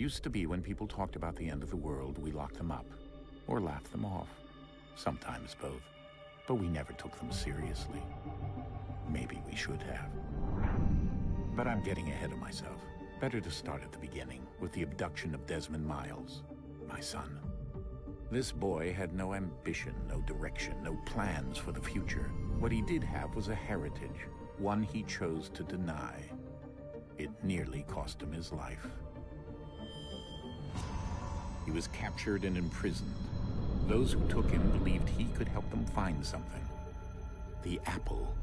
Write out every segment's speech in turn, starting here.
Used to be when people talked about the end of the world, we locked them up, or laughed them off. Sometimes both. But we never took them seriously. Maybe we should have. But I'm getting ahead of myself. Better to start at the beginning, with the abduction of Desmond Miles, my son. This boy had no ambition, no direction, no plans for the future. What he did have was a heritage, one he chose to deny. It nearly cost him his life. He was captured and imprisoned. Those who took him believed he could help them find something. The apple.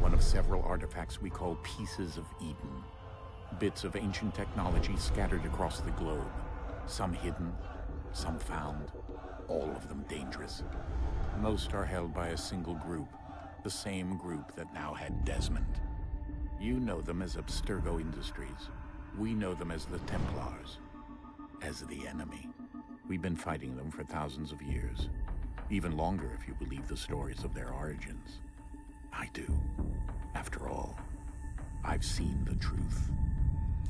One of several artifacts we call pieces of Eden. Bits of ancient technology scattered across the globe. Some hidden, some found, all of them dangerous. Most are held by a single group, the same group that now had Desmond. You know them as Abstergo Industries. We know them as the Templars, as the enemy. We've been fighting them for thousands of years, even longer if you believe the stories of their origins. I do. After all, I've seen the truth.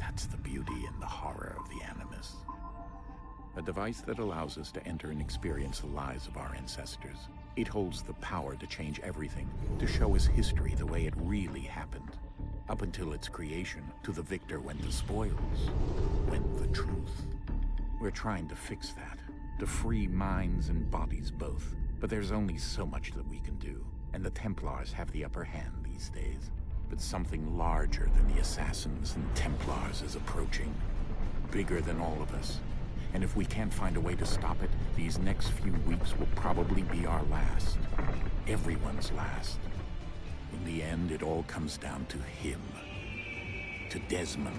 That's the beauty and the horror of the Animus. A device that allows us to enter and experience the lives of our ancestors. It holds the power to change everything, to show us history the way it really happened. Up until its creation, to the victor went the spoils, went the truth. We're trying to fix that, to free minds and bodies both. But there's only so much that we can do, and the Templars have the upper hand these days. But something larger than the Assassins and Templars is approaching, bigger than all of us. And if we can't find a way to stop it, these next few weeks will probably be our last. Everyone's last. In the end, it all comes down to him. To Desmond.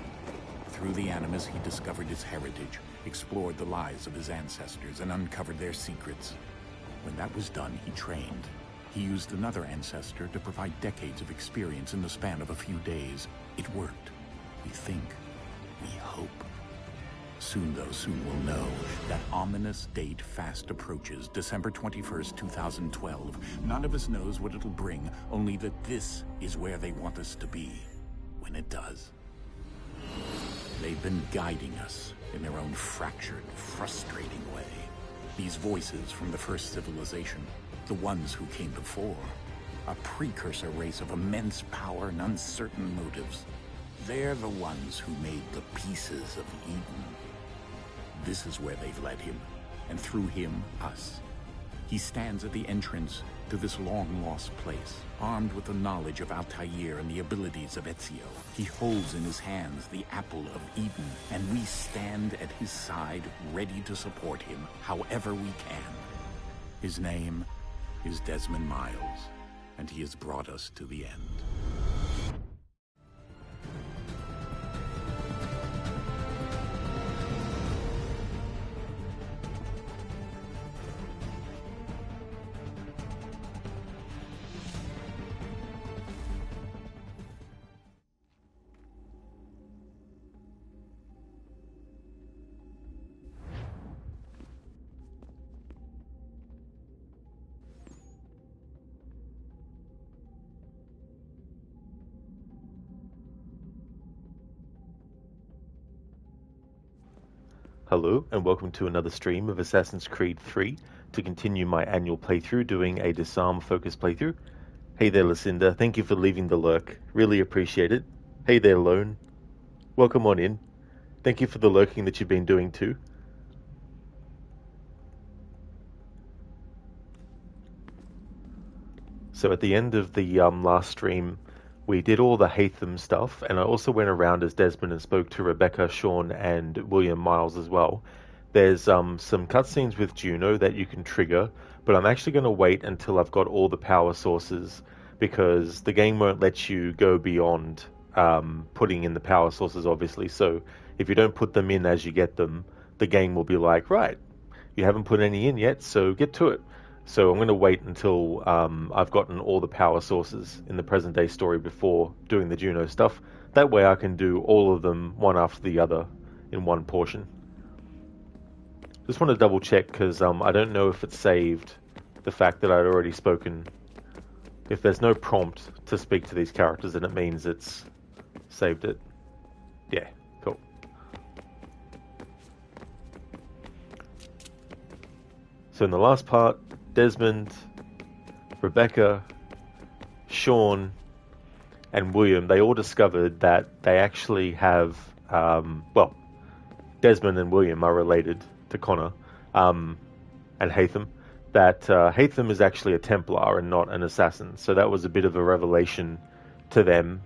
Through the Animus, he discovered his heritage, explored the lives of his ancestors, and uncovered their secrets. When that was done, he trained. He used another ancestor to provide decades of experience in the span of a few days. It worked. We think. We hope. Soon we'll know. That ominous date fast approaches, December 21st, 2012. None of us knows what it'll bring, only that this is where they want us to be, when it does. They've been guiding us in their own fractured, frustrating way. These voices from the first civilization, the ones who came before, a precursor race of immense power and uncertain motives. They're the ones who made the pieces of Eden. This is where they've led him, and through him, us. He stands at the entrance to this long-lost place, armed with the knowledge of Altair and the abilities of Ezio. He holds in his hands the apple of Eden, and we stand at his side, ready to support him however we can. His name is Desmond Miles, and he has brought us to the end. Hello and welcome to another stream of Assassin's Creed 3 to continue my annual playthrough doing a Disarm focus playthrough. Hey there Lucinda, thank you for leaving the lurk, really appreciate it. Hey there Lone, welcome on in. Thank you for the lurking that you've been doing too. So at the end of the last stream, we did all the Haytham stuff, and I also went around as Desmond and spoke to Rebecca, Sean, and William Miles as well. There's some cutscenes with Juno that you can trigger, but I'm actually going to wait until I've got all the power sources, because the game won't let you go beyond putting in the power sources, obviously. So if you don't put them in as you get them, the game will be like, right, you haven't put any in yet, so get to it. So I'm going to wait until I've gotten all the power sources in the present day story before doing the Juno stuff. That way I can do all of them one after the other in one portion. Just want to double check because I don't know if it saved the fact that I'd already spoken. If there's no prompt to speak to these characters, then it means it's saved it. Yeah, cool. So in the last part, Desmond, Rebecca, Sean, and William, they all discovered that they actually have, Desmond and William are related to Connor, and Haytham, that Haytham is actually a Templar and not an assassin. So that was a bit of a revelation to them,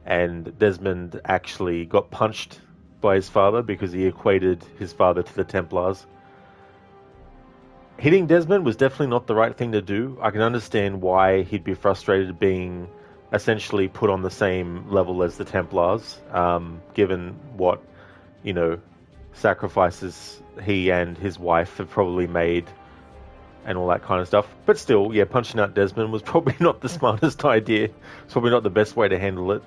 and Desmond actually got punched by his father because he equated his father to the Templars. Hitting Desmond was definitely not the right thing to do. I can understand why he'd be frustrated being essentially put on the same level as the Templars, given what, sacrifices he and his wife have probably made and all that kind of stuff. But still, yeah, punching out Desmond was probably not the smartest idea. It's probably not the best way to handle it.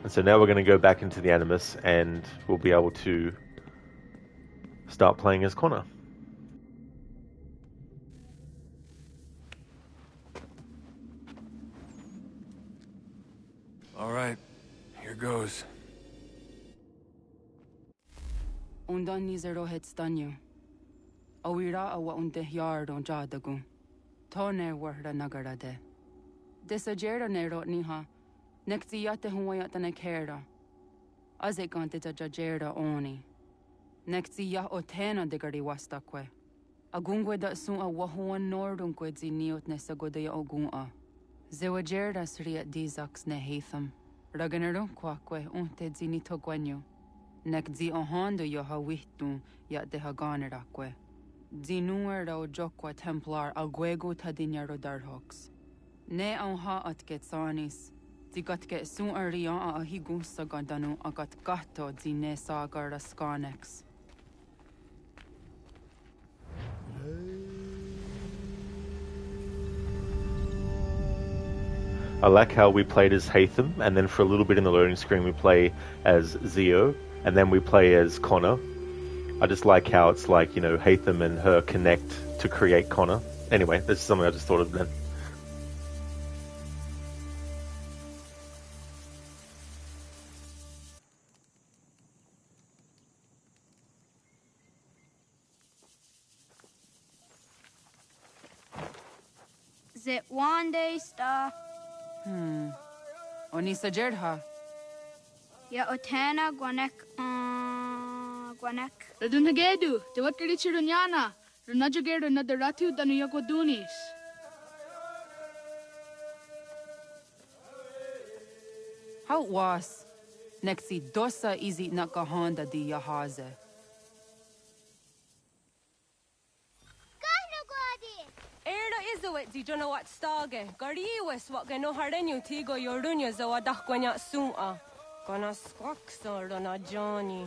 And so now we're going to go back into the Animus and we'll be able to start playing as Connor. All right, here goes. Undan nizero het stanyu. Awira awa unte yard on jadagu. Tone warda nagarade. Desajera nero niha. Nekti yate huwayata nekera. Azekante jajera oni. Nekti ya otena degari wastakwe. Agungwe da sun a wahuan nordunque ziniot nesagodea ogun'a. Zewajera sriat dizax ne Haytham. Raganero quaque unte zinito guenyo. Nek zi ohando yo hawitu yat de haganeraque. Zinuero jokwa templar aguego tadinero darhox. Ne onha at getsanis. Zigat get sun arian a higusa gandanu agat gato zine sagar scanex. I like how we played as Haytham, and then for a little bit in the loading screen we play as Zio, and then we play as Connor. I just like how it's like, Haytham and her connect to create Connor. Anyway, this is something I just thought of then. Zit one day star. Onisa Jerdha. Ya otena guanek guanek. Radunagedu, the what Richarduniana, Runajugedu another Ratu than Yagodunis. How was? Nexi dosa easy nakahanda di yahaze. Di jono wat stage. Gari wes wat geno hardenyu tigo yorunya zawa dakwanya suma. Gonna squawk sort on a Johnny.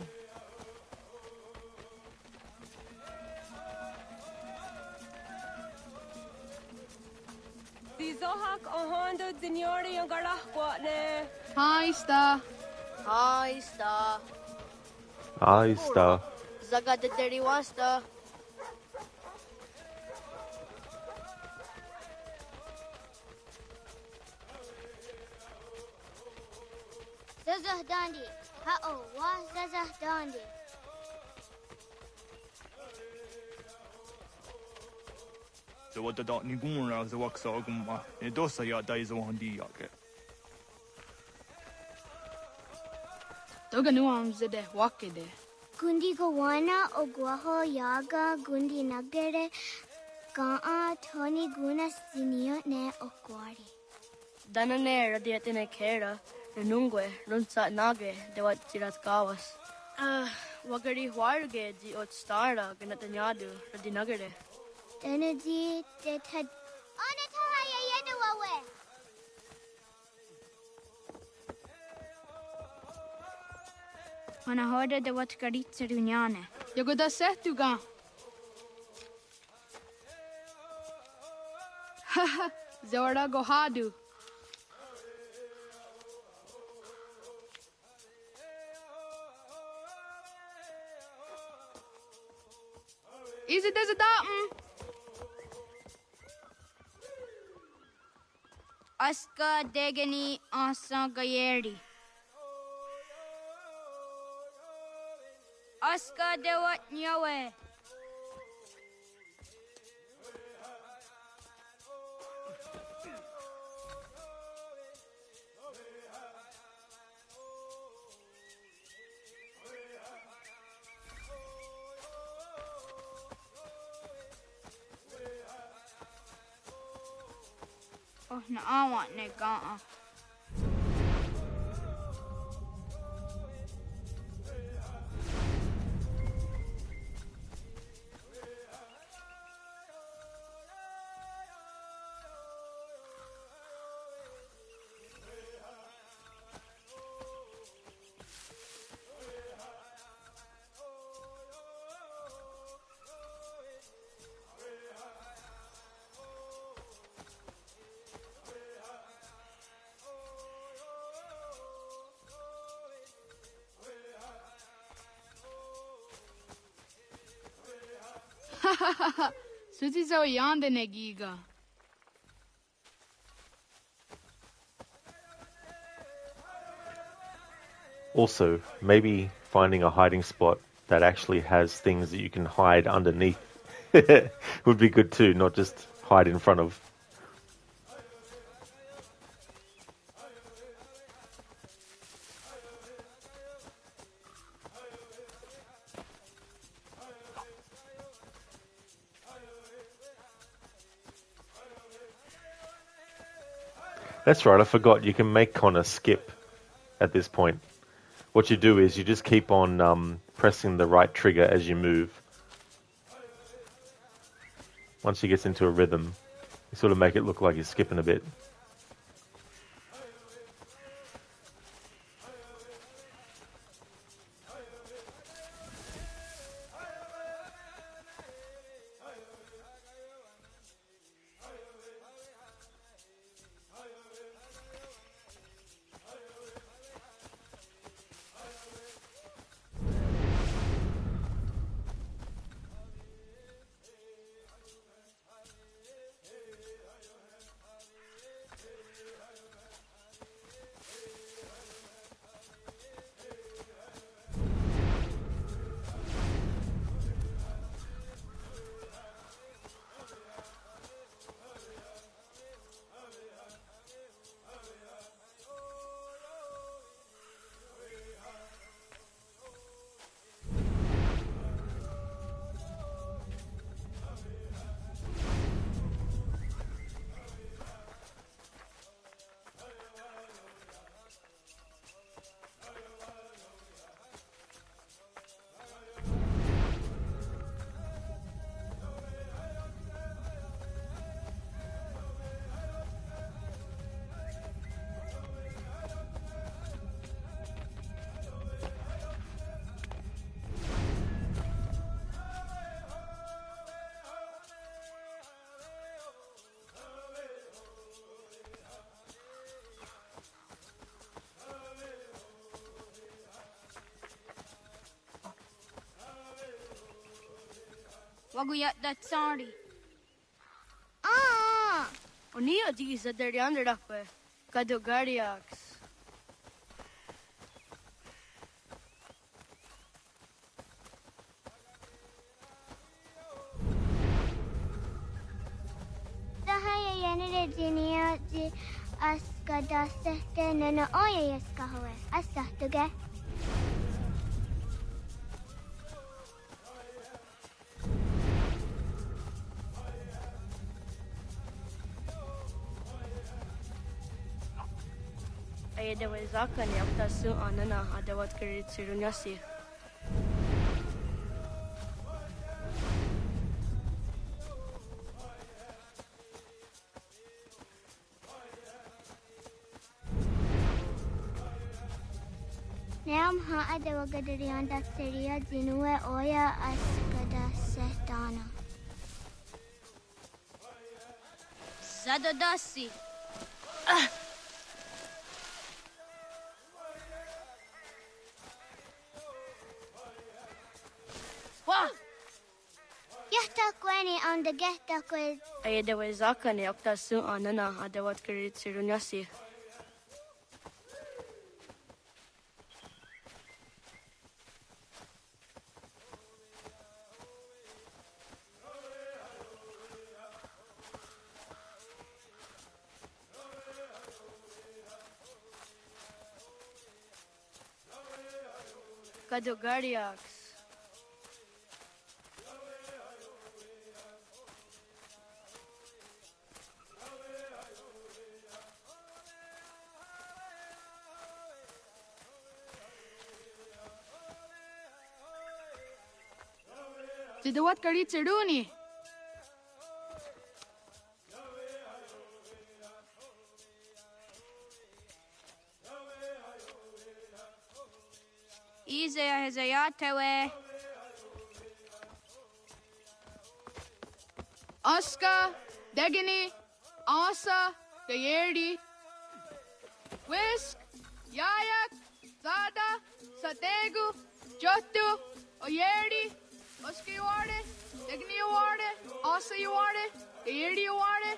Di zohak ohando dinyori yung garahkwatne. Hi, Star. Hi, Star. Hi, Star. Zaga de Deriwasta. Zazah Dandi. Ha-oh, wa Zazah Dandi. So what the dot nigura the wax oguma, and dosa ya dies on the yake. Toganuam zede wakede. Gundi Gawana Oguaho Yaga Gundi Nagere Ga'a Tony Guna Sinio Ne Okwari. Danane radiatine kera, renungue, runsa nage, de what tiras gawas. Wagari warge di ot stara, ganatanyadu, radinagere. Danadi de Ted. Onataya Yedawawe. Ana horda de what garitsa dunyane. Yagoda setuga. Haha, Zora Gohadu. Is it as a datum? Aska Degani Asa Gayeri. Aska de what nyawe. Oh, no, I want ne gone. Suti zo yande ne giga. Also, maybe finding a hiding spot that actually has things that you can hide underneath would be good too, not just hide in front of. That's right, I forgot. You can make Connor skip at this point. What you do is you just keep on pressing the right trigger as you move. Once he gets into a rhythm, you sort of make it look like he's skipping a bit. Waguyat that sorry. Oni adi sa der yande rakwe. Kado gariaks. Dahaya yanere jinia ji aska dasete nana oya yaska howe. Asa tuge. Ay dawa zaka ni akta su anana adawat kirit sirunyasi. Nam ha adawa gadariyan da seria jinue oya aska dasetana. Zadodasi. Yahtakweni on the Gehtakwe. Ay dawa zaka ni akta su anana adawat kirit sirunyasi. Kado gariaks. Tidawat kari tiruni. Izaya Hezayatewe. Aska, Degini, Asa, Gayerdi, Whisk, Yayak, Zada, Sategu, Jotu, Oyerdi, Oska Yuarde, Degini Yuarde, Asa Yuarde, Gayerdi Yuarde,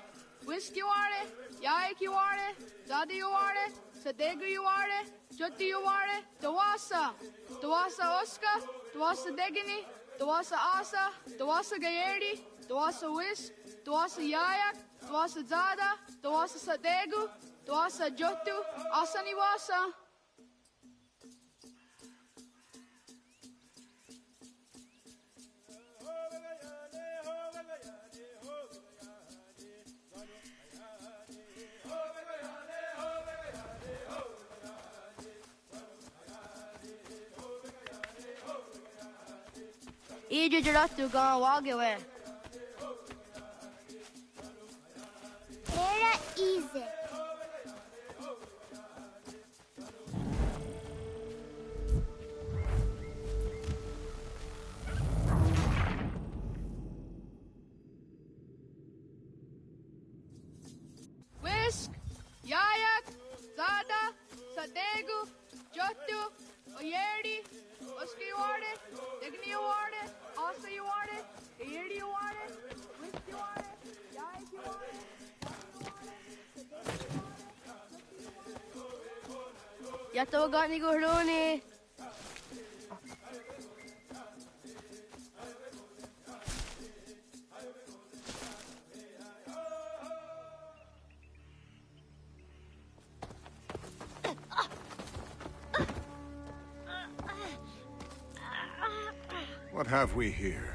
Whisk Yuarde, Yayak Yuarde, Zada Yuarde, Sategu Yuarde, Jotu Yuarde, Dawasa, Dawasa Oska, Dawasa Degini, Dawasa Asa, Dawasa Gayerdi, Dawasa Whisk, Dawasa Yayak, Dawasa Zada, Dawasa Sadegu, Dawasa Jotu, Asa Niwasa. Iju Jaratu gone Wagawe. Era easy. Whisk, Yayak, Zada, Sadegu, Jotu, Oyerdi, Oski Yuarde, Degni Yuarde, Asa Yuarde, Gayerdi Yuarde, Whisk Yuarde, Yayak Yuarde, Yatawagani Guruni. What have we here?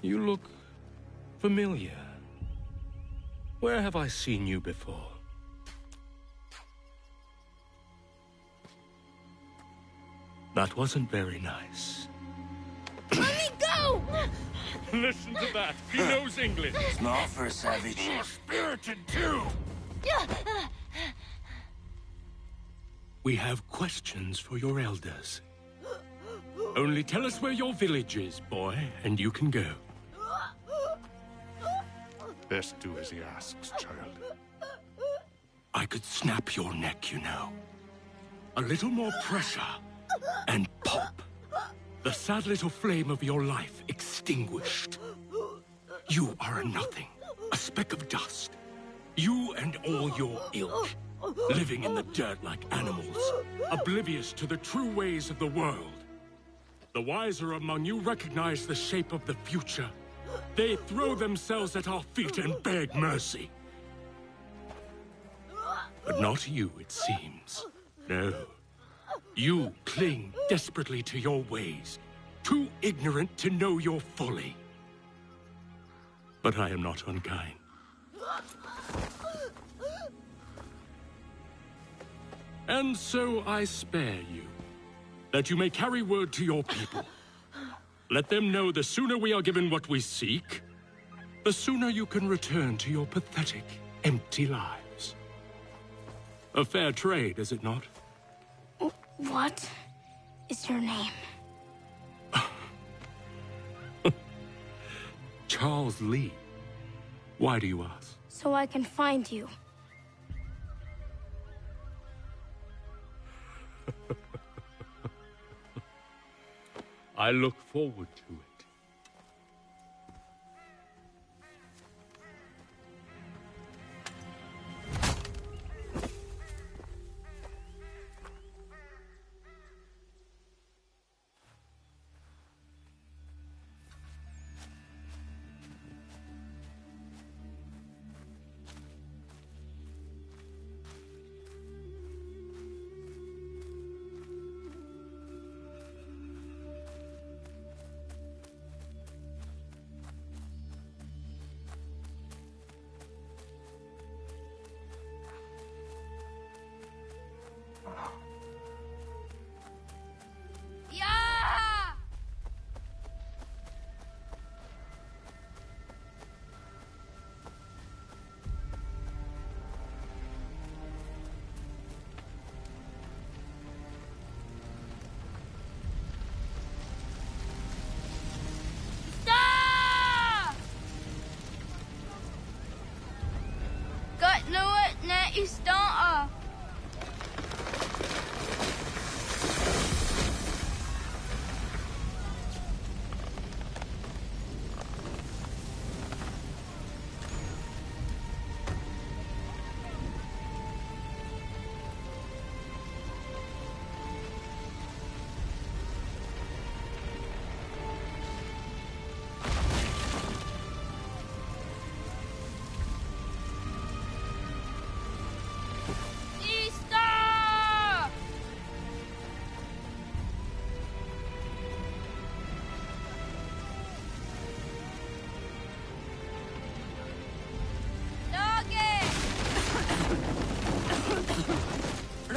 You look familiar. Where have I seen you before? That wasn't very nice. Let me go! Listen to that. He knows English. Small for a savage. You're spirited too. We have questions for your elders. Only tell us where your village is, boy, and you can go. Best do as he asks, child. I could snap your neck, you know. A little more pressure, and pop. The sad little flame of your life extinguished. You are a nothing, a speck of dust. You and all your ilk, living in the dirt like animals, oblivious to the true ways of the world. The wiser among you recognize the shape of the future. They throw themselves at our feet and beg mercy. But not you, it seems. No. You cling desperately to your ways, too ignorant to know your folly. But I am not unkind. And so I spare you, that you may carry word to your people. Let them know the sooner we are given what we seek, the sooner you can return to your pathetic, empty lives. A fair trade, is it not? What is your name? Charles Lee. Why do you ask? So I can find you. I look forward to it. Istaa.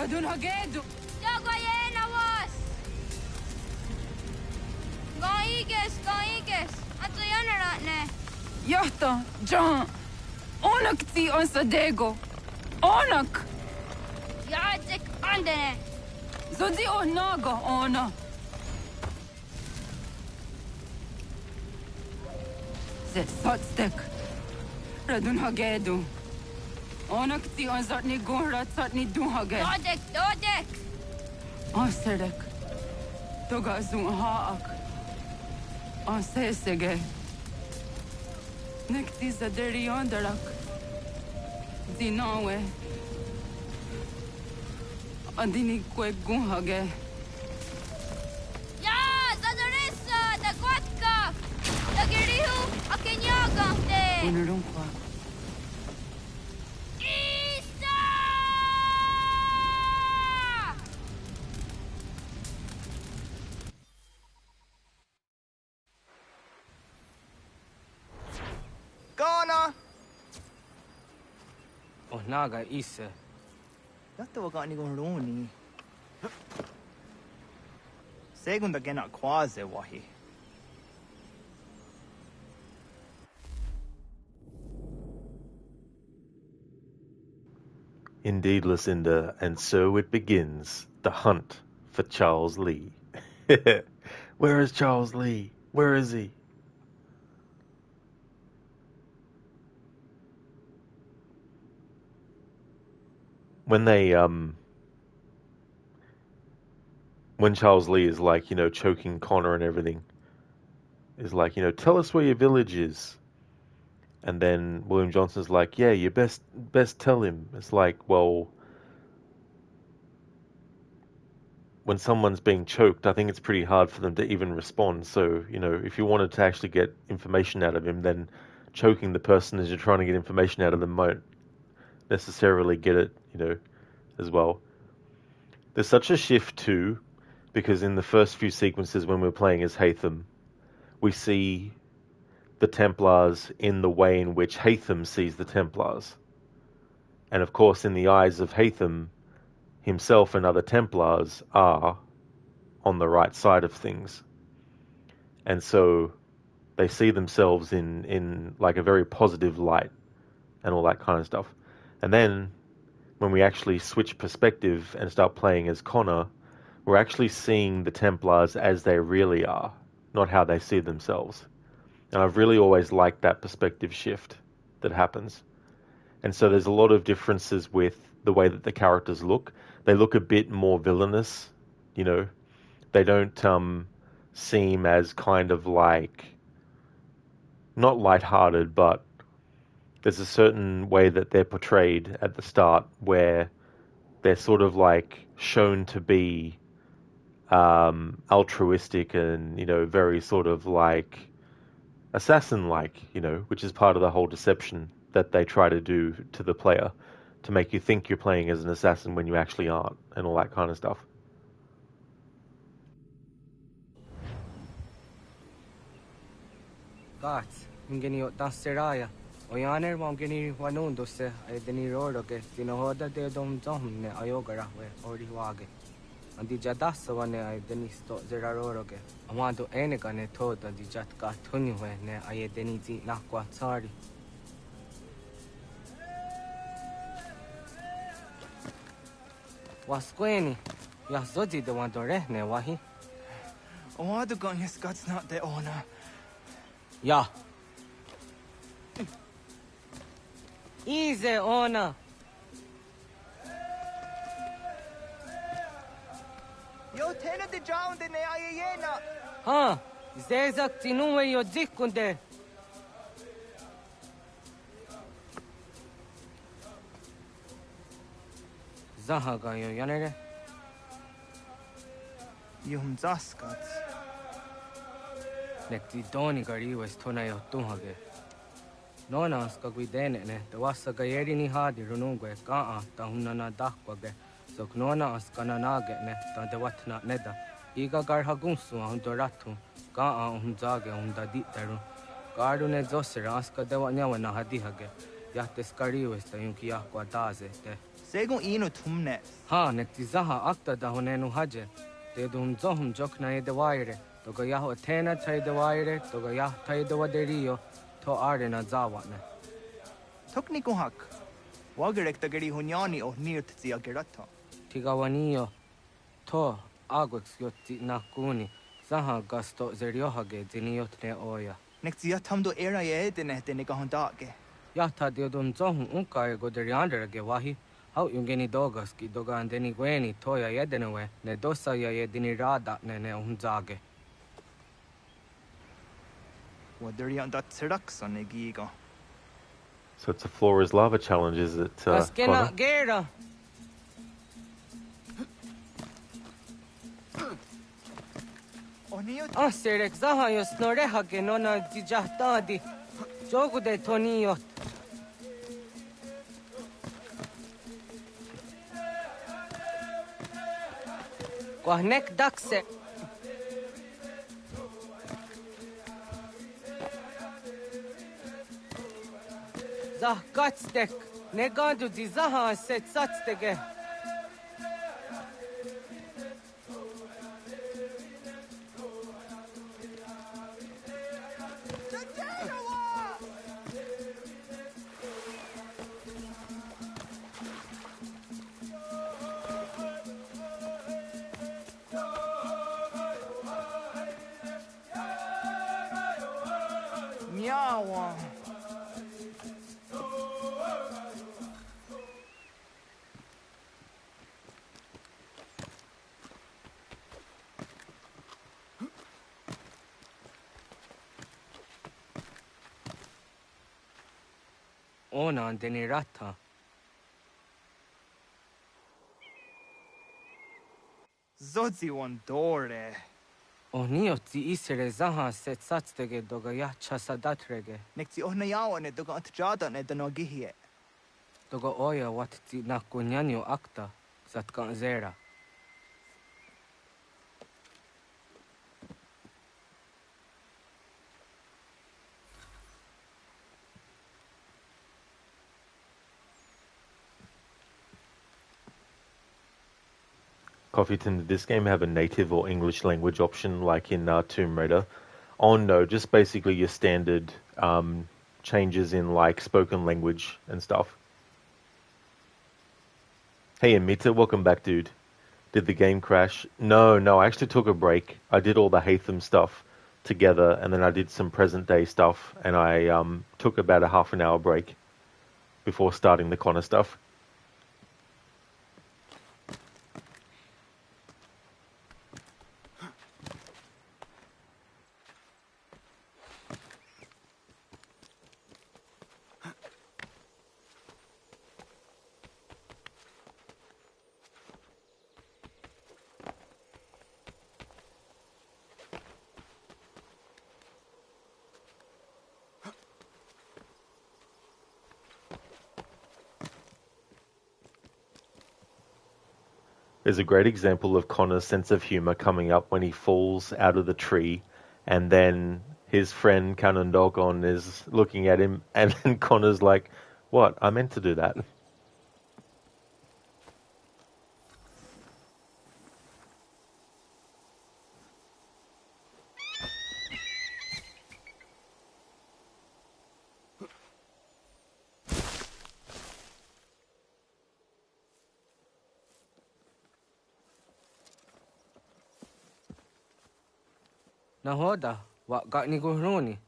Radun hagedu. Jagayena was. Gaiges. Atu yanaratne. Yahta, John. Onak ti on sadego. Onak. Yajik andene. Zodi onaga ona. Ze sotstek. Radun hagedu. Onak ti on zatni gunra zatni duhage. Dodek. Aserek. Toga zun haak. Asesege. Nekti zaderi ondarak. Dinawe. Adini kwe gunhage. Ya, zadoresa, da kwatka. Da girihu, akenyaga de. Unarunkwa. Ghana! Oh, naga isa. Yatta waga ni gonroni. Segunda gena quase wahi. Indeed, Lucinda, and so it begins, the hunt for Charles Lee. Where is Charles Lee? Where is he? When Charles Lee is like, choking Connor and everything, is like, tell us where your village is. And then William Johnson's like, yeah, you best tell him. It's like, well, when someone's being choked, I think it's pretty hard for them to even respond. So, if you wanted to actually get information out of him, then choking the person as you're trying to get information out of them won't necessarily get it, as well. There's such a shift too, because in the first few sequences when we're playing as Haytham, we see the Templars in the way in which Haytham sees the Templars. And of course, in the eyes of Haytham, himself and other Templars are on the right side of things. And so they see themselves in like a very positive light and all that kind of stuff. And then when we actually switch perspective and start playing as Connor, we're actually seeing the Templars as they really are, not how they see themselves. And I've really always liked that perspective shift that happens. And so there's a lot of differences with the way that the characters look. They look a bit more villainous, They don't seem as kind of like, not lighthearted, but there's a certain way that they're portrayed at the start where they're sort of like shown to be altruistic and, very sort of like assassin-like, which is part of the whole deception that they try to do to the player to make you think you're playing as an assassin when you actually aren't and all that kind of stuff. Gats, ngeni otaseraya. Oyaner mangeni wanundo se deni roro ke tinohoda de dom ne ayogara we ori wage. Andi jadasa wane deni sto zeraroro ke. Amando eneka ne toda di jatka tuni we ne deni zi nakwa tsari. Wasqueni, ya zoji de wandore ne wahi. Wadu ganyas guts not the honor. Ya. Easy, Ona. Yo tena de drown de ne ayena. Ha, zezak tinuwe yo zikunde. Zahaga yo yanere. Yum zaskat. Nekti doni gari was tona yo tuhage. Nona ska guidene ne, the wasa gayeri ni hadi runungwe kaa ta hunana dakwage. So knona askana nage ne, ta de watna neda. Iga gar hagunsu hundoratu, kaa hunzage hunda ditaru. Garu ne zosera aska de wanyawa na hadihage. Yahte skari was ta yunki yakwa daze te. Segun ino tumne. Ha, nekti zaha akta da honenu haje. Te dum zohum jokna e de waire. Toga yaho tena tai de waire, toga yah tai de waderio. To arena zawatne. Tokni kuhak. Wagerek tagari hunyani o nirt zia gerata. Tigawanio. To agwex yotti nakuni. Zaha gasto zeriohage ziniotne oya. Nekti yatamdo era ye dene dene gahondage. Yata diodun zohun unka e goderianderage wahi. Hau yungeni dogas ki doga andeni gweni toya yedenewe. Ne dosa ya yedini rada ne unzage. So it's a Flora's Lava challenge, is it, Connor? Gera. Serek zaha yo snoreha ke nona dijahtadi. Jogu de tonio. Kwahnek dakse. Zah katstek, negadu di zaha set satstege. Miawa. Ona andeni rata. Zodzi one dore. Onio ti isere zaha set satstege doga ya chasadatrege. Nekti ohnayawa ne doga atjada ne danogihie. Doga oya wat ti nakunyanyo akta zatkan zera. Coffeeton, did this game have a native or English language option like in Tomb Raider? Oh no, just basically your standard changes in like spoken language and stuff. Hey Amita, welcome back, dude. Did the game crash? No, I actually took a break. I did all the Haytham stuff together and then I did some present day stuff and I took about a half an hour break before starting the Connor stuff. There's a great example of Connor's sense of humor coming up when he falls out of the tree and then his friend Kanondogon is looking at him and then Connor's like, what? I meant to do that. Nahoda, wa got ni guruni.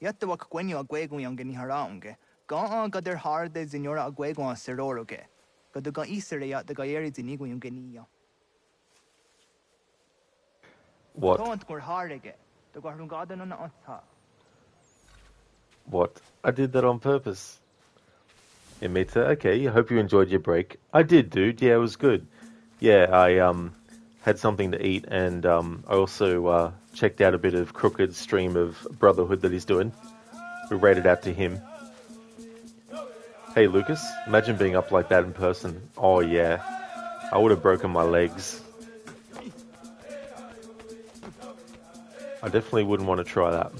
Yatta wak gwenyo agwego yang geni haraunge. Ga gader harde zinora agwego seroroge. Gadu ga isere ya de gaeri zinigo yung geniya. What? What? I did that on purpose. Yeah, Mita. Okay, I hope you enjoyed your break. I did, dude. Yeah, it was good. Yeah, I had something to eat, and I also checked out a bit of Crooked's stream of Brotherhood that he's doing. We rated out to him. Hey, Lucas, imagine being up like that in person. Oh, yeah. I would have broken my legs. I definitely wouldn't want to try that.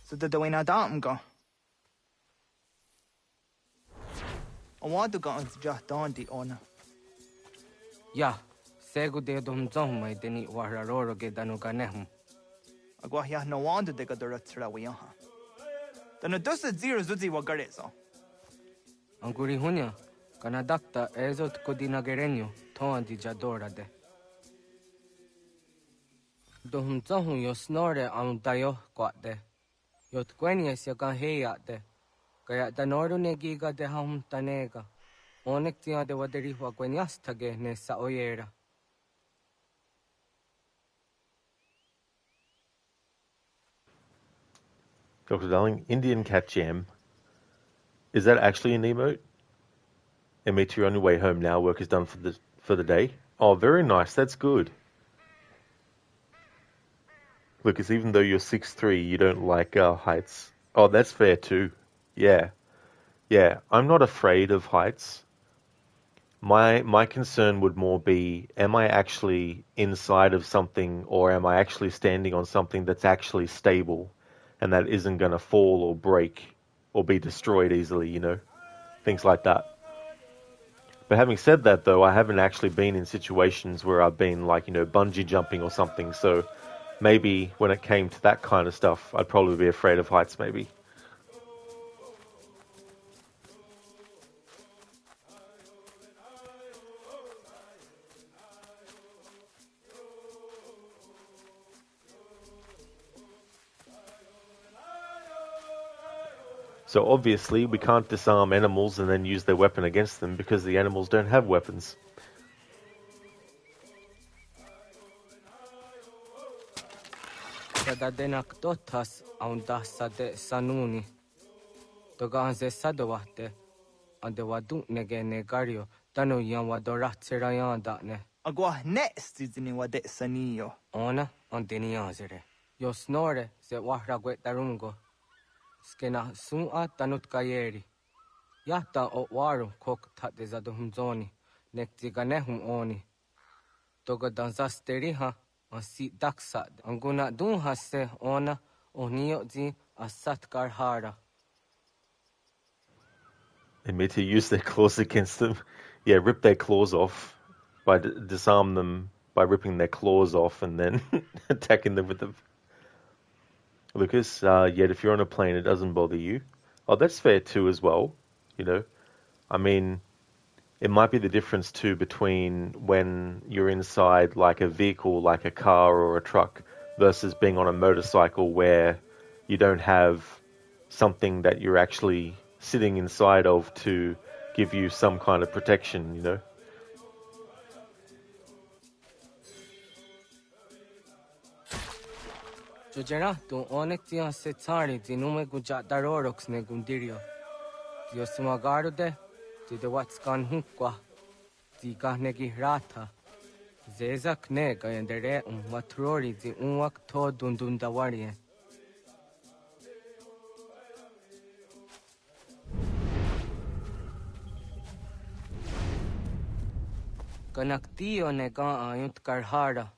Så det då ena dagen gå. Och vad du går inte just dagen di ona. Ja, segu de dom zom mai deni wararoro ge danu ganehum. Agwa ya no wanda de gadura tsra wi ha. Danu dosa zero zuzi wa garezo. Anguri hunya, kana dakta ezot kodina gerenyo, toan di jadora de. Dom zom yo snore am dayo kwate. Yot kwenies ya kan heya de. Kaya danoru ne giga de ham tanega. Onek tia de waderi wa kwenias tage ne sa oyera. Dr. Darling, Indian Cat Jam. Is that actually an emote? Emit, you're on your way home now. Work is done for the day. Oh, very nice. That's good. Lucas, even though you're 6'3", you don't like heights. Oh, that's fair too. Yeah. Yeah, I'm not afraid of heights. My concern would more be, am I actually inside of something, or am I actually standing on something that's actually stable and that isn't going to fall or break or be destroyed easily, you know? Things like that. But having said that, though, I haven't actually been in situations where I've been, like, you know, bungee jumping or something, so maybe when it came to that kind of stuff, I'd probably be afraid of heights, maybe. So obviously we can't disarm animals and then use their weapon against them because the animals don't have weapons. Sadadenak totas aunda sade sanuni. Toganze sadawate. Ande wadu nege negario. Tanu yan wadorat serayan ne. Agwa next izini wade saniyo. Ona andini yanzere. Yo snore se wahragwe tarungo. Skena sun'a tanut kayeri. Yata o waru kok tate zaduhumzoni. Nektiganehum oni. Toga danzasteri ha. Ansi daksad. Anguna dunha se ona. Onio zi asat karhara. Admit to use their claws against them. Yeah, rip their claws off. Disarm them by ripping their claws off and then attacking them with them. Lucas, yet if you're on a plane, it doesn't bother you. Oh, that's fair too as well, you know. I mean, it might be the difference too between when you're inside like a vehicle, like a car or a truck, versus being on a motorcycle where you don't have something that you're actually sitting inside of to give you some kind of protection, you know. Jojerato onektia se tsari zinume guja darorox ne gundirio. Dio sumagaru de watskan hukwa. Diga negi rata. Zezak ne gayandere matrori zi unwak to dundundawarie. Kanaktio ne ga ayunt karhara.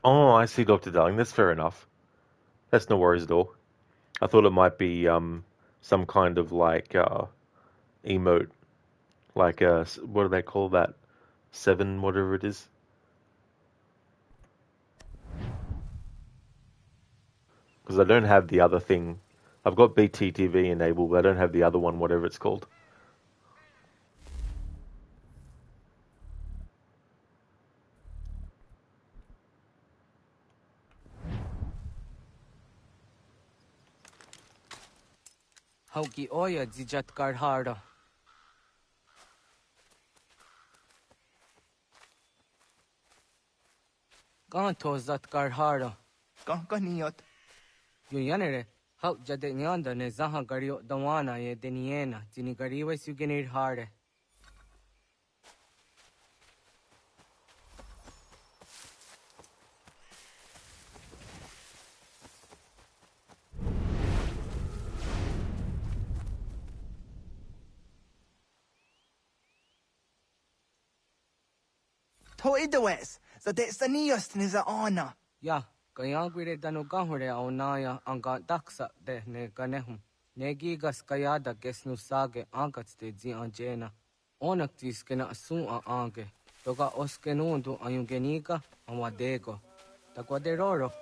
Oh, I see, Dr. Darling. That's fair enough. That's no worries at all. I thought it might be some kind of like emote, like what do they call that? 7, whatever it is. Because I don't have the other thing. I've got BTTV enabled, but I don't have the other one, whatever it's called. Hauki oya dijat karhara. Kanto zat karhara. Kankaniot. Yo yanere. Hau jade nyanda ne zaha gario dawana ye deniena. Jini gariwe sugenir hare. To idawes. Za de sanios ni za ana. Ya, kayagwire dano gahore aunaya anga daksa de ne ganehum. Negigas kayada gesnu sage angats de zi anjena. Onaktis kena asun a ange. Toga oskenundu ayungeniga awadego. Takwaderorok.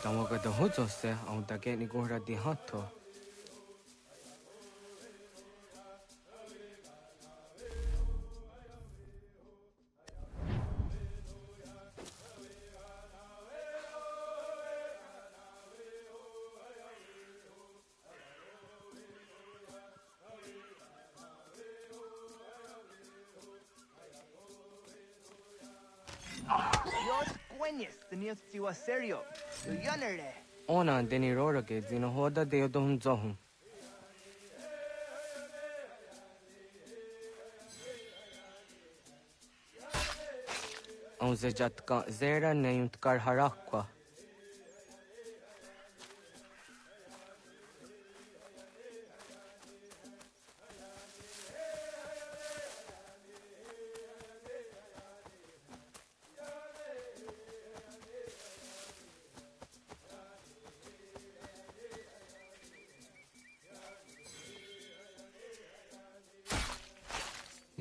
Tawaga da hujose aun dageni gora di hatto. Serio. Ona deni rorage zino hoda de odom zohum. On zejatka zera neyunt kar harakwa.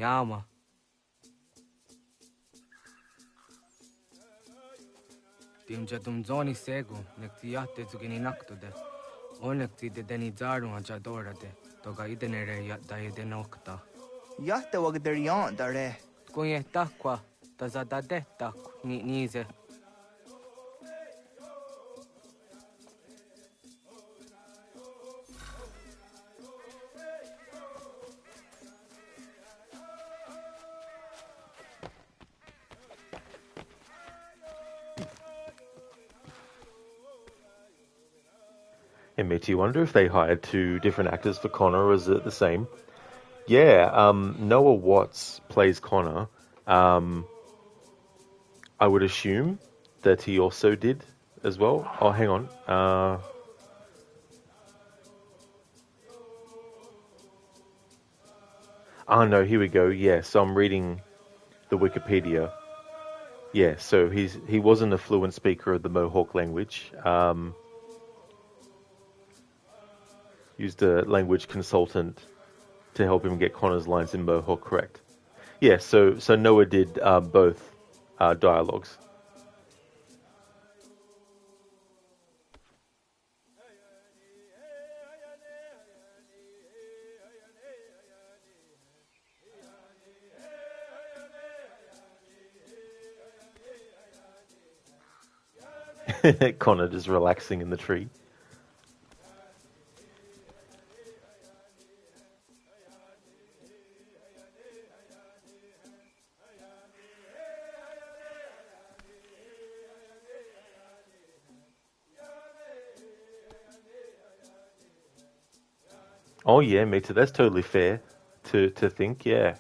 Yama. Tim jadum zoni segu, nekti yatte zugini naktude. Onekti de deni zaru ajadora de. Toga idenere yatta idenokta. Yatte wagderian dare. Kunye takwa, tazadade tak ni nize. It makes you wonder if they hired two different actors for Connor, or is it the same? Yeah, Noah Watts plays Connor. I would assume that he also did as well. Oh, hang on. No, here we go. Yeah, so I'm reading the Wikipedia. Yeah, so he wasn't a fluent speaker of the Mohawk language. Used a language consultant to help him get Connor's lines in Mohawk correct. Yeah, so Noah did both dialogues. Connor just relaxing in the tree. Oh yeah, me too. That's totally fair to think, yeah.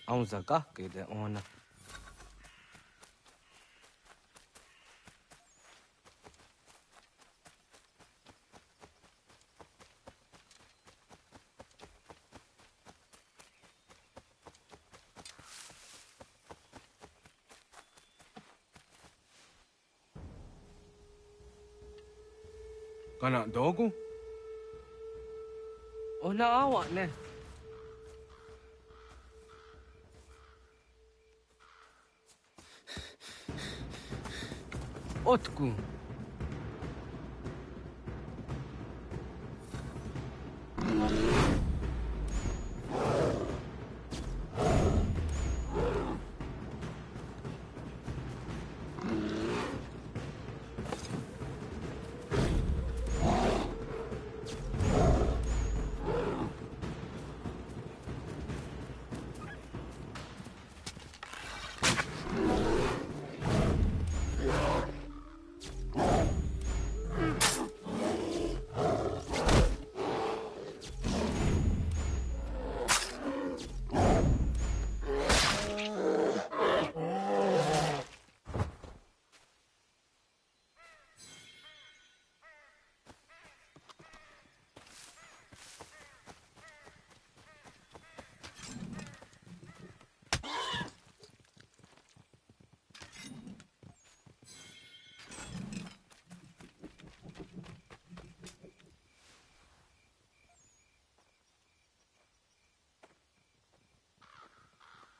Aunza gahke de ona. Kana dogu? Ona awa ne. Otku.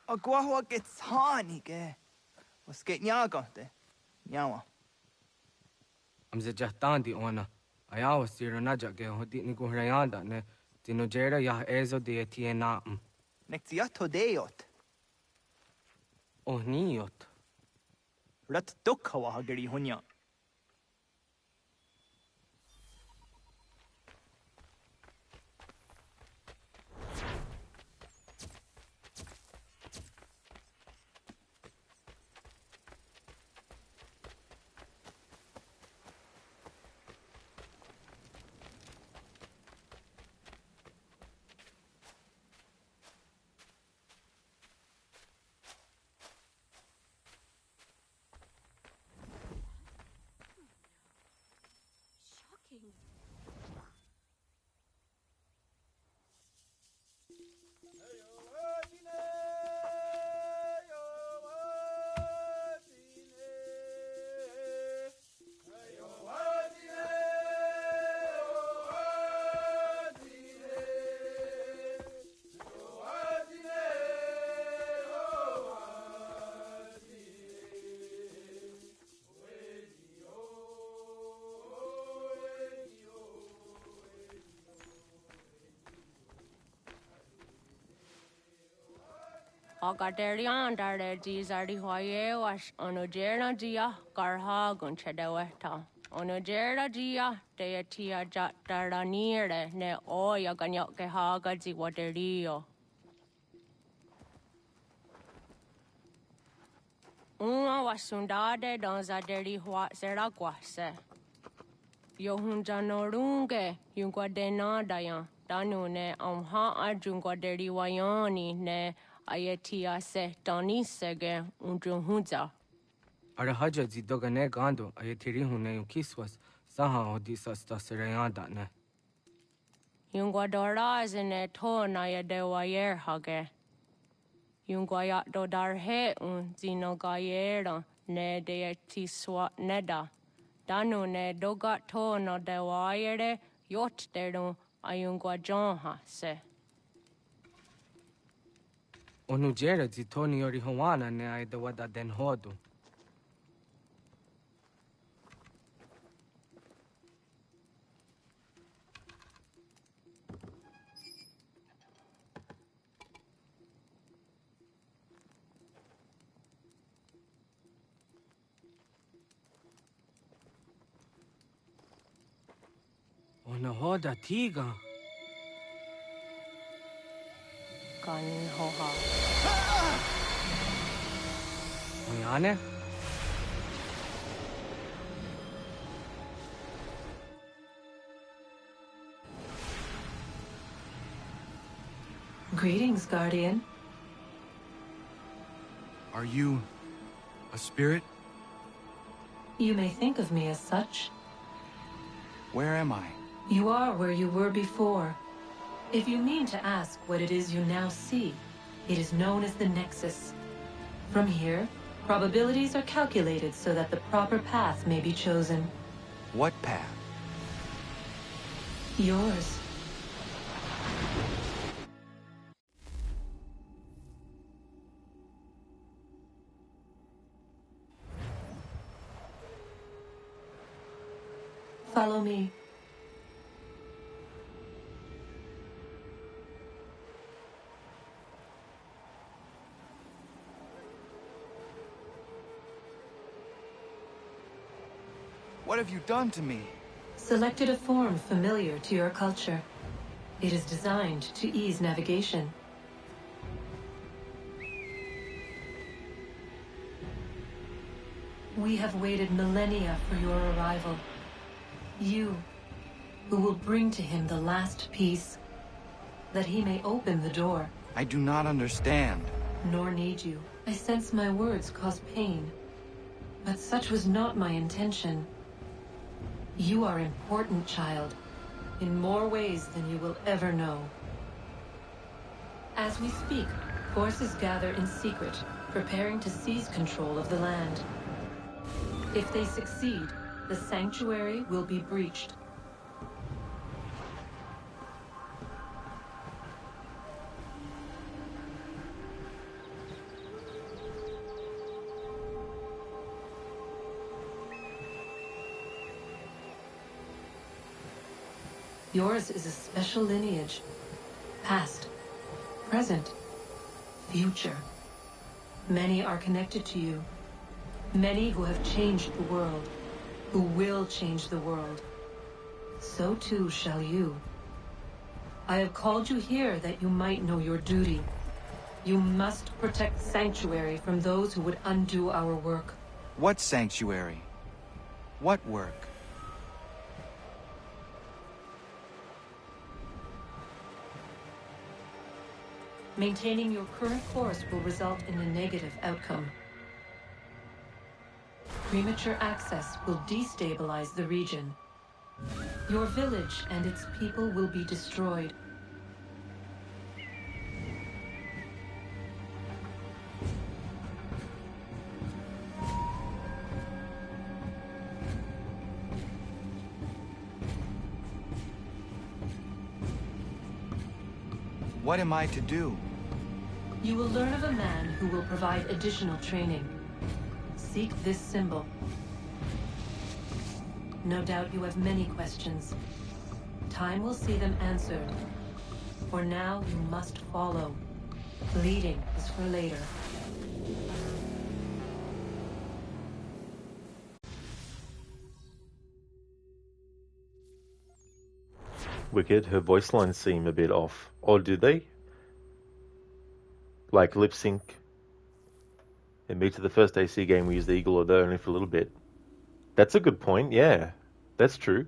Agua gets honey, ge. Was get nyaga de. Nyawa. Amze jahtandi ona. Ayawa siro najage hodi ni guhrayanda ne. Tino jera yah ezo de tiena. Nektiato deot. Oh niot. Rat dukhawa hageri hunya. Agaderian dare disardi hoye was onojera dia garha gunchedeweta. Onojera dia deatia jataranire ne oya ganyoke haga ziwaderio. Uma wasundade donzaderi hua seraguase. Yohunjanorunge yunguadenadayan danune amha ajunguaderi wayani ne Ayatia se Donisege unjunhuza. Arahaja zidogane gando ayatiri hune ukiswas saha odisas tasirayanda ne. Yunguadora zine to na yadewayer hage. Yunguayat dodarhe zinogayera ne deetiswa neda. Danu ne dogat to no dewayere yot deru ayunguajonha se. Onujera zitoni yori hawana ne aidawada den hodu. Ona hoda tiga. Kan hoha. Oyane? Greetings, Guardian. Are you a spirit? You may think of me as such. Where am I? You are where you were before. If you mean to ask what it is you now see, it is known as the Nexus. From here, probabilities are calculated so that the proper path may be chosen. What path? Yours. Follow me. What have you done to me? Selected a form familiar to your culture. It is designed to ease navigation. We have waited millennia for your arrival. You, who will bring to him the last piece, that he may open the door. I do not understand. Nor need you. I sense my words cause pain. But such was not my intention. You are important, child, in more ways than you will ever know. As we speak, forces gather in secret, preparing to seize control of the land. If they succeed, the sanctuary will be breached. Yours is a special lineage. Past, present, future. Many are connected to you. Many who have changed the world, who will change the world. So too shall you. I have called you here that you might know your duty. You must protect Sanctuary from those who would undo our work. What sanctuary? What work? Maintaining your current course will result in a negative outcome. Premature access will destabilize the region. Your village and its people will be destroyed. What am I to do? You will learn of a man who will provide additional training. Seek this symbol. No doubt you have many questions. Time will see them answered. For now, you must follow. Leading is for later. Wicked, her voice lines seem a bit off. Or do they? Like lip sync. In Me to the first AC game, we used the eagle or there only for a little bit. That's a good point, yeah. That's true.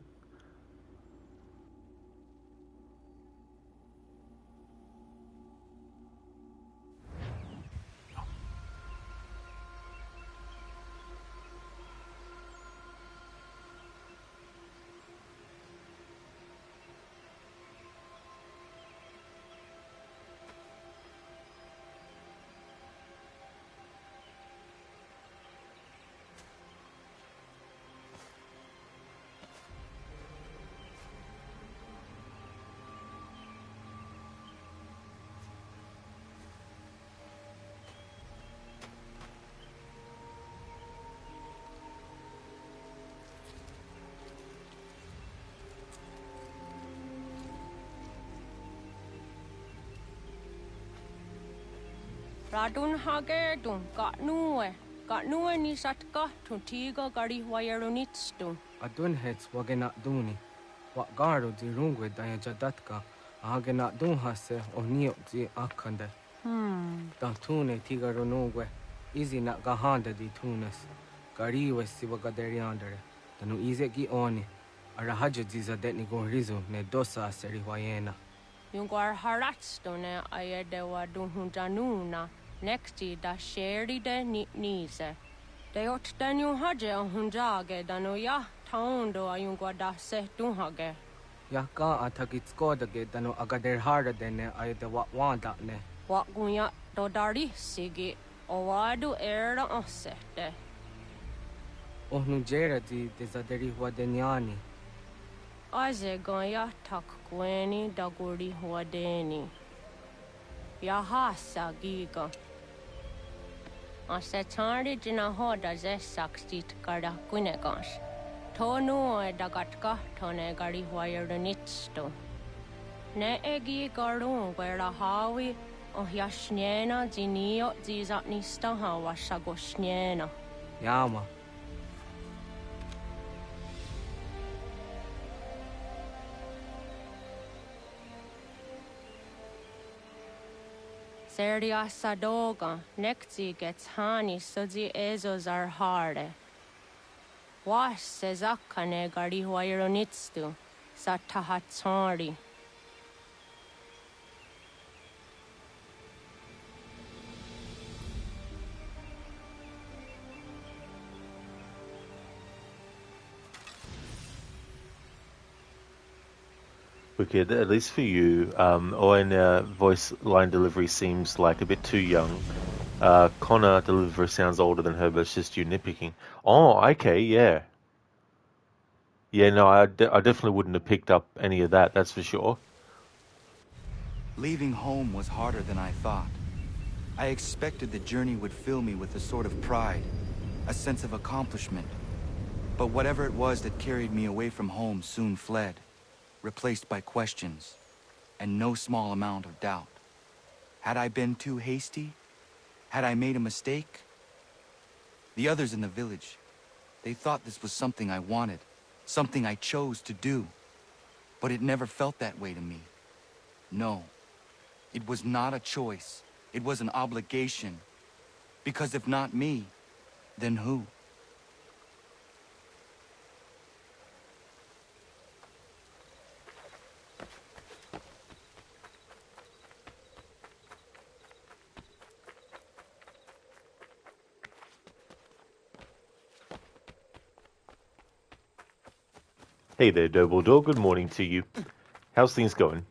Radun hage dun gatnue ni satka tun tiga gari wayarunitstun. Adun hets wagena duni. What garo di rungwe daya jadatka. Agena dun hase o nio di akande. Da tune tiga runungwe. Easy na gahanda di tunes. Gari wesi wagaderiandere. Tanu ize gi oni. Arahaja diza detni gon rizu ne dosa seri wayena. Yungar haratstone ayedewa dun hunjanuna. Nekti da sheri de nise. De ot danyu haje hunjage dano ya taundo ayungwa da se dunhage. Ya ka atakitskodige dano agader harda dene ay de wanda ne. Wat gunya do dari sigi owadu era osete. Ohnu jera di desaderi huadenyani. Aze gonya tak gweni daguri huadeni. Ya hasa giga. Ase tardi jina hoda ze sakstit kada kunegas. Tonu e dagatka tone gari huayerdonitsto. Ne egi garun gwera hawi o hiashnena zinio zizatnista hawa shagoshnena. Yama. Serdia sadoga, nekti gets hani sudzi ezos are harde. Was sezakane gari huayronitstu, satahatsori. Wicked, at least for you, Owen voice line delivery seems like a bit too young. Connor delivery sounds older than her, but it's just you nitpicking. Oh, okay, yeah. Yeah, no, I definitely wouldn't have picked up any of that, that's for sure. Leaving home was harder than I thought. I expected the journey would fill me with a sort of pride, a sense of accomplishment. But whatever it was that carried me away from home soon fled, replaced by questions, and no small amount of doubt. Had I been too hasty? Had I made a mistake? The others in the village, they thought this was something I wanted, something I chose to do. But it never felt that way to me. No, it was not a choice. It was an obligation. Because if not me, then who? Hey there, Dumbledore. Good morning to you. How's things going?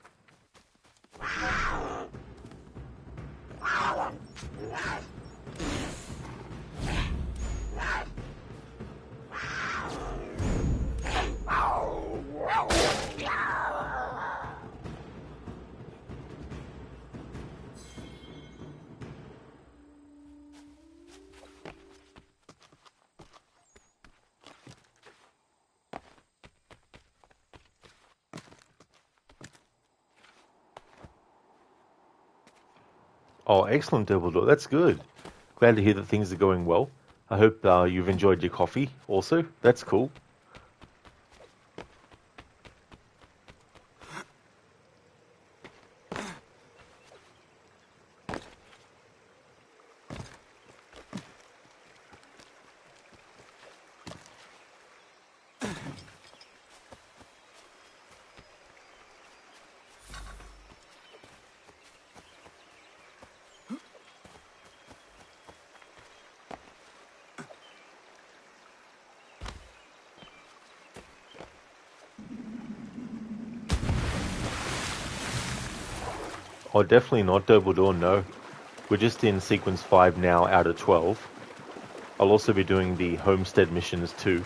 Oh, excellent, Dumbledore. That's good. Glad to hear that things are going well. I hope you've enjoyed your coffee also. That's cool. Oh, definitely not Dumbledore, no. We're just in sequence 5 now out of 12. I'll also be doing the homestead missions too.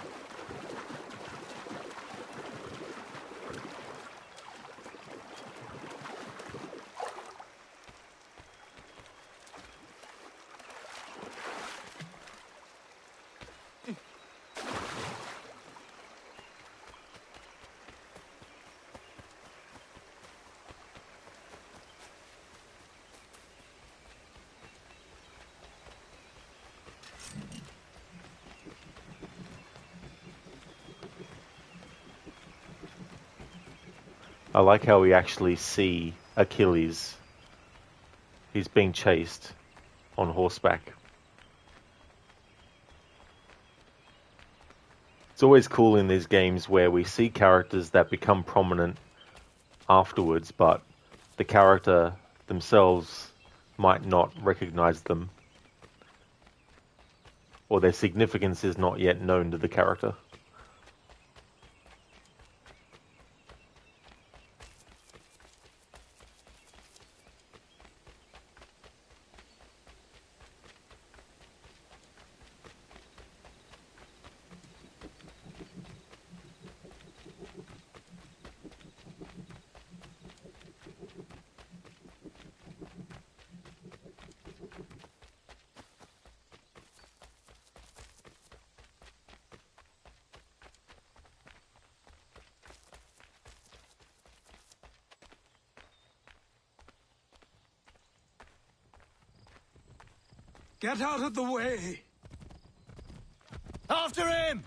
I like how we actually see Achilles. He's being chased on horseback. It's always cool in these games where we see characters that become prominent afterwards, but the character themselves might not recognize them, or their significance is not yet known to the character. Get out of the way! After him!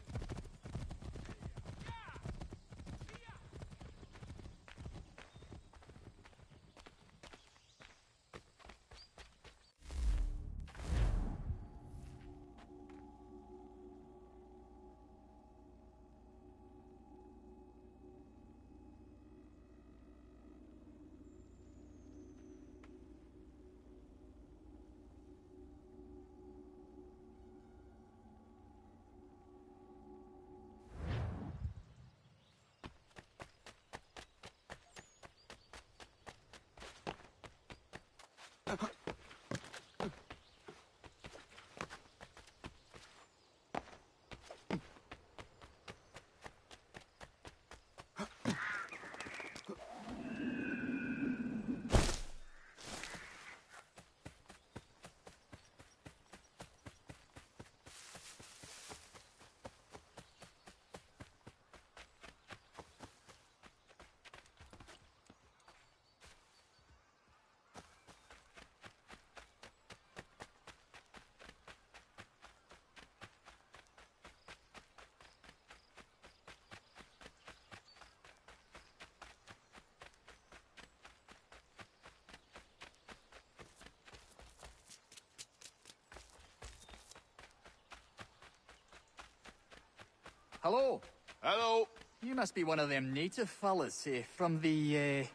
Hello. Hello. You must be one of them native fellas from the,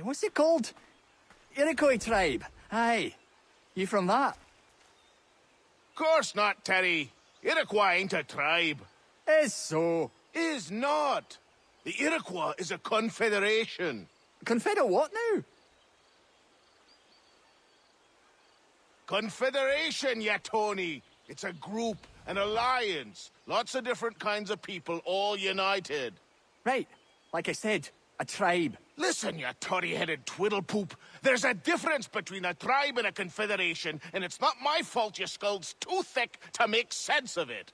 what's it called? Iroquois tribe. Aye. You from that? Course not, Terry. Iroquois ain't a tribe. Is so. Is not. The Iroquois is a confederation. Confederate what now? Confederation, ya Tony. It's a group, an alliance. Lots of different kinds of people, all united. Right. Like I said, a tribe. Listen, you toddy-headed twiddlepoop. There's a difference between a tribe and a confederation, and it's not my fault your skull's too thick to make sense of it.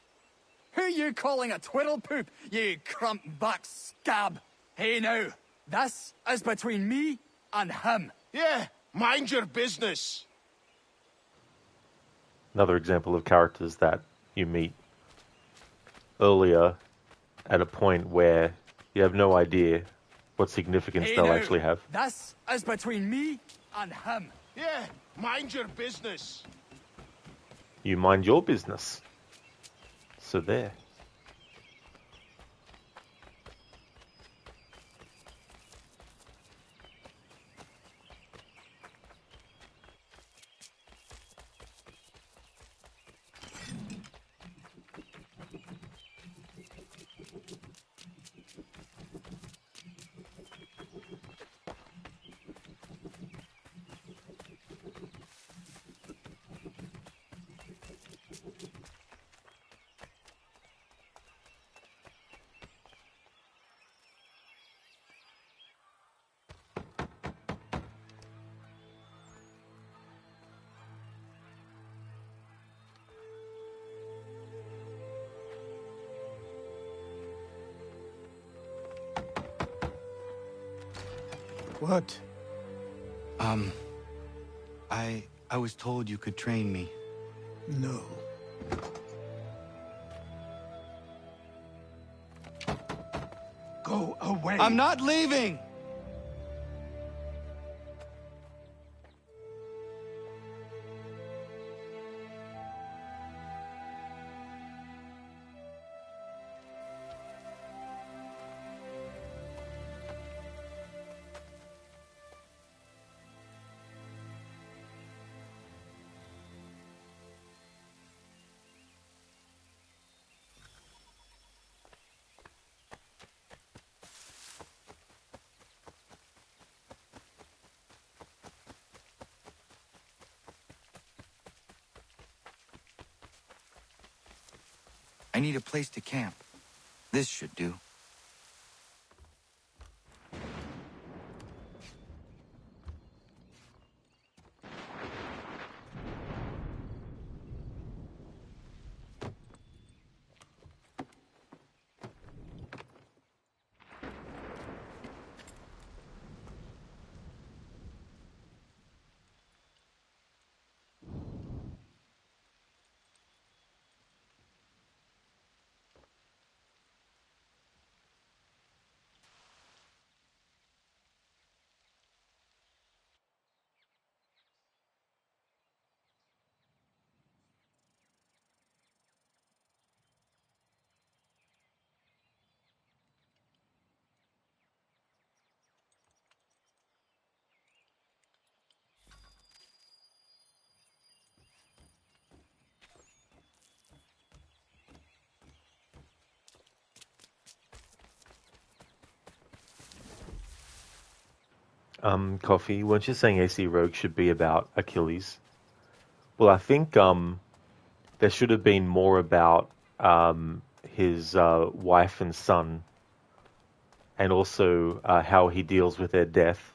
Who you calling a twiddlepoop, you crump-back scab? Hey now, this is between me and him. Yeah, mind your business. Another example of characters that you meet earlier at a point where you have no idea what significance Hey they'll now, actually have. This is between me and him. Yeah, mind your business. You mind your business. So there. What? I was told you could train me. No. Go away. I'm not leaving! I need a place to camp. This should do. Coffee, weren't you saying AC Rogue should be about Achilles? Well, I think there should have been more about his wife and son, and also how he deals with their death.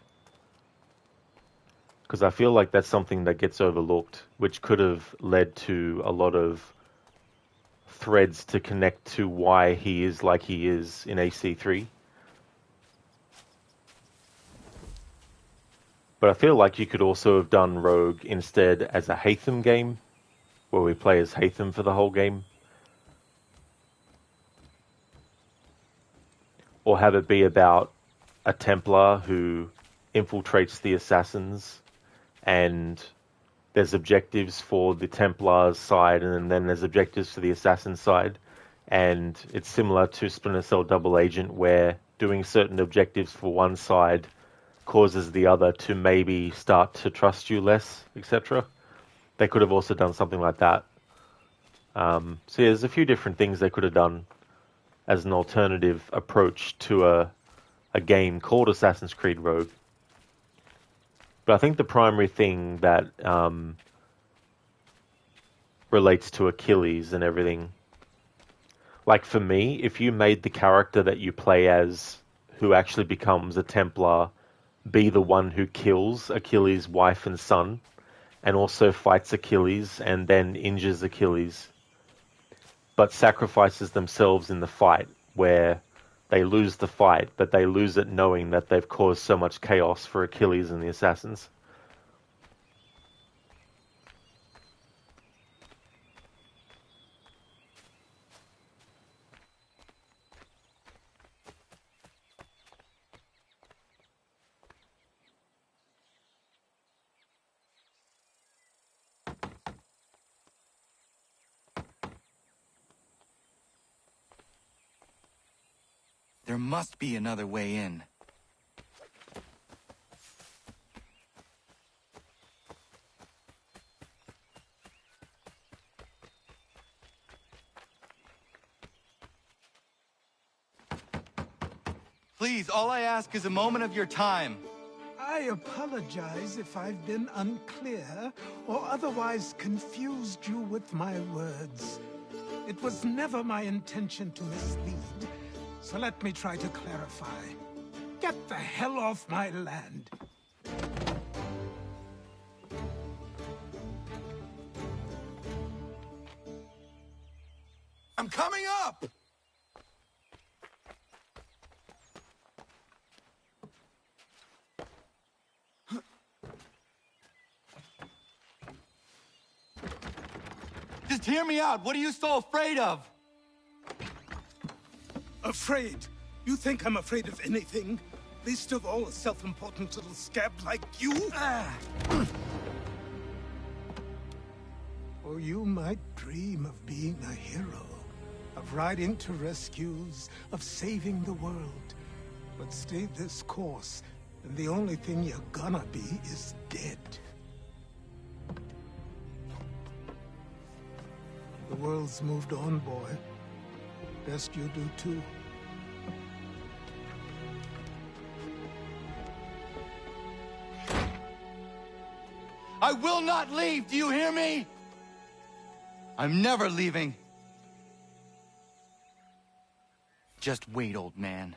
Because I feel like that's something that gets overlooked, which could have led to a lot of threads to connect to why he is like he is in AC3. But I feel like you could also have done Rogue instead as a Haytham game, where we play as Haytham for the whole game. Or have it be about a Templar who infiltrates the Assassins, and there's objectives for the Templars side, and then there's objectives for the Assassin side. And it's similar to Splinter Cell Double Agent, where doing certain objectives for one side causes the other to maybe start to trust you less, etc. They could have also done something like that. So yeah, there's a few different things they could have done as an alternative approach to a game called Assassin's Creed Rogue. But I think the primary thing that relates to Achilles and everything, like for me, if you made the character that you play as, who actually becomes a Templar, be the one who kills Achilles' wife and son, and also fights Achilles and then injures Achilles, but sacrifices themselves in the fight, where they lose the fight, but they lose it knowing that they've caused so much chaos for Achilles and the Assassins. There must be another way in. Please, all I ask is a moment of your time. I apologize if I've been unclear or otherwise confused you with my words. It was never my intention to mislead, so let me try to clarify. Get the hell off my land. I'm coming up! Just hear me out. What are you so afraid of? Afraid? You think I'm afraid of anything? Least of all a self-important little scab like you? Or you might dream of being a hero, of riding to rescues, of saving the world. But stay this course, and the only thing you're gonna be is dead. The world's moved on, boy. Best you do too. I will not leave, do you hear me? I'm never leaving. Just wait, old man.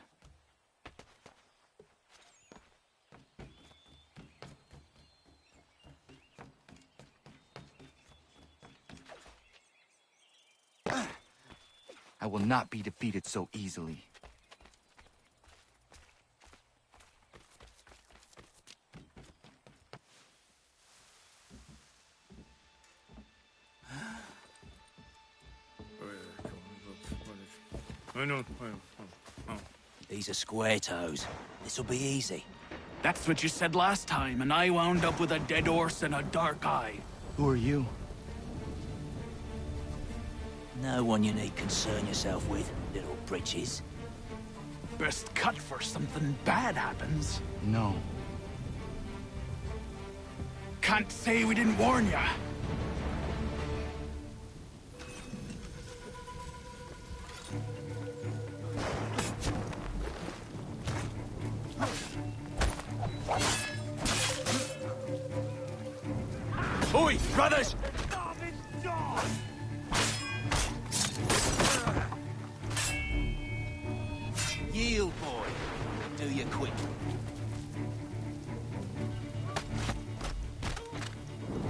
I will not be defeated so easily. These are square toes. This'll be easy. That's what you said last time, and I wound up with a dead horse and a dark eye. Who are you? No one you need concern yourself with, little britches. Best cut for something bad happens. No. Can't say we didn't warn ya. Oi, brothers! Yield, boy. Do you quick.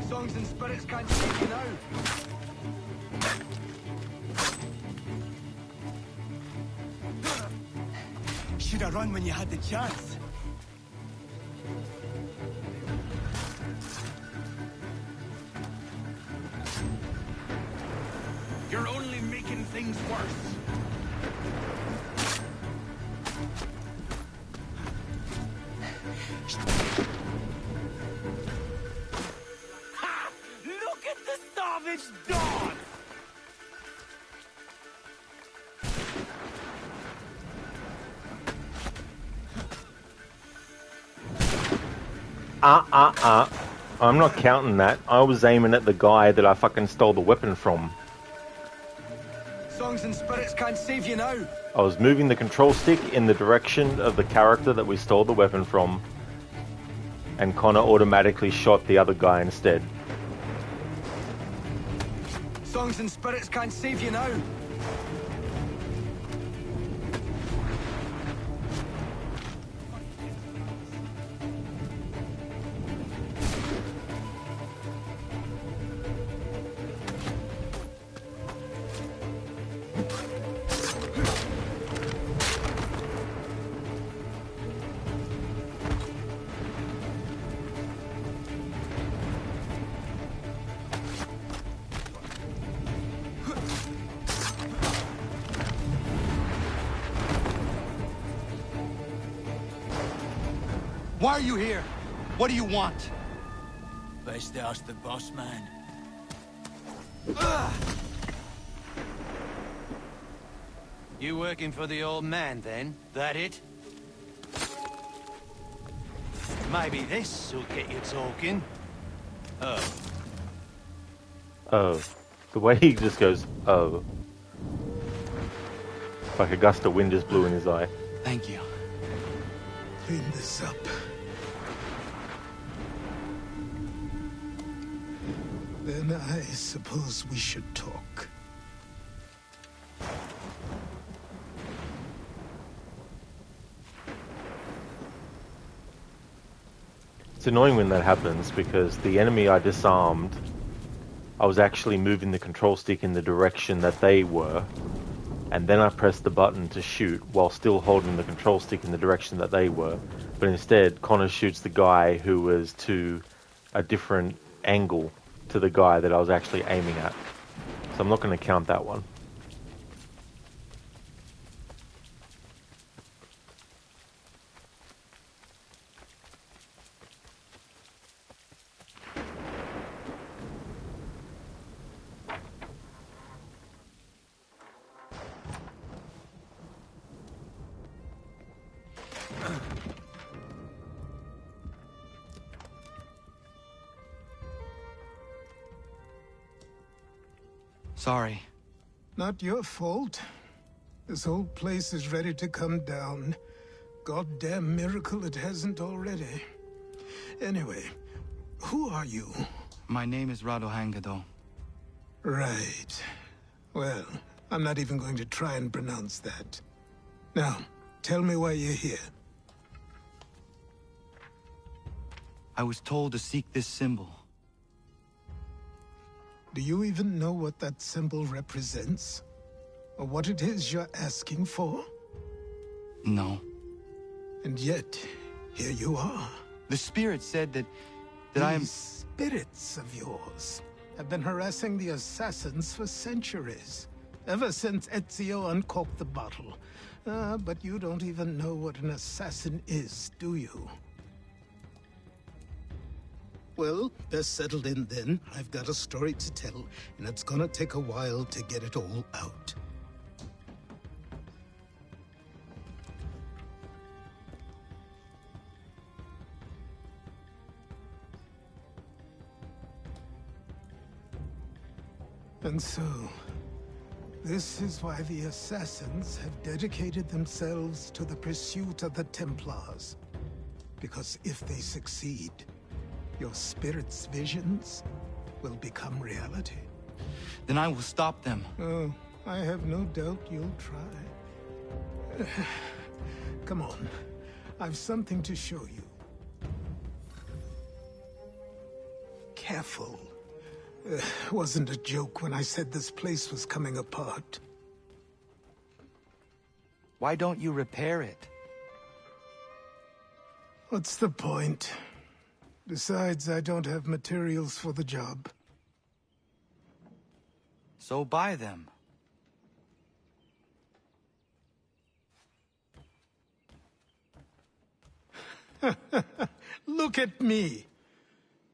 Songs and spirits can't save you now. Should have run when you had the chance. You're only making things worse. Ha! Look at the savage dog! I'm not counting that. I was aiming at the guy that I fucking stole the weapon from. Songs and spirits can't save you now. I was moving the control stick in the direction of the character that we stole the weapon from, and Connor automatically shot the other guy instead. Songs and spirits can't save you now. Why are you here? What do you want? Best ask the boss man. You working for the old man, then? That it? Maybe this'll get you talking. Oh. Oh. The way he just goes, oh. Like a gust of wind just blew in his eye. Thank you. Clean this up. Then I suppose we should talk. It's annoying when that happens because the enemy I disarmed, I was actually moving the control stick in the direction that they were, and then I pressed the button to shoot while still holding the control stick in the direction that they were. But instead, Connor shoots the guy who was to a different angle to the guy that I was actually aiming at. So I'm not going to count that one. Sorry. Not your fault. This whole place is ready to come down. Goddamn miracle it hasn't already. Anyway, who are you? My name is Radohangado. Right. Well, I'm not even going to try and pronounce that. Now, tell me why you're here. I was told to seek this symbol. Do you even know what that symbol represents? Or what it is you're asking for? No. And yet, here you are. The spirit said that These spirits of yours have been harassing the assassins for centuries. Ever since Ezio uncorked the bottle. But you don't even know what an assassin is, do you? Well, best settled in then. I've got a story to tell, and it's gonna take a while to get it all out. And so, this is why the Assassins have dedicated themselves to the pursuit of the Templars. Because if they succeed, your spirit's visions will become reality. Then I will stop them. Oh, I have no doubt you'll try. Come on, I've something to show you. Careful. Wasn't a joke when I said this place was coming apart. Why don't you repair it? What's the point? Besides, I don't have materials for the job. So buy them. Look at me.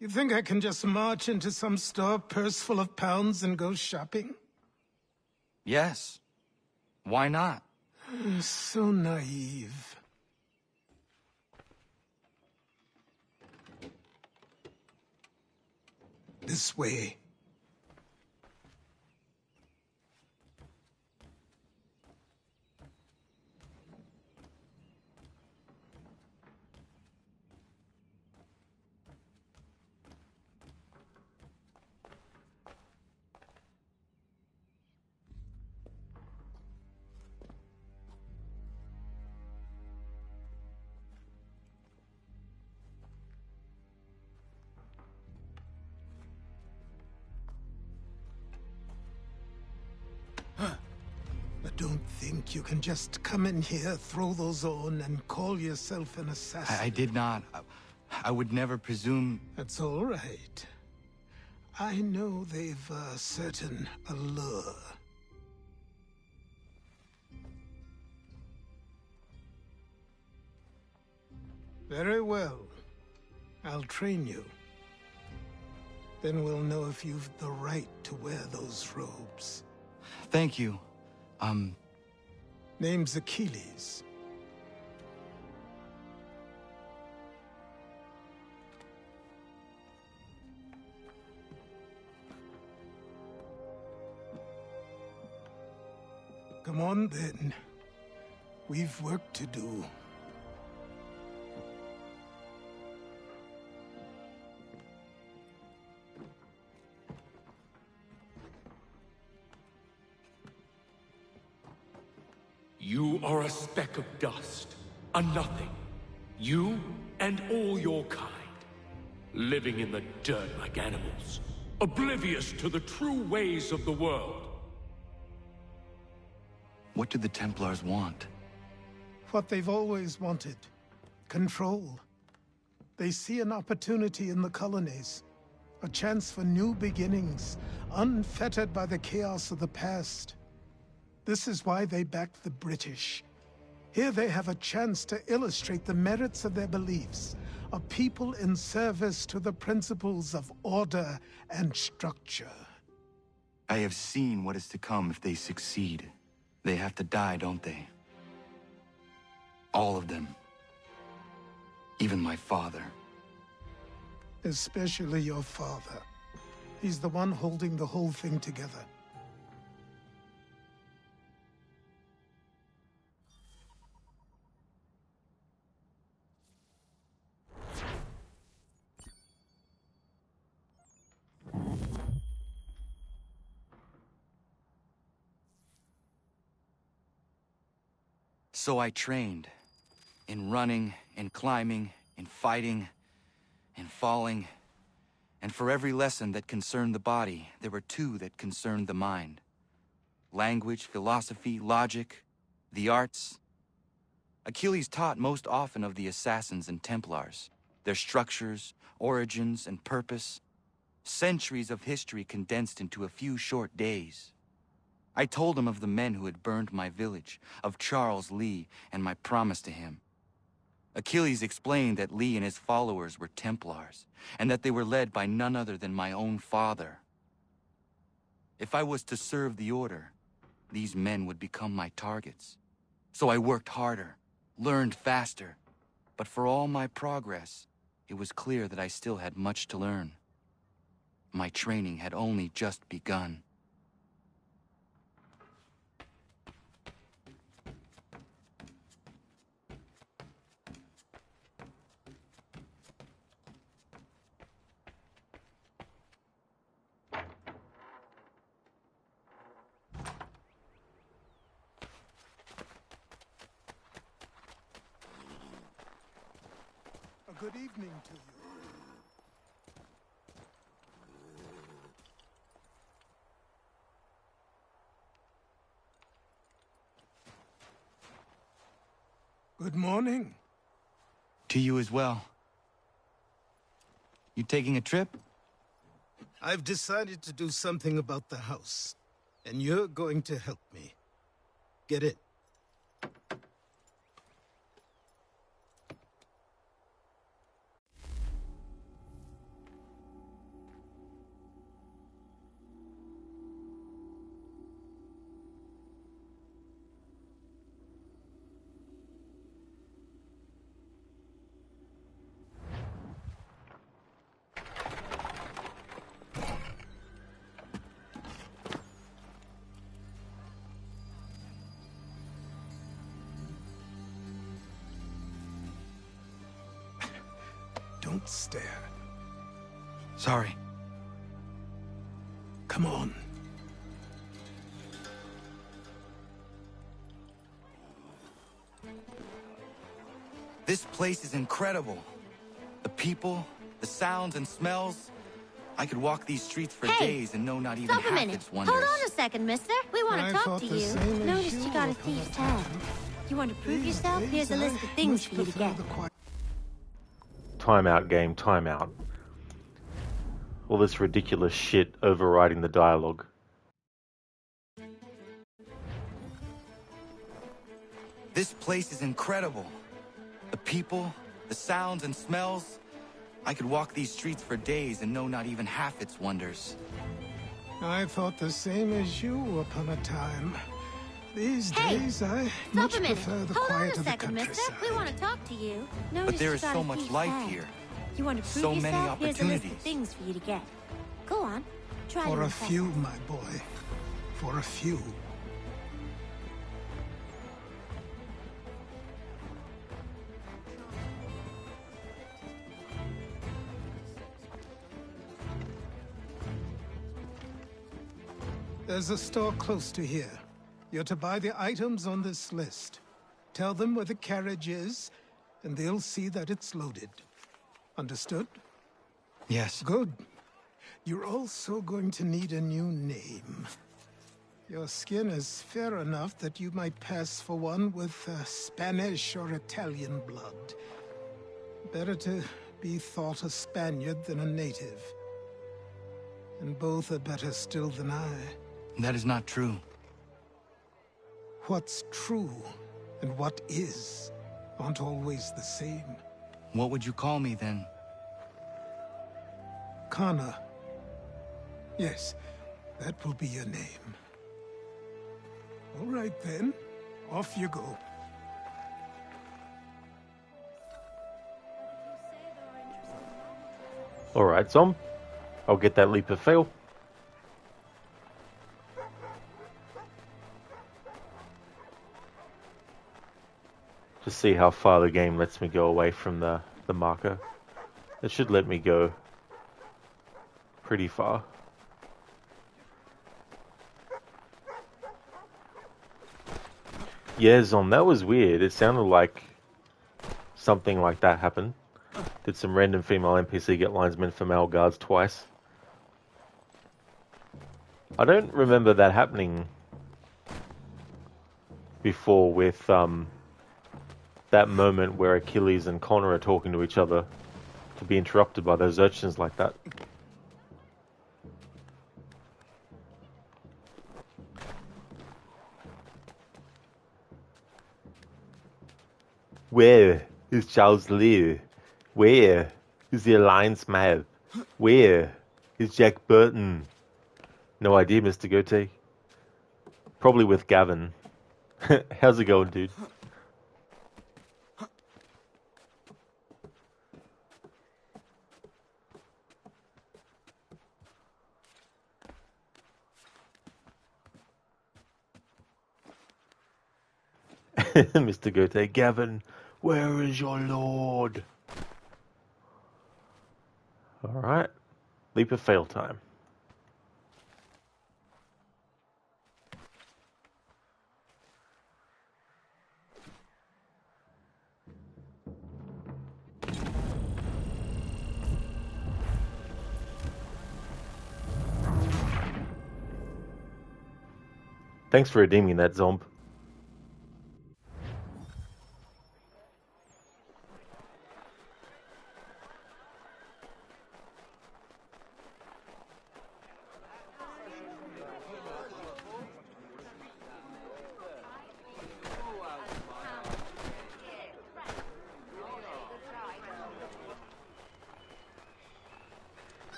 You think I can just march into some store, purse full of pounds, and go shopping? Yes. Why not? So naive. This way. But don't think you can just come in here, throw those on, and call yourself an assassin. I did not. I would never presume... That's all right. I know they've a certain allure. Very well. I'll train you. Then we'll know if you've the right to wear those robes. Thank you. Name's Achilles. Come on, then. We've work to do. You are a speck of dust, a nothing. You and all your kind. Living in the dirt like animals. Oblivious to the true ways of the world. What do the Templars want? What they've always wanted. Control. They see an opportunity in the colonies. A chance for new beginnings, unfettered by the chaos of the past. This is why they backed the British. Here they have a chance to illustrate the merits of their beliefs. A people in service to the principles of order and structure. I have seen what is to come if they succeed. They have to die, don't they? All of them. Even my father. Especially your father. He's the one holding the whole thing together. So I trained. In running, in climbing, in fighting, in falling. And for every lesson that concerned the body, there were two that concerned the mind. Language, philosophy, logic, the arts. Achilles taught most often of the assassins and Templars, their structures, origins, and purpose. Centuries of history condensed into a few short days. I told him of the men who had burned my village, of Charles Lee, and my promise to him. Achilles explained that Lee and his followers were Templars, and that they were led by none other than my own father. If I was to serve the order, these men would become my targets. So I worked harder, learned faster, but for all my progress, it was clear that I still had much to learn. My training had only just begun. Good evening to you. Good morning. To you as well. You taking a trip? I've decided to do something about the house, and you're going to help me. Get it? Don't stare. Sorry. Come on. This place is incredible. The people, the sounds and smells. I could walk these streets for days and know not even Stop a half minute. its wonders. Hold on a second, mister. We want I to talk thought to the you. same as Noticed you you got a upon thief's a tag. time. You want to prove These yourself? days, Here's a list I of things much for you to prefer get. the quiet. Timeout game, timeout. All this ridiculous shit overriding the dialogue. This place is incredible. The people, the sounds and smells. I could walk these streets for days and know not even half its wonders. I thought the same as you upon a time. These Hey, days, I Stop much a minute. prefer the Hold on quiet a of the second, mister. countryside. We want to talk to you. But Noticed there you is got so a much thief's life tag. here. You want to prove So many yourself? Here's a list of opportunities. things for you to get. Go on. Try For to a impress few, them. my boy. For a few. There's a store close to here. You're to buy the items on this list. Tell them where the carriage is, and they'll see that it's loaded. Understood? Yes. Good. You're also going to need a new name. Your skin is fair enough that you might pass for one with Spanish or Italian blood. Better to be thought a Spaniard than a native. And both are better still than I. That is not true. What's true and what is aren't always the same. What would you call me then? Kana. Yes, that will be your name. All right then, off you go. Alright, Zom. I'll get that leap of fail. Just see how far the game lets me go away from the marker. It should let me go pretty far. Yeah, Zom, that was weird. It sounded like something like that happened. Did some random female NPC get linesmen for male guards twice? I don't remember that happening before with that moment where Achilles and Connor are talking to each other, to be interrupted by those urchins like that. Where is Charles Lee? Where is the Alliance map? Where is Jack Burton? No idea, Mr. Goatee. Probably with Gavin. How's it going, dude? Mr. Goatee, Gavin, where is your lord? Alright. Leap of fail time. Thanks for redeeming that, Zomb.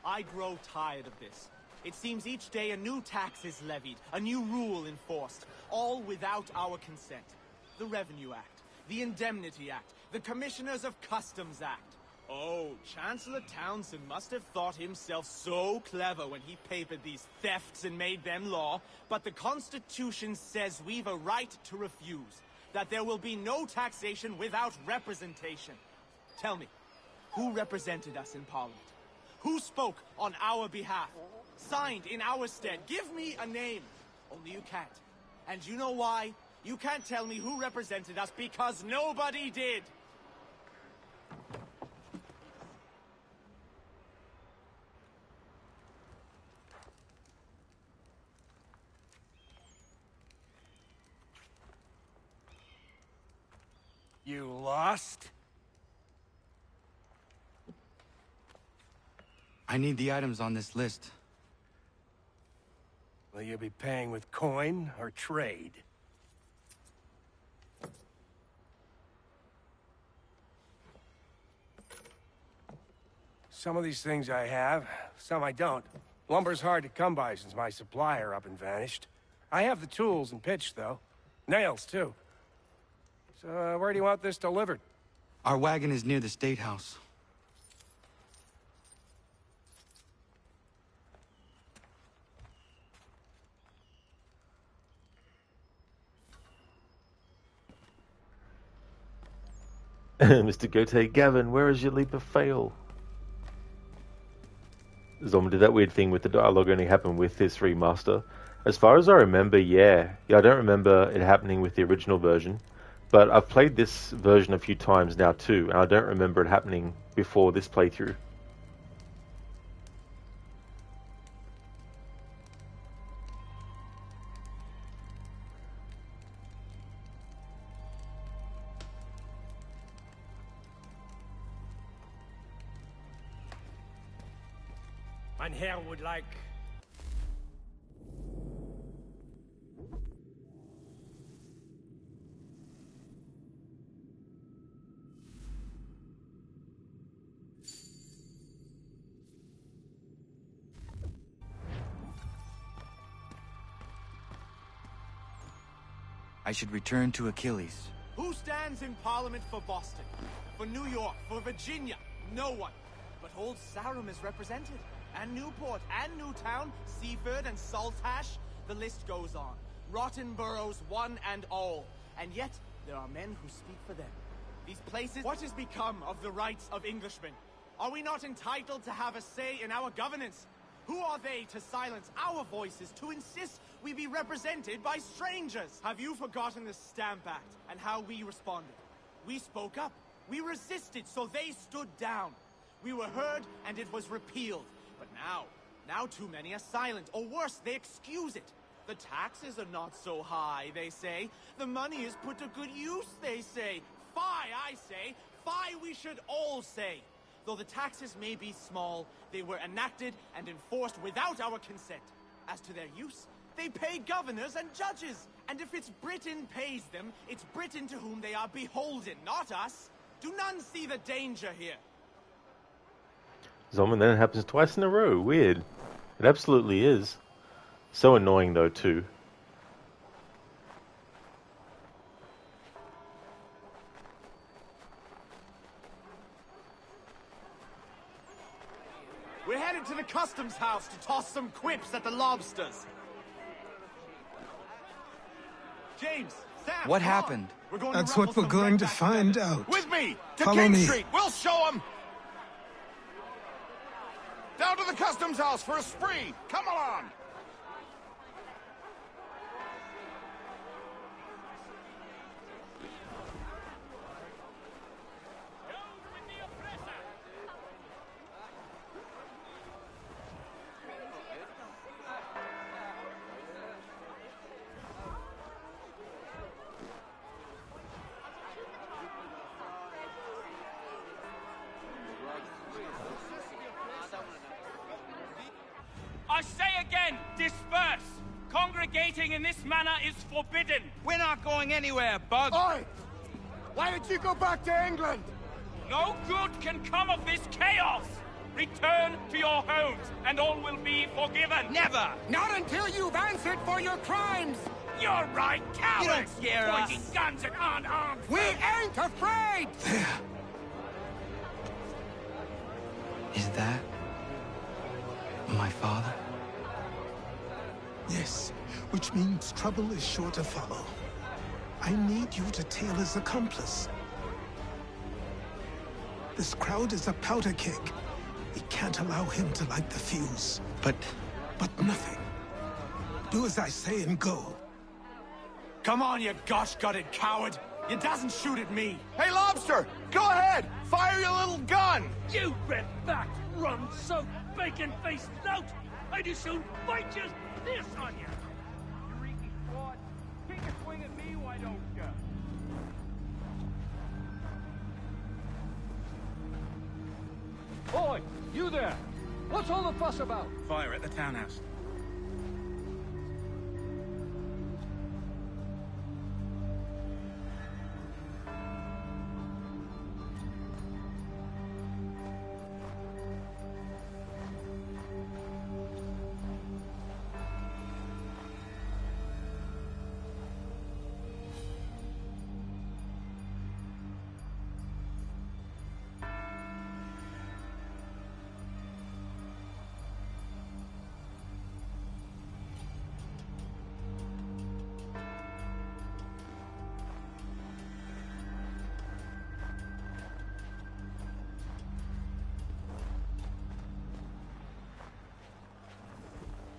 I grow tired of this. It seems each day a new tax is levied, a new rule enforced, all without our consent. The Revenue Act, the Indemnity Act, the Commissioners of Customs Act. Oh, Chancellor Townsend must have thought himself so clever when he papered these thefts and made them law, but the Constitution says we've a right to refuse, that there will be no taxation without representation. Tell me, who represented us in Parliament? Who spoke on our behalf? Signed in our stead? Give me a name. Only you can't. And you know why? You can't tell me who represented us because nobody did. You lost? I need the items on this list. Will you be paying with coin or trade? Some of these things I have, some I don't. Lumber's hard to come by since my supplier up and vanished. I have the tools and pitch, though. Nails, too. So, where do you want this delivered? Our wagon is near the State House. Mr. Goatee, Gavin, where is your leap of fail? Zom, did that weird thing with the dialogue only happen with this remaster? As far as I remember, yeah. I don't remember it happening with the original version, but I've played this version a few times now too, and I don't remember it happening before this playthrough. Mein Herr would like... I should return to Achilles. Who stands in Parliament for Boston? For New York? For Virginia? No one. But Old Sarum is represented. And Newport, and Newtown, Seaford, and Saltash. The list goes on. Rotten boroughs, one and all. And yet, there are men who speak for them. These places... What has become of the rights of Englishmen? Are we not entitled to have a say in our governance? Who are they to silence our voices, to insist we be represented by strangers? Have you forgotten the Stamp Act and how we responded? We spoke up. We resisted, so they stood down. We were heard, and it was repealed. But now too many are silent, or worse, they excuse it. The taxes are not so high, they say. The money is put to good use, they say. Fie, I say. Fie, we should all say. Though the taxes may be small, they were enacted and enforced without our consent. As to their use, they pay governors and judges. And if it's Britain pays them, it's Britain to whom they are beholden, not us. Do none see the danger here? And then it happens twice in a row. Weird. It absolutely is. So annoying, though, too. We're headed to the customs house to toss some quips at the lobsters. James, Sam, what happened? That's what we're going to find out. With me! To Follow King me. Street! We'll show them! Down to the customs house for a spree! Come along! I say again, disperse! Congregating in this manner is forbidden! We're not going anywhere, Bug! Oi! Why did you go back to England? No good can come of this chaos! Return to your homes, and all will be forgiven! Never! Not until you've answered for your crimes! You're right, cowards! You don't scare us. Pointing guns at unarmed We folk. ain't afraid! There. Is that my father? Yes, which means trouble is sure to follow. I need you to tail his accomplice. This crowd is a powder keg. We can't allow him to light the fuse. But nothing. Do as I say and go. Come on, you gosh-gutted coward! You doesn't shoot at me! Hey, Lobster! Go ahead! Fire your little gun! You red-backed, rum-soaked, bacon-faced lout! I do soon fight you this on you! You reeky fraud! Take a swing at me, why don't you? Boy, you there! What's all the fuss about? Fire at the townhouse.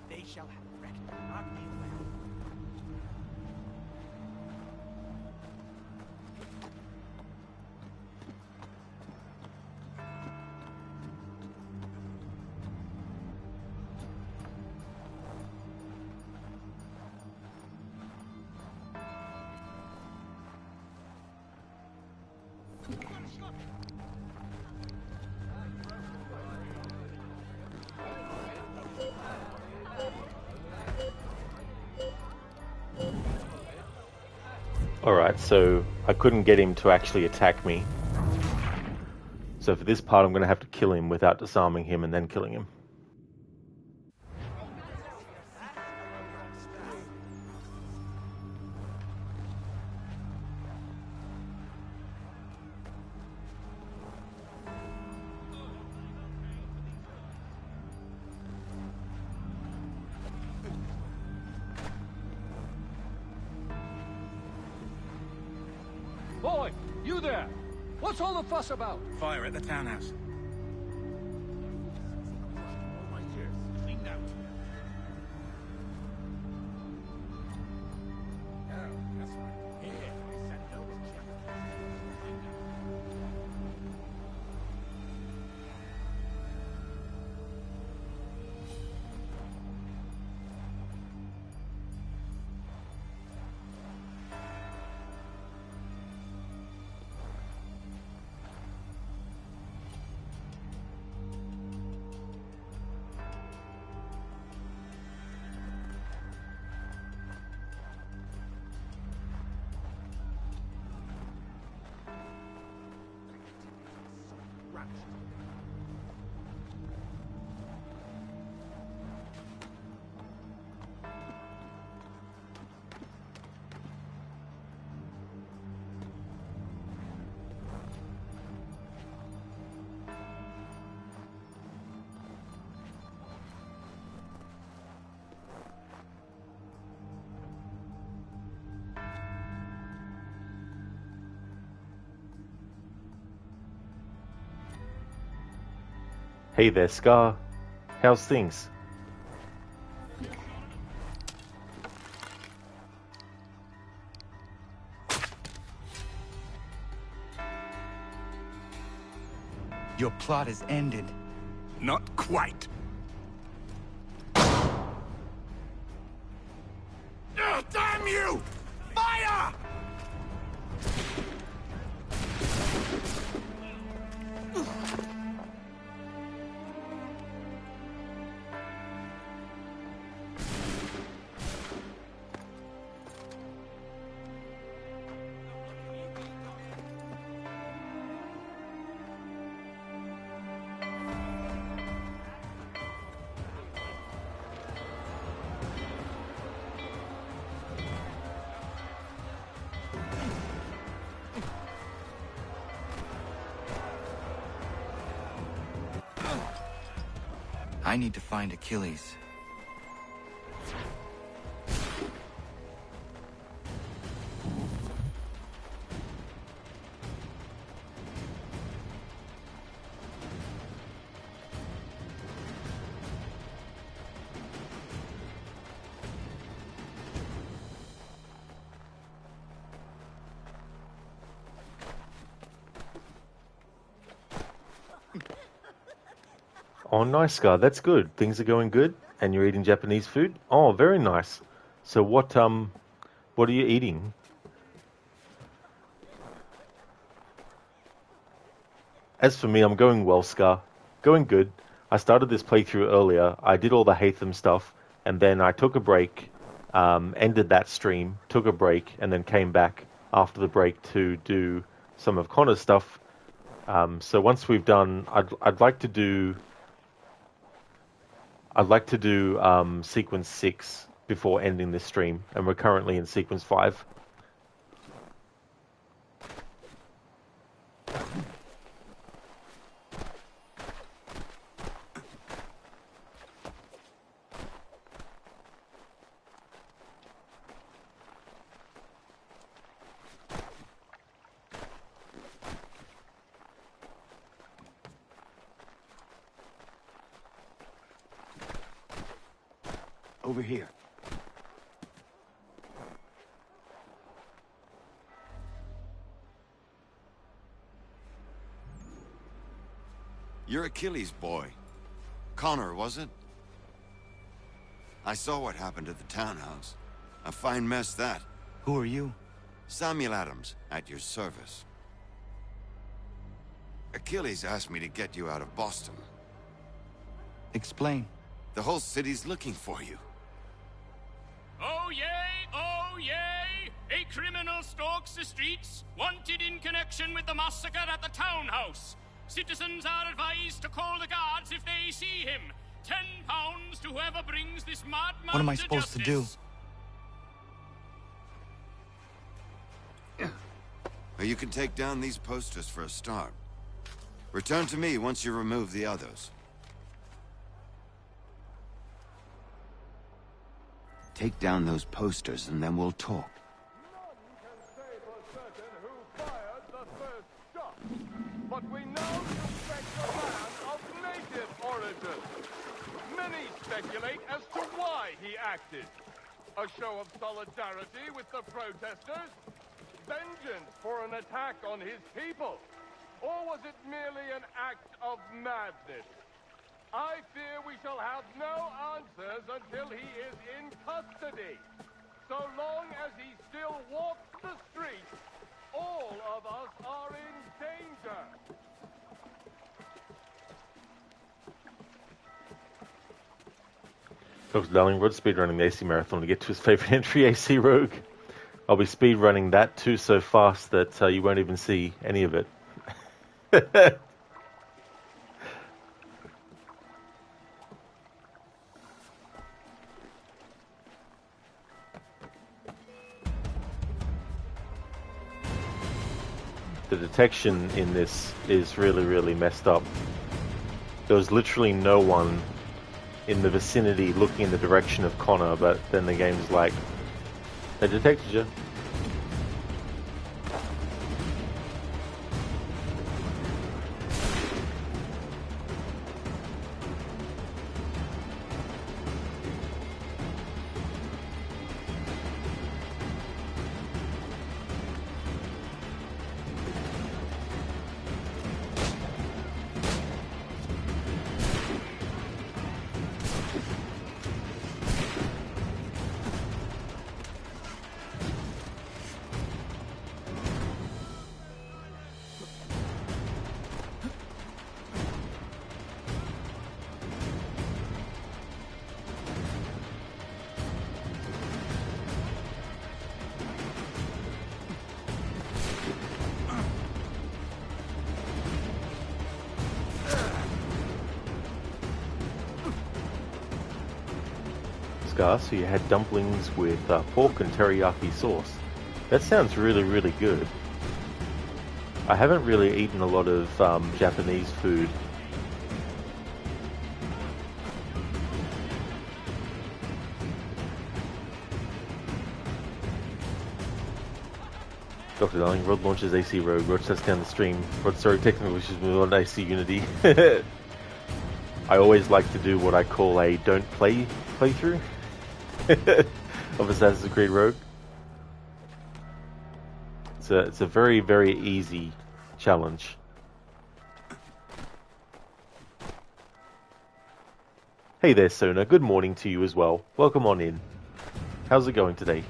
They shall have reckoning, not me well. Alright, so I couldn't get him to actually attack me. So for this part I'm going to have to kill him without disarming him and then killing him. Boy, you there! What's all the fuss about? Fire at the townhouse. Hey there, Scar. How's things? Your plot is ended. Not quite. Damn you! Fire! I need to find Achilles. Oh, nice, Scar. That's good. Things are going good, and you're eating Japanese food. Oh, very nice. So what are you eating? As for me, I'm going well, Scar. Going good. I started this playthrough earlier. I did all the Haytham stuff, and then I took a break, ended that stream, took a break, and then came back after the break to do some of Connor's stuff. So once we've done, I'd like to do sequence 6 before ending this stream, and we're currently in sequence 5. Over here. You're Achilles' boy. Connor, was it? I saw what happened at the townhouse. A fine mess, that. Who are you? Samuel Adams, at your service. Achilles asked me to get you out of Boston. Explain. The whole city's looking for you. Oh yay, oh yay! A criminal stalks the streets, wanted in connection with the massacre at the townhouse. Citizens are advised to call the guards if they see him. £10 to whoever brings this madman What am I supposed to do? Or you can take down these posters for a start. Return to me once you remove the others. Take down those posters and then we'll talk. But we now suspect a man of native origin. Many speculate as to why he acted. A show of solidarity with the protesters? Vengeance for an attack on his people? Or was it merely an act of madness? I fear we shall have no answers until he is in custody. So long as he still walks the streets, all of us are in danger. Folks, darling, Rod speedrunning the AC Marathon to get to his favourite entry, AC Rogue. I'll be speedrunning that too so fast that you won't even see any of it. The detection in this is really, really messed up. There was literally no one in the vicinity looking in the direction of Connor, but then the game's like, they detected you. Scar, so you had dumplings with pork and teriyaki sauce. That sounds really, really good. I haven't really eaten a lot of Japanese food. Dr. Darling, Rod launches AC Rogue, Rod shuts down the stream, Rod sorry technical issues with on AC Unity. I always like to do what I call a don't play playthrough of Assassin's Creed Rogue. It's a very, very easy challenge. Hey there, Sona. Good morning to you as well. Welcome on in. How's it going today?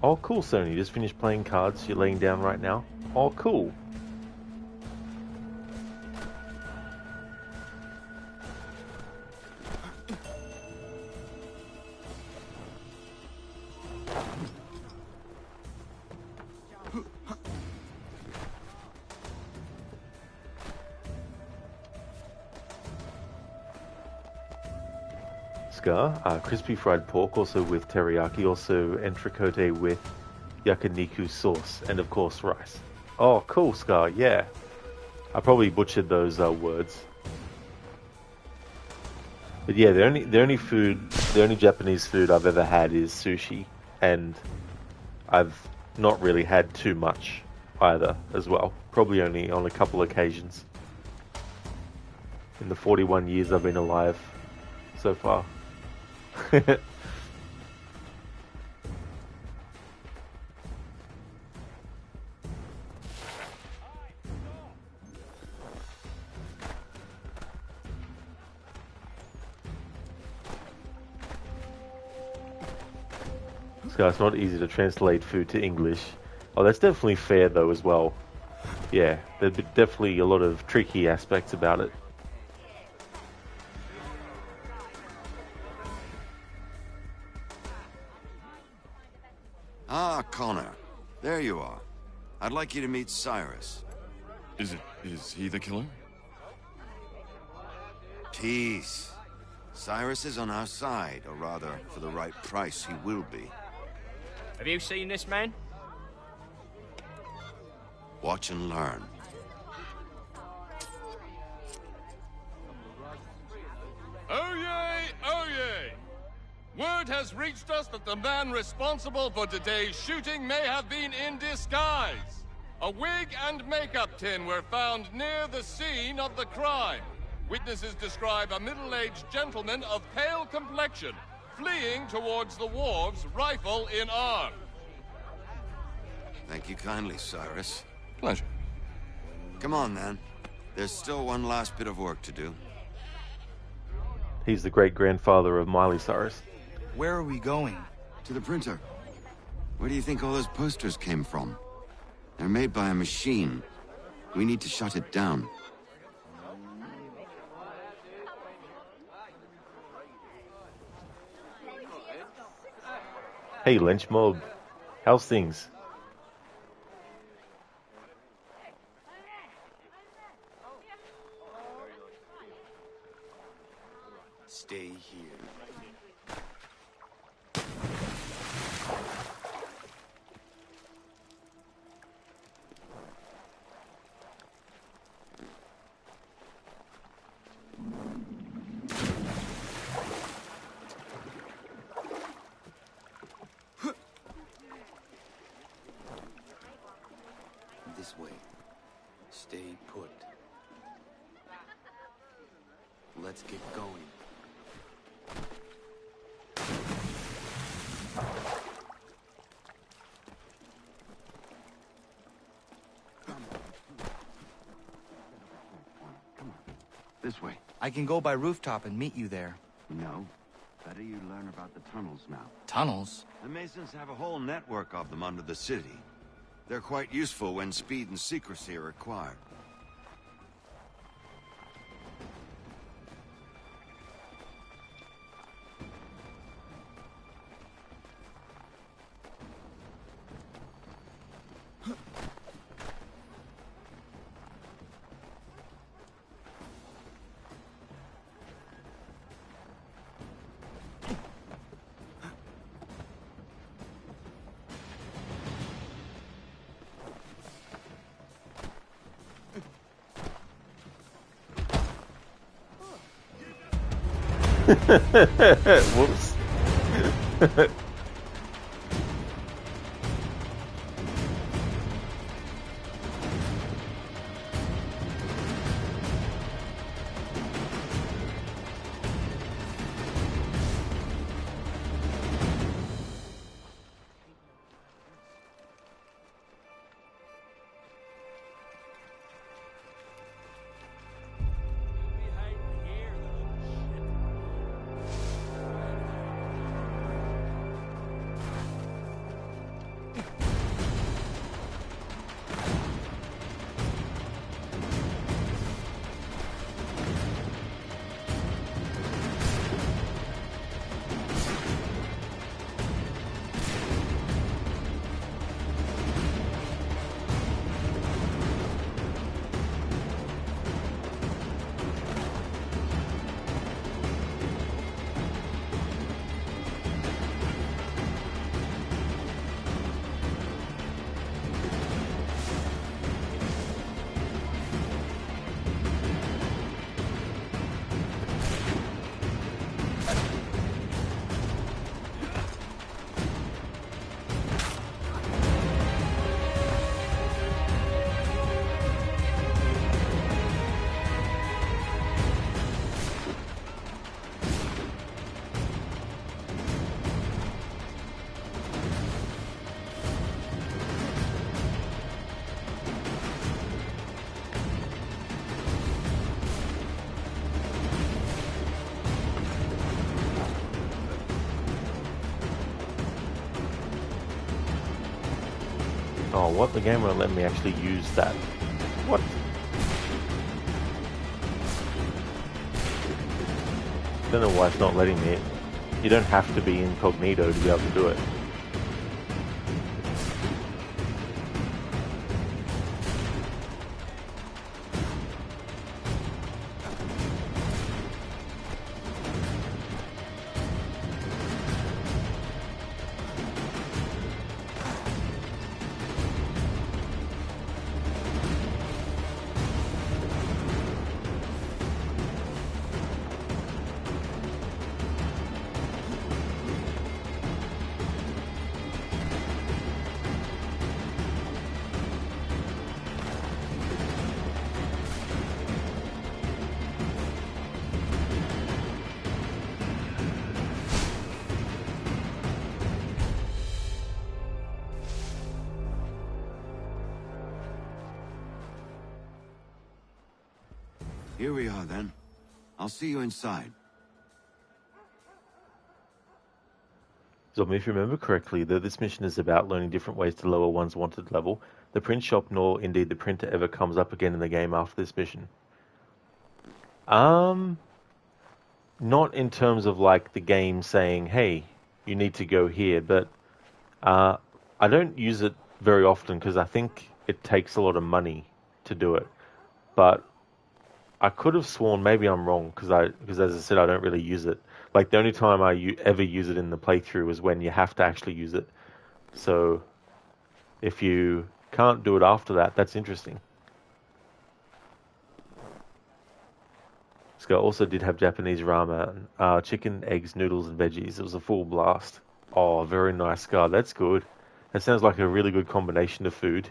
Oh, cool, Sony. You just finished playing cards. You're laying down right now. Oh, cool. Crispy fried pork, also with teriyaki, also entrecote with yakiniku sauce, and of course rice. Oh, cool, Scar, yeah. I probably butchered those words. But yeah, the only Japanese food I've ever had is sushi, and I've not really had too much either as well. Probably only on a couple occasions in the 41 years I've been alive so far. So it's not easy to translate food to English. Oh, that's definitely fair though as well. Yeah, there's definitely a lot of tricky aspects about it. Ah, Connor. There you are. I'd like you to meet Cyrus. Is he the killer? Peace. Cyrus is on our side, or rather, for the right price, he will be. Have you seen this man? Watch and learn. Oh yay, oh yay! Word has reached us that the man responsible for today's shooting may have been in disguise. A wig and makeup tin were found near the scene of the crime. Witnesses describe a middle-aged gentleman of pale complexion fleeing towards the wharves, rifle in arm. Thank you kindly, Cyrus. Pleasure. Come on, then. There's still one last bit of work to do. He's the great-grandfather of Miley Cyrus. Where are we going? To the printer. Where do you think all those posters came from? They're made by a machine. We need to shut it down. Hey, Lynch Mob. How's things? Stay here. This way. Stay put. Let's get going. This way. I can go by rooftop and meet you there. No. Better you learn about the tunnels now. Tunnels? The Masons have a whole network of them under the city. They're quite useful when speed and secrecy are required. Whoops. Oh, what? The game won't let me actually use that. What? I don't know why it's not letting me. You don't have to be incognito to be able to do it. Here we are, then. I'll see you inside. Zombie, if you remember correctly, though this mission is about learning different ways to lower one's wanted level, the print shop nor indeed the printer ever comes up again in the game after this mission. Not in terms of like the game saying, hey, you need to go here, but I don't use it very often because I think it takes a lot of money to do it. But I could have sworn, maybe I'm wrong, because as I said, I don't really use it. Like the only time I ever use it in the playthrough is when you have to actually use it. So if you can't do it after that, that's interesting. This guy also did have Japanese ramen, chicken, eggs, noodles, and veggies. It was a full blast. Oh, very nice, Scar. That's good. That sounds like a really good combination of food.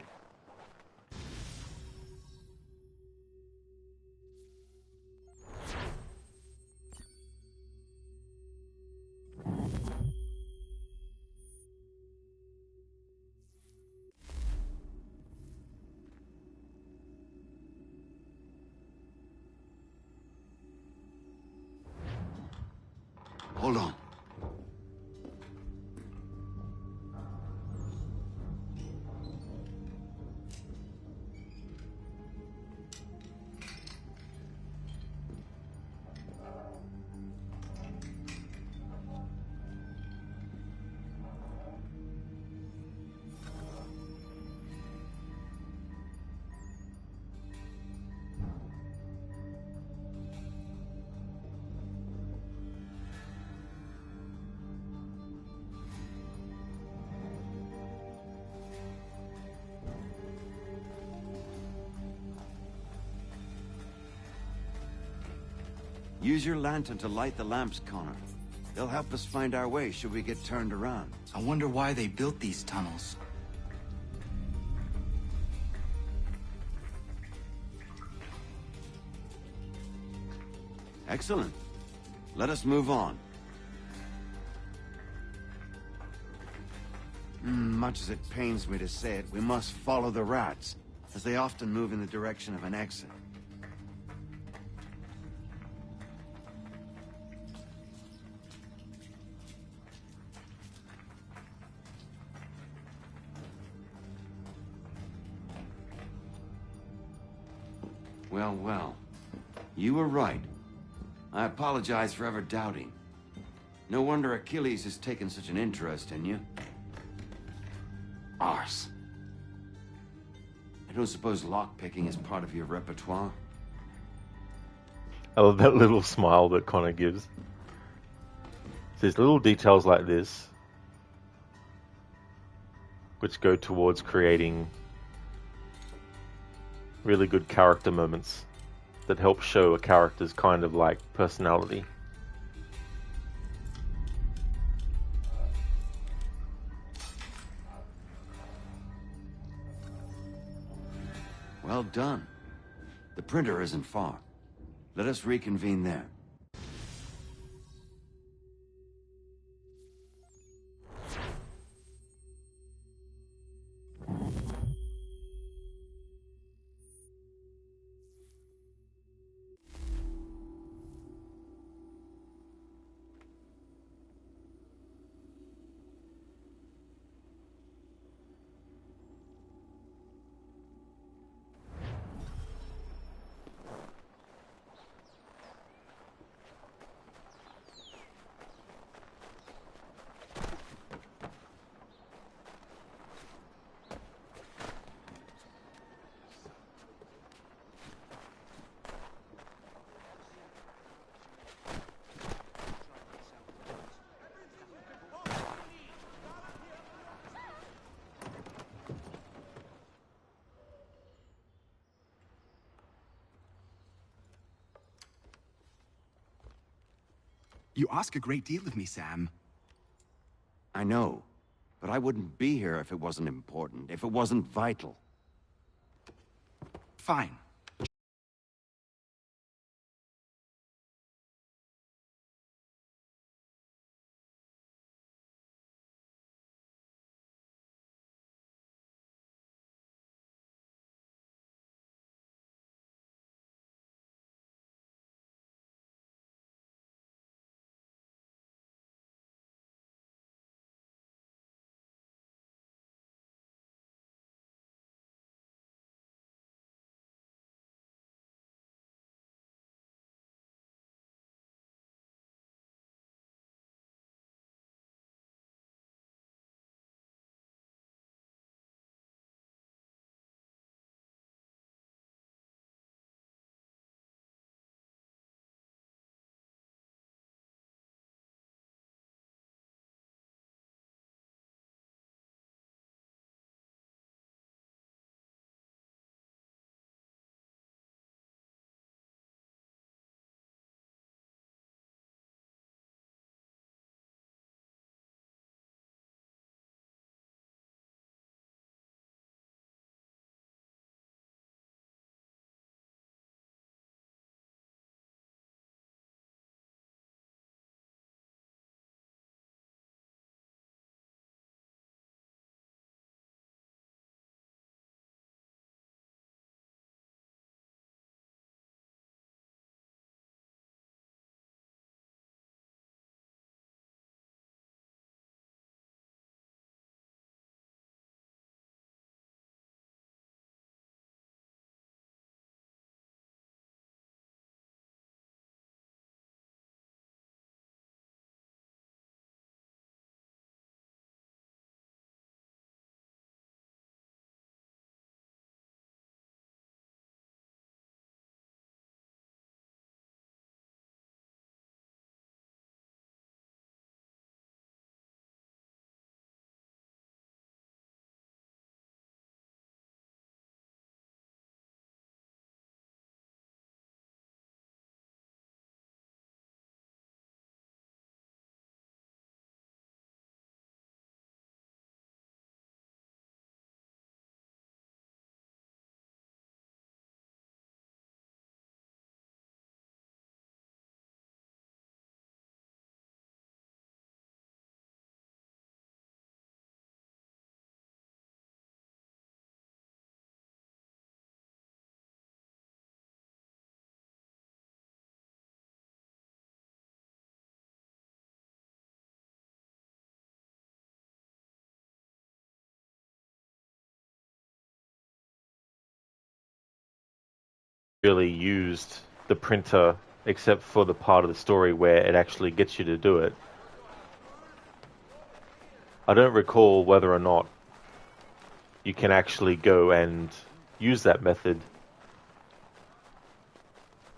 Hold on. Use your lantern to light the lamps, Connor. They'll help us find our way should we get turned around. I wonder why they built these tunnels. Excellent. Let us move on. Much as it pains me to say it, we must follow the rats, as they often move in the direction of an exit. Well, well. You were right. I apologize for ever doubting. No wonder Achilles has taken such an interest in you. Arse. I don't suppose lockpicking is part of your repertoire? I love that little smile that Connor gives. There's little details like this which go towards creating really good character moments that help show a character's kind of like personality. Well done. The printer isn't far. Let us reconvene there. You ask a great deal of me, Sam. I know, but I wouldn't be here if it wasn't important, if it wasn't vital. Fine. really used the printer except for the part of the story where it actually gets you to do it. I don't recall whether or not you can actually go and use that method,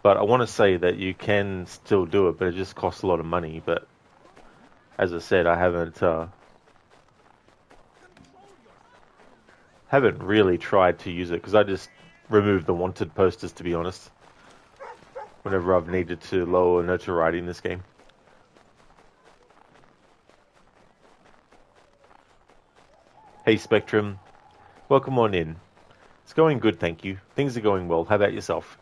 but I want to say that you can still do it, but it just costs a lot of money. But as I said, I haven't really tried to use it because I just removed the wanted posters, to be honest, whenever I've needed to lower notoriety in this game. Hey Spectrum, welcome on in. It's going good, thank you. Things are going well. How about yourself?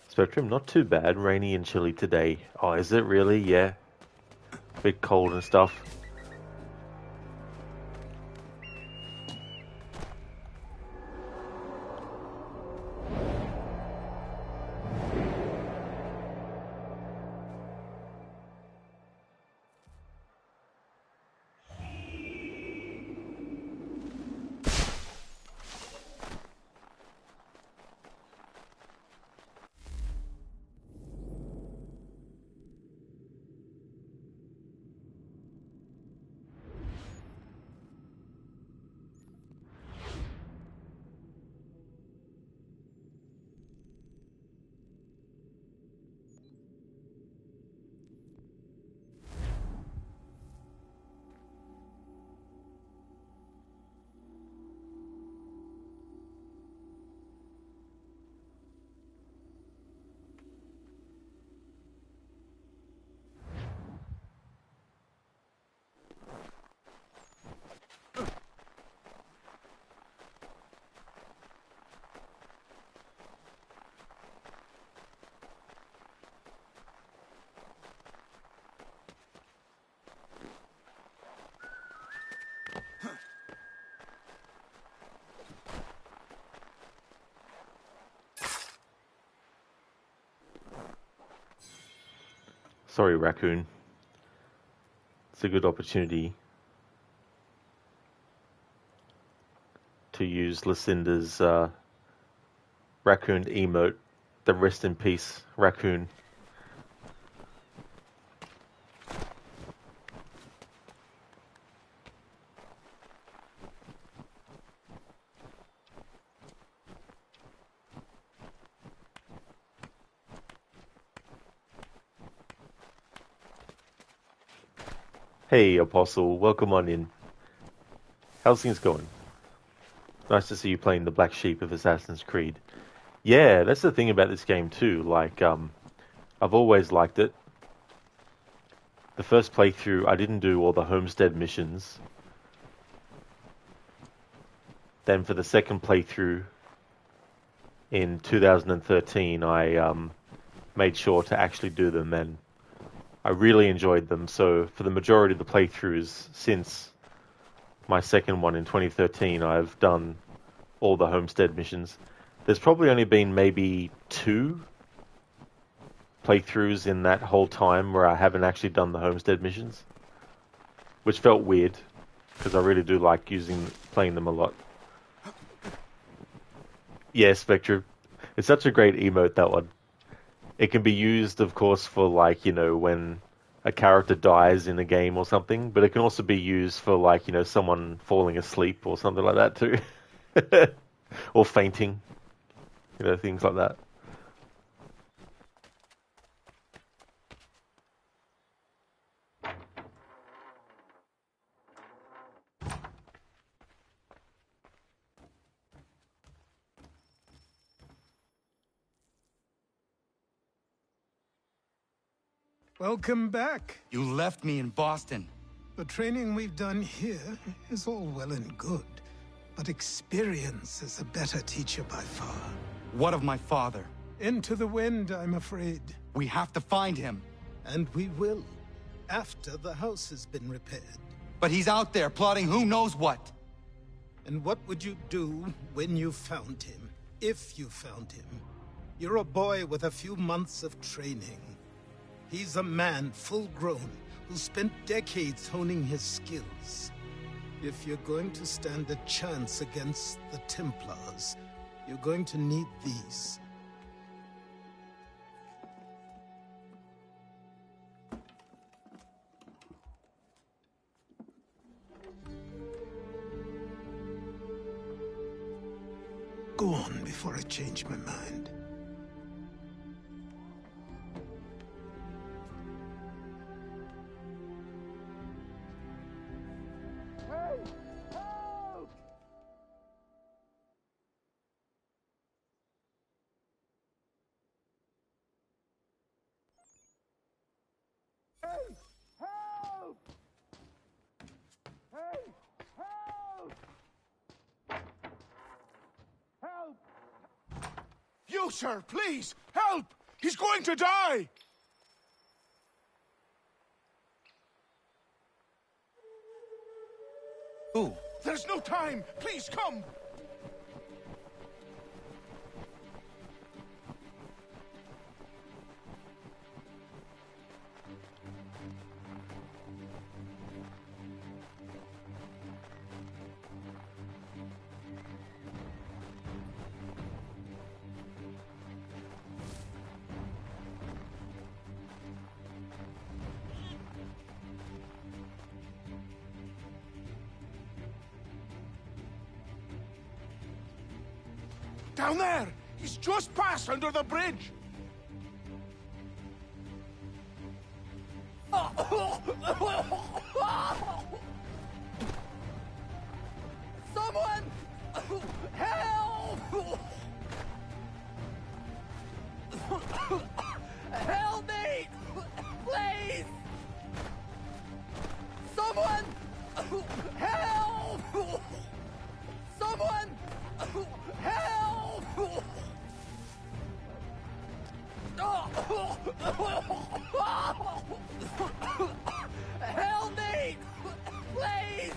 Spectrum, not too bad. Rainy and chilly today. Oh, is it really? Yeah. Bit cold and stuff. Sorry, Raccoon. It's a good opportunity to use Lucinda's Raccoon emote, the rest in peace, Raccoon. Hey, Apostle, welcome on in. How's things going? Nice to see you playing the Black Sheep of Assassin's Creed. Yeah, that's the thing about this game too. Like, I've always liked it. The first playthrough, I didn't do all the homestead missions. Then for the second playthrough in 2013, I made sure to actually do them, and I really enjoyed them. So for the majority of the playthroughs since my second one in 2013, I've done all the homestead missions. There's probably only been maybe 2 playthroughs in that whole time where I haven't actually done the homestead missions, which felt weird because I really do like playing them a lot. Yeah, Spectre. It's such a great emote, that one. It can be used, of course, for like, when a character dies in a game or something, but it can also be used for like, someone falling asleep or something like that too. Or fainting. Things like that. Welcome back. You left me in Boston. The training we've done here is all well and good, but experience is a better teacher by far. What of my father? Into the wind, I'm afraid. We have to find him. And we will, after the house has been repaired. But he's out there plotting who knows what. And what would you do when you found him? If you found him? You're a boy with a few months of training. He's a man, full-grown, who spent decades honing his skills. If you're going to stand a chance against the Templars, you're going to need these. Go on before I change my mind. You, sir, please, help! He's going to die! Who? There's no time! Please, come! Down there! He's just passed under the bridge! Someone! Help! Help me! Please! Someone! Help! Someone! Help! Help me! Please!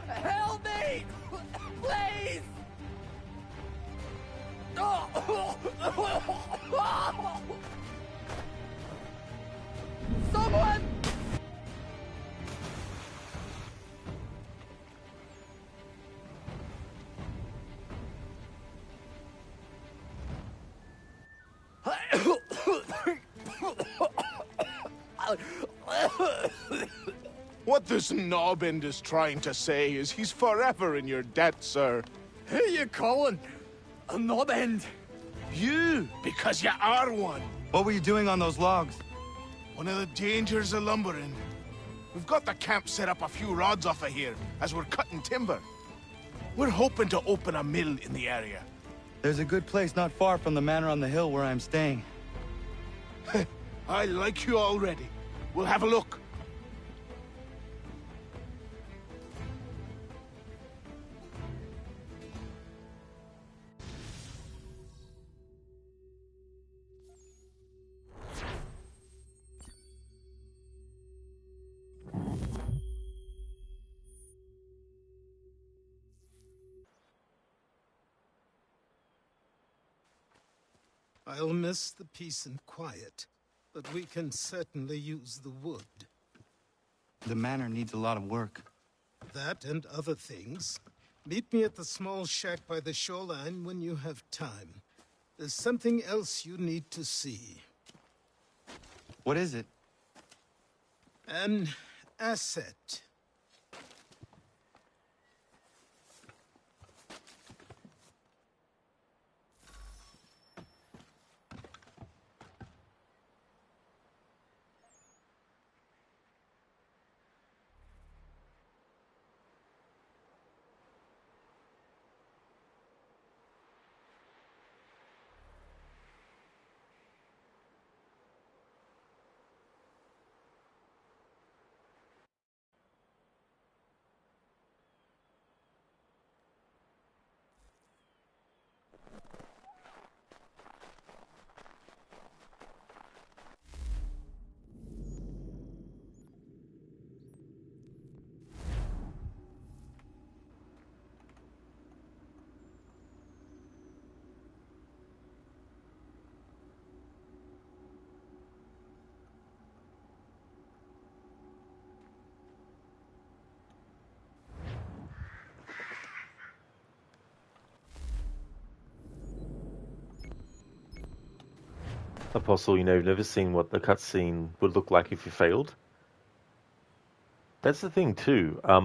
Help me! Please! Someone! What this knobend is trying to say is he's forever in your debt, sir. Who you calling a knobend? You, because you are one. What were you doing on those logs? One of the dangers of lumbering. We've got the camp set up a few rods off of here, as we're cutting timber. We're hoping to open a mill in the area. There's a good place not far from the manor on the hill where I'm staying. I like you already. We'll have a look. I'll miss the peace and quiet, but we can certainly use the wood. The manor needs a lot of work. That and other things. Meet me at the small shack by the shoreline when you have time. There's something else you need to see. What is it? An asset. Apostle, you've never seen what the cutscene would look like if you failed. That's the thing too. I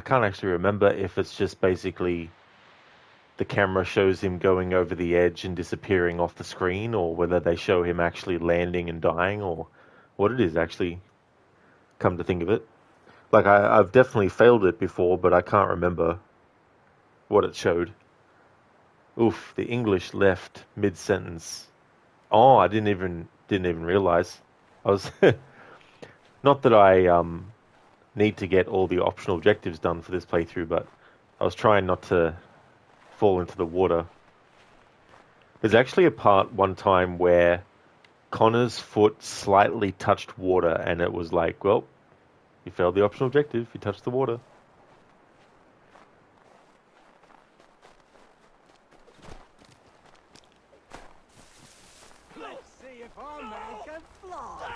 can't actually remember if it's just basically the camera shows him going over the edge and disappearing off the screen, or whether they show him actually landing and dying, or what it is actually, come to think of it. Like, I've definitely failed it before, but I can't remember what it showed. Oof, the English left mid-sentence. Oh, I didn't even realize. I was not that I need to get all the optional objectives done for this playthrough, but I was trying not to fall into the water. There's actually a part one time where Connor's foot slightly touched water, and it was like, well, you failed the optional objective, you touched the water. Let's see if our man can fly.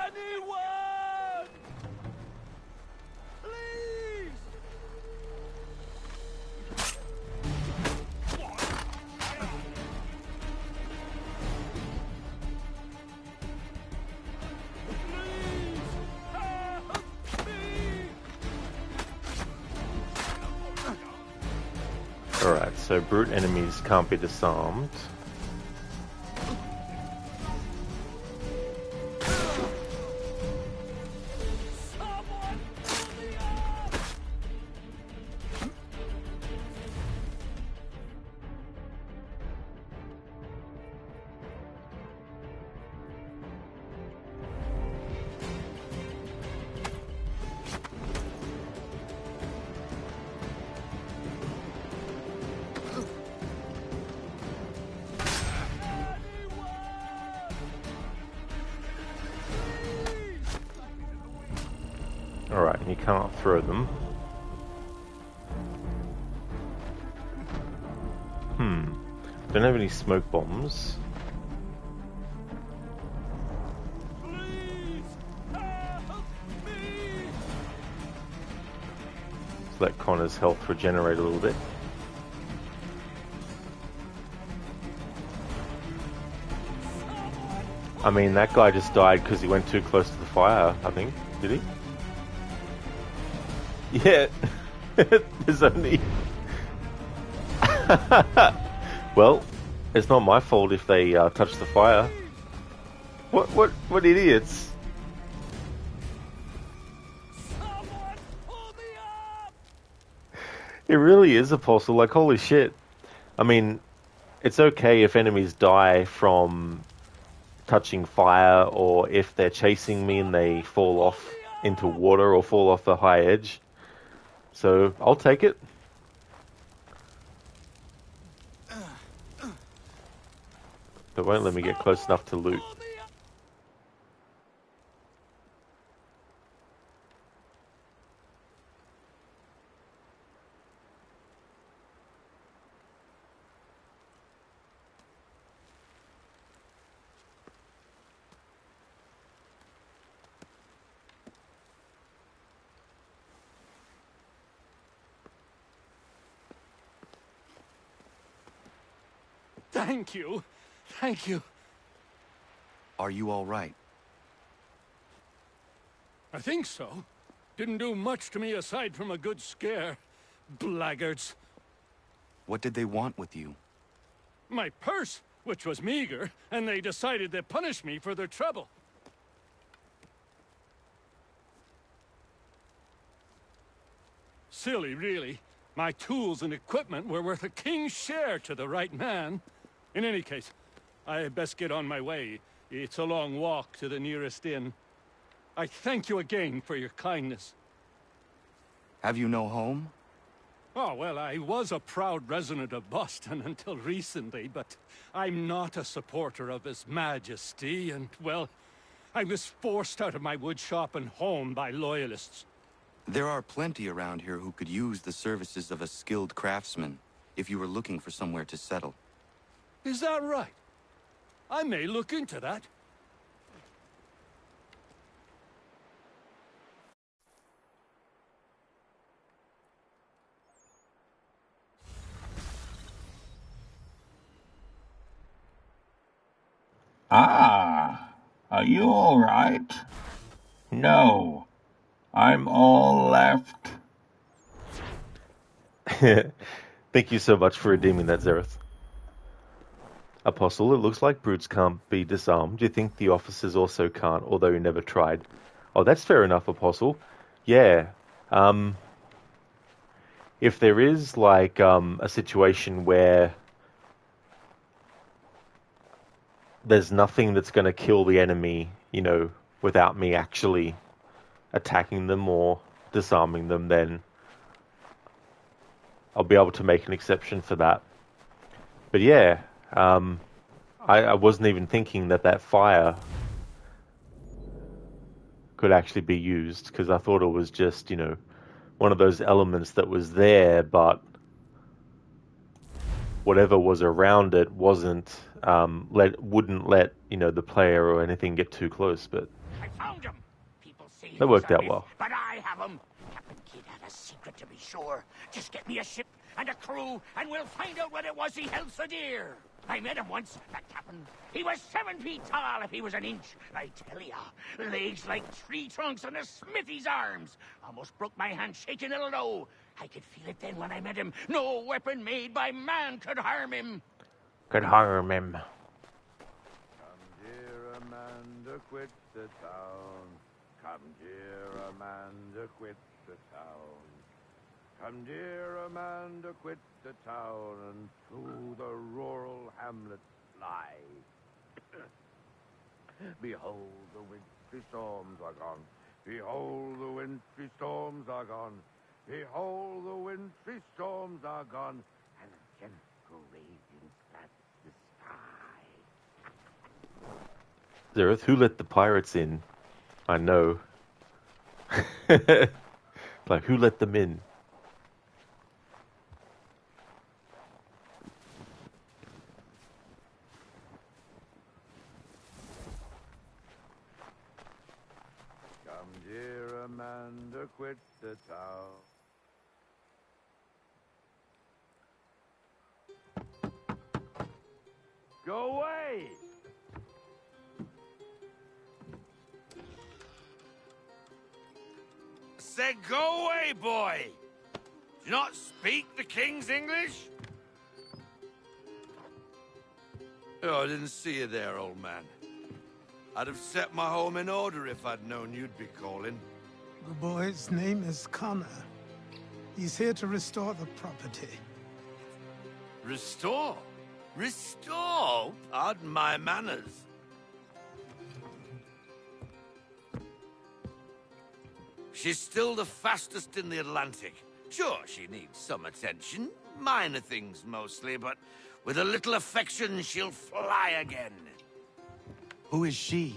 Anyone! Please! Alright, so brute enemies can't be disarmed. Alright, and you can't throw them. Don't have any smoke bombs. Let's let Connor's health regenerate a little bit. I mean, that guy just died because he went too close to the fire, I think. Did he? Yeah. There's only... Well, it's not my fault if they touch the fire. What idiots? It really is, Apostle. Like, holy shit. I mean, it's okay if enemies die from touching fire, or if they're chasing me and they fall off into water or fall off the high edge. So, I'll take it. But won't let me get close enough to loot. Thank you. Thank you. Are you all right? I think so. Didn't do much to me aside from a good scare. Blackguards. What did they want with you? My purse, which was meager, and they decided to punish me for their trouble. Silly, really. My tools and equipment were worth a king's share to the right man. In any case, I had best get on my way. It's a long walk to the nearest inn. I thank you again for your kindness. Have you no home? Oh, well, I was a proud resident of Boston until recently, but I'm not a supporter of His Majesty, and, well, I was forced out of my woodshop and home by loyalists. There are plenty around here who could use the services of a skilled craftsman, if you were looking for somewhere to settle. Is that right? I may look into that. Ah, are you all right? No, I'm all left. Thank you so much for redeeming that, Zereth. Apostle, it looks like brutes can't be disarmed. Do you think the officers also can't, although you never tried? Oh, that's fair enough, Apostle. Yeah. If there is, like, a situation where there's nothing that's going to kill the enemy, you know, without me actually attacking them or disarming them, then I'll be able to make an exception for that. But yeah, I wasn't even thinking that fire could actually be used, because I thought it was just, you know, one of those elements that was there, but whatever was around it wouldn't let, you know, the player or anything get too close. But I found him. People say that worked out well. But I have him. Captain Kidd had a secret, to be sure. Just get me a ship and a crew, and we'll find out what it was he held so dear. I met him once, that captain. He was 7 feet tall if he was an inch. I tell ya, legs like tree trunks and a smithy's arms. Almost broke my hand shaking it'll know. I could feel it then when I met him. No weapon made by man could harm him. Could harm him. Come, dear Amanda, quit the town. Come, dear Amanda, quit the town. Come, dear Amanda, quit the town, and through the rural hamlet fly. Behold, the wintry storms are gone. Behold, the wintry storms are gone. Behold, the wintry storms are gone, and gentle raging floods the sky. Zereth, who let the pirates in? I know. Like, who let them in? Come, dear Amanda, quit the town. Go away! Said go away, boy! Do you not speak the King's English? Oh, I didn't see you there, old man. I'd have set my home in order if I'd known you'd be calling. The boy's name is Connor. He's here to restore the property. Restore? Restore? Pardon my manners. She's still the fastest in the Atlantic. Sure, she needs some attention. Minor things mostly, but with a little affection, she'll fly again. Who is she?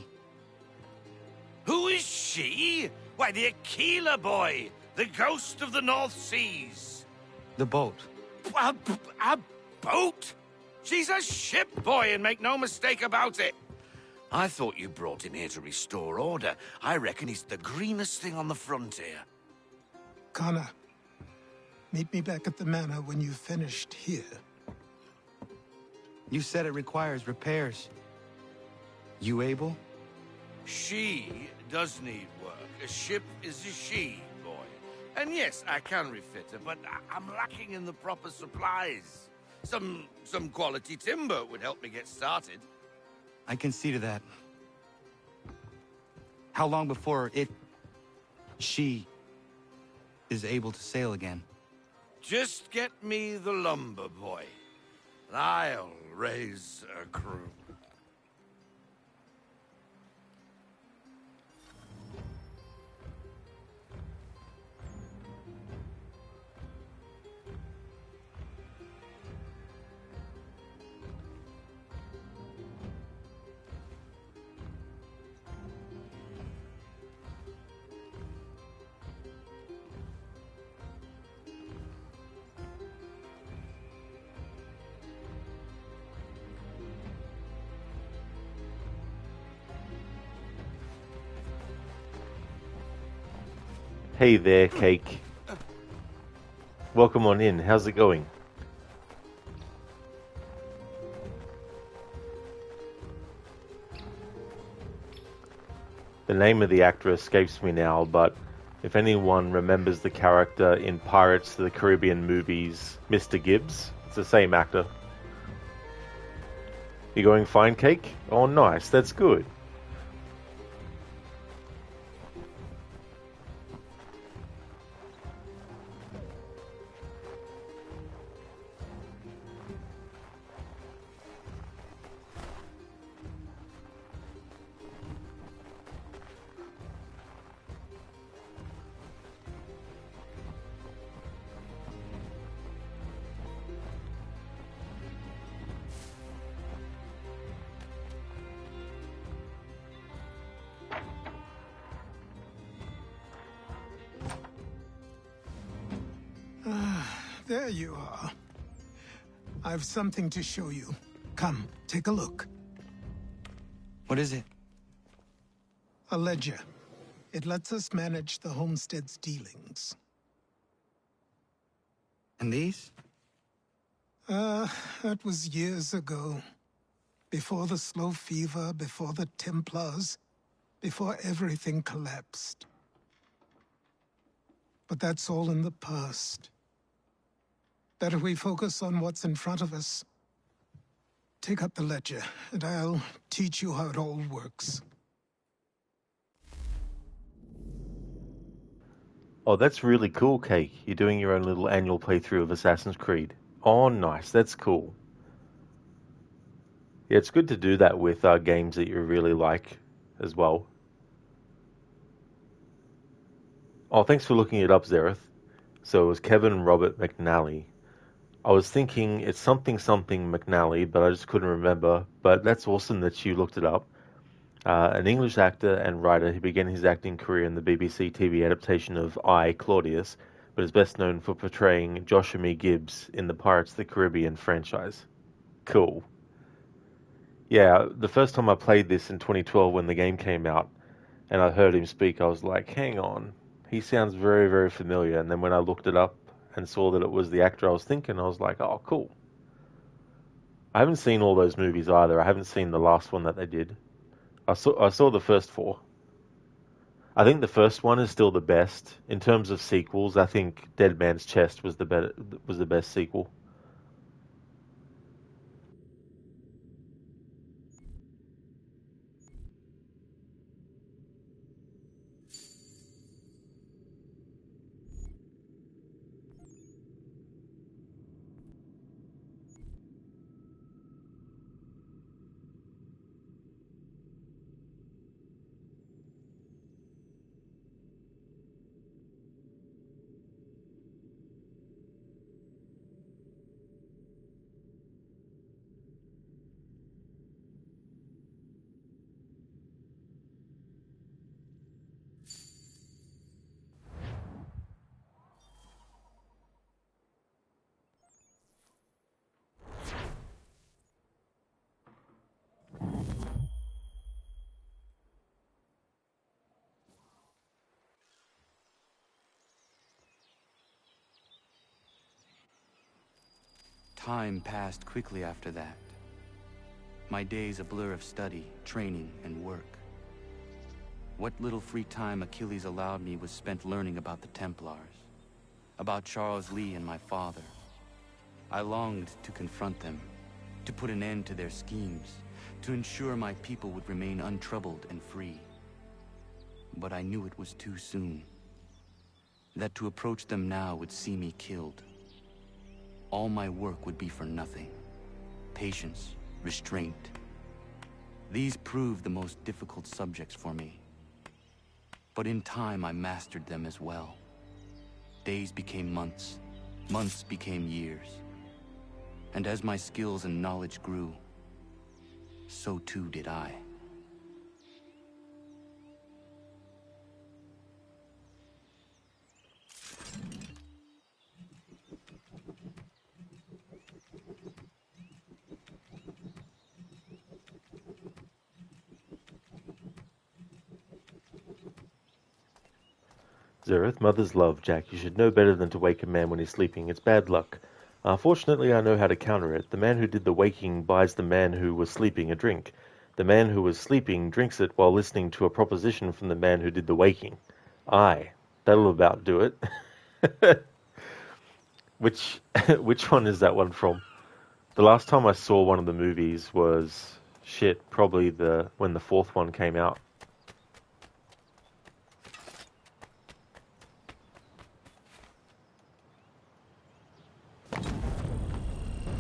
Who is she? Why, the Aquila boy, the ghost of the North Seas. The boat. A boat? She's a ship, boy, and make no mistake about it. I thought you brought him here to restore order. I reckon he's the greenest thing on the frontier. Connor, meet me back at the manor when you've finished here. You said it requires repairs. You able? She does need work. A ship is a she, boy. And yes, I can refit her, but I'm lacking in the proper supplies. Some quality timber would help me get started. I can see to that. How long before she is able to sail again? Just get me the lumber, boy. And I'll raise a crew. Hey there, Cake. Welcome on in. How's it going? The name of the actor escapes me now, but if anyone remembers the character in Pirates of the Caribbean movies, Mr. Gibbs, it's the same actor. You going fine, Cake? Oh, nice. That's good. There you are. I've something to show you. Come, take a look. What is it? A ledger. It lets us manage the homestead's dealings. And these? That was years ago. Before the slow fever, before the Templars, before everything collapsed. But that's all in the past. Better we focus on what's in front of us. Take up the ledger, and I'll teach you how it all works. Oh, that's really cool, Cake. You're doing your own little annual playthrough of Assassin's Creed. Oh, nice. That's cool. Yeah, it's good to do that with games that you really like as well. Oh, thanks for looking it up, Zereth. So it was Kevin Robert McNally. I was thinking it's something McNally, but I just couldn't remember. But that's awesome that you looked it up. An English actor and writer, he began his acting career in the BBC TV adaptation of I, Claudius, but is best known for portraying Joshua Gibbs in the Pirates of the Caribbean franchise. Cool. Yeah, the first time I played this in 2012 when the game came out, and I heard him speak, I was like, hang on, he sounds very, very familiar. And then when I looked it up and saw that it was the actor I was thinking, I was like, oh, cool. I haven't seen all those movies either. I haven't seen the last one that they did. I saw the first four. I think the first one is still the best. In terms of sequels, I think Dead Man's Chest was the best sequel. Time passed quickly after that. My days a blur of study, training, and work. What little free time Achilles allowed me was spent learning about the Templars, about Charles Lee and my father. I longed to confront them, to put an end to their schemes, to ensure my people would remain untroubled and free. But I knew it was too soon, that to approach them now would see me killed. All my work would be for nothing. Patience, restraint. These proved the most difficult subjects for me. But in time, I mastered them as well. Days became months, months became years. And as my skills and knowledge grew, so too did I. Zereth, mother's love, Jack. You should know better than to wake a man when he's sleeping. It's bad luck. Fortunately, I know how to counter it. The man who did the waking buys the man who was sleeping a drink. The man who was sleeping drinks it while listening to a proposition from the man who did the waking. Aye, that'll about do it. Which one is that one from? The last time I saw one of the movies was probably when the fourth one came out.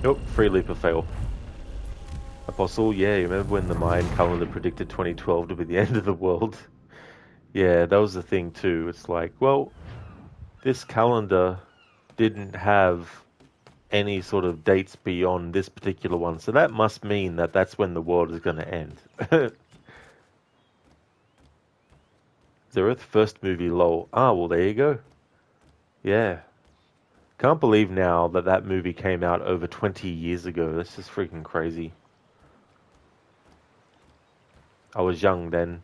Nope, free leap of fail. Apostle, yeah, you remember when the Mayan calendar predicted 2012 to be the end of the world? Yeah, that was the thing too. It's like, well, this calendar didn't have any sort of dates beyond this particular one, so that must mean that that's when the world is going to end. Zereth, first movie, lol. Ah, well, there you go. Yeah. Can't believe now that that movie came out over 20 years ago. That's just freaking crazy. I was young then.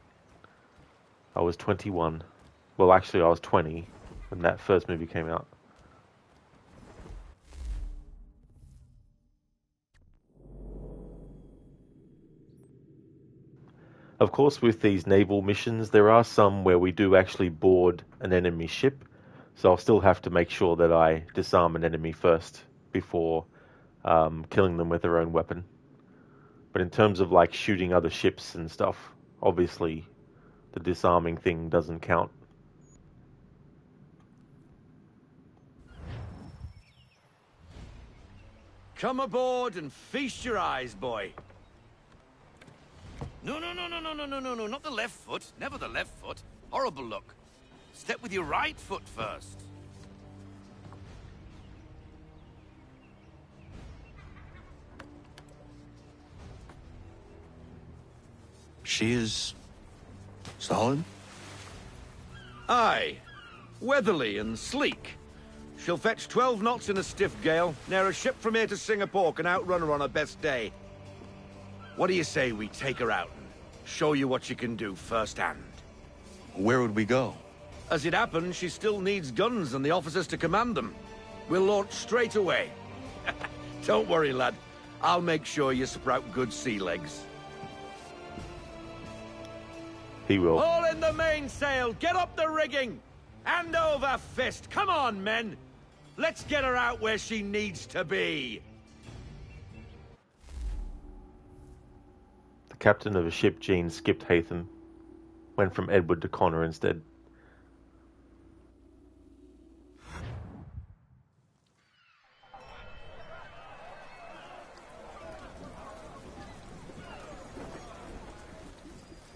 I was 21. Well, actually, I was 20 when that first movie came out. Of course, with these naval missions, there are some where we do actually board an enemy ship. So I'll still have to make sure that I disarm an enemy first before killing them with their own weapon. But in terms of like shooting other ships and stuff, obviously the disarming thing doesn't count. Come aboard and feast your eyes, boy. No, not the left foot. Never the left foot. Horrible look. Step with your right foot first. She is solid? Aye. Weatherly and sleek. She'll fetch 12 knots in a stiff gale. Ne'er a ship from here to Singapore can outrun her on her best day. What do you say we take her out and show you what she can do firsthand? Where would we go? As it happens, she still needs guns and the officers to command them. We'll launch straight away. Don't worry, lad. I'll make sure you sprout good sea legs. He will. All in the mainsail! Get up the rigging! Hand over fist! Come on, men! Let's get her out where she needs to be! The captain of a ship, Jean, skipped Haytham. Went from Edward to Connor instead.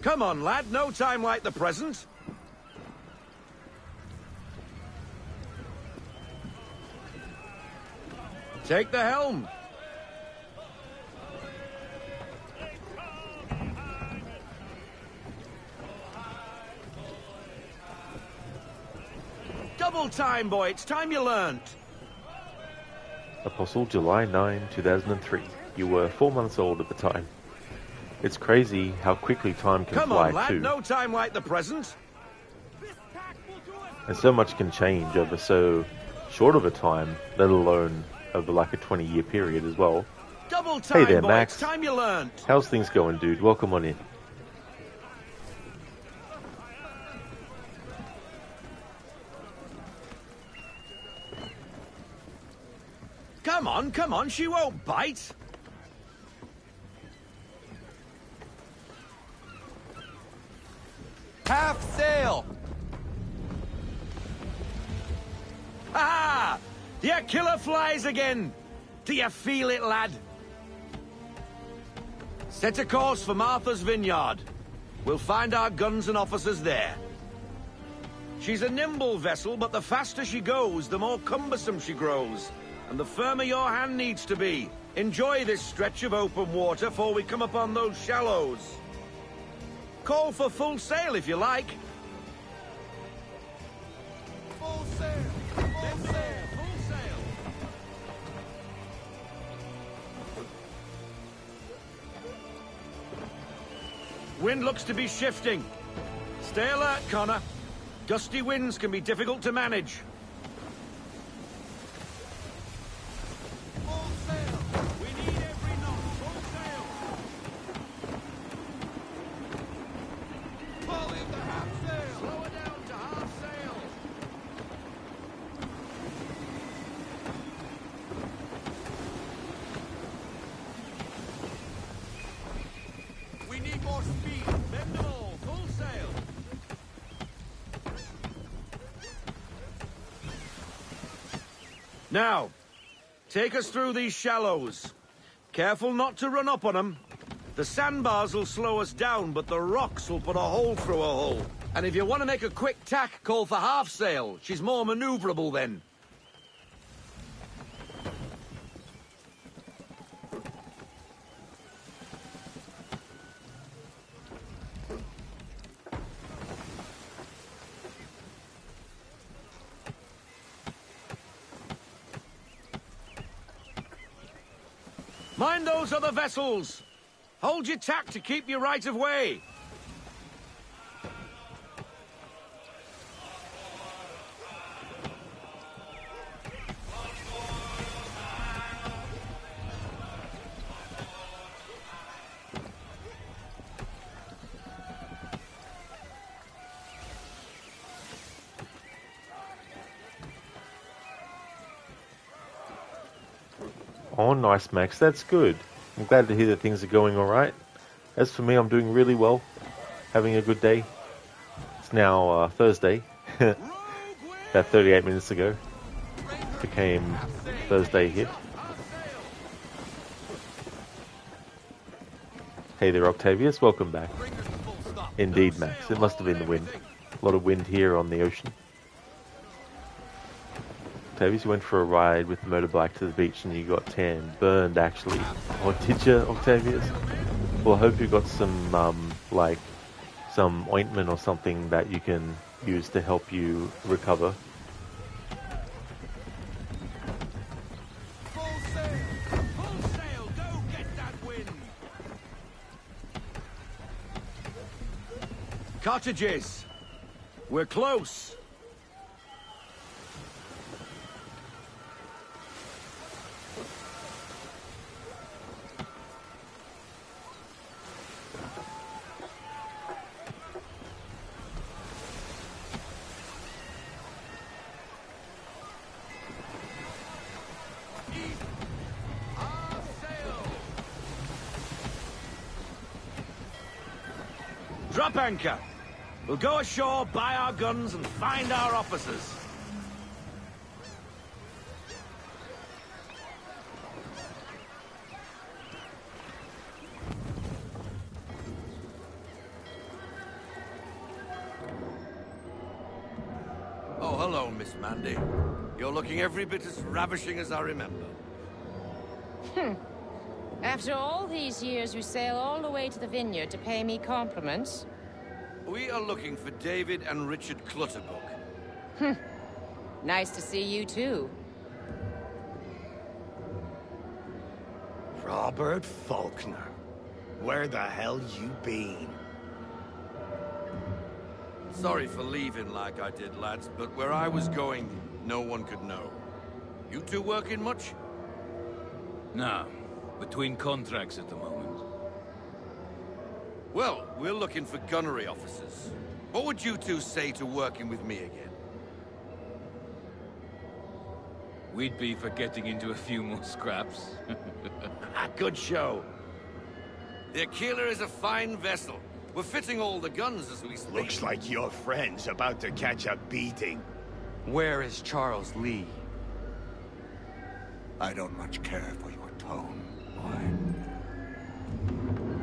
Come on, lad. No time like the present. Take the helm. Double time, boy. It's time you learned. Apostle, July 9, 2003. You were 4 months old at the time. It's crazy how quickly time can Come fly on, lad. too. No time like the present. And so much can change over so short of a time, let alone over like a 20-year period as well. Double time, hey there, boy. Max. It's time you learned. How's things going, dude? Welcome on in. Come on. She won't bite. Half sail! Ah! Your killer flies again! Do you feel it, lad? Set a course for Martha's Vineyard. We'll find our guns and officers there. She's a nimble vessel, but the faster she goes, the more cumbersome she grows. And the firmer your hand needs to be. Enjoy this stretch of open water before we come upon those shallows. Call for full sail if you like. Full sail! Full sail! Full sail! Wind looks to be shifting. Stay alert, Connor. Gusty winds can be difficult to manage. Full sail! We need every knot. Full sail! Pull in the half sail! Slow her down to half sail! We need more speed. Bend them all. Full sail! Now, take us through these shallows. Careful not to run up on them. The sandbars will slow us down, but the rocks will put a hole through a hole. And if you want to make a quick tack, call for half sail. She's more maneuverable then. Mind those other vessels! Hold your tack to keep your right of way! Oh, nice, Max. That's good. I'm glad to hear that things are going all right. As for me, I'm doing really well. Having a good day. It's now Thursday. About 38 minutes ago. Became Thursday here. Hey there, Octavius. Welcome back. Indeed, Max. It must have been the wind. A lot of wind here on the ocean. Octavius, you went for a ride with the motorbike to the beach and you got tanned. Burned, actually. Oh, did you, Octavius? Well, I hope you got some, like, some ointment or something that you can use to help you recover. Full sail! Full sail! Go get that wind! Cottages! We're close! Drop anchor. We'll go ashore, buy our guns, and find our officers. Oh, hello, Miss Mandy. You're looking every bit as ravishing as I remember. After all these years, you sail all the way to the vineyard to pay me compliments? We are looking for David and Richard Clutterbuck. Nice to see you, too. Robert Faulkner. Where the hell you been? Sorry for leaving like I did, lads, but where I was going, no one could know. You two working much? No. Between contracts at the moment. Well, we're looking for gunnery officers. What would you two say to working with me again? We'd be for getting into a few more scraps. Good show. The Aquila is a fine vessel. We're fitting all the guns as we speak. Looks like your friend's about to catch a beating. Where is Charles Lee? I don't much care for your tone, boy.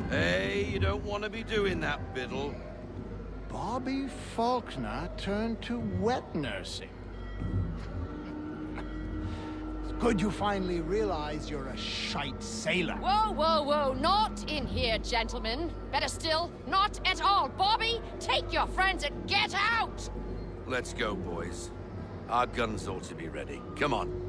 Hey, you don't want to be doing that, Biddle. Bobby Faulkner turned to wet nursing. It's good you finally realize you're a shite sailor. Whoa, whoa, whoa. Not in here, gentlemen. Better still, not at all. Bobby, take your friends and get out! Let's go, boys. Our guns ought to be ready. Come on.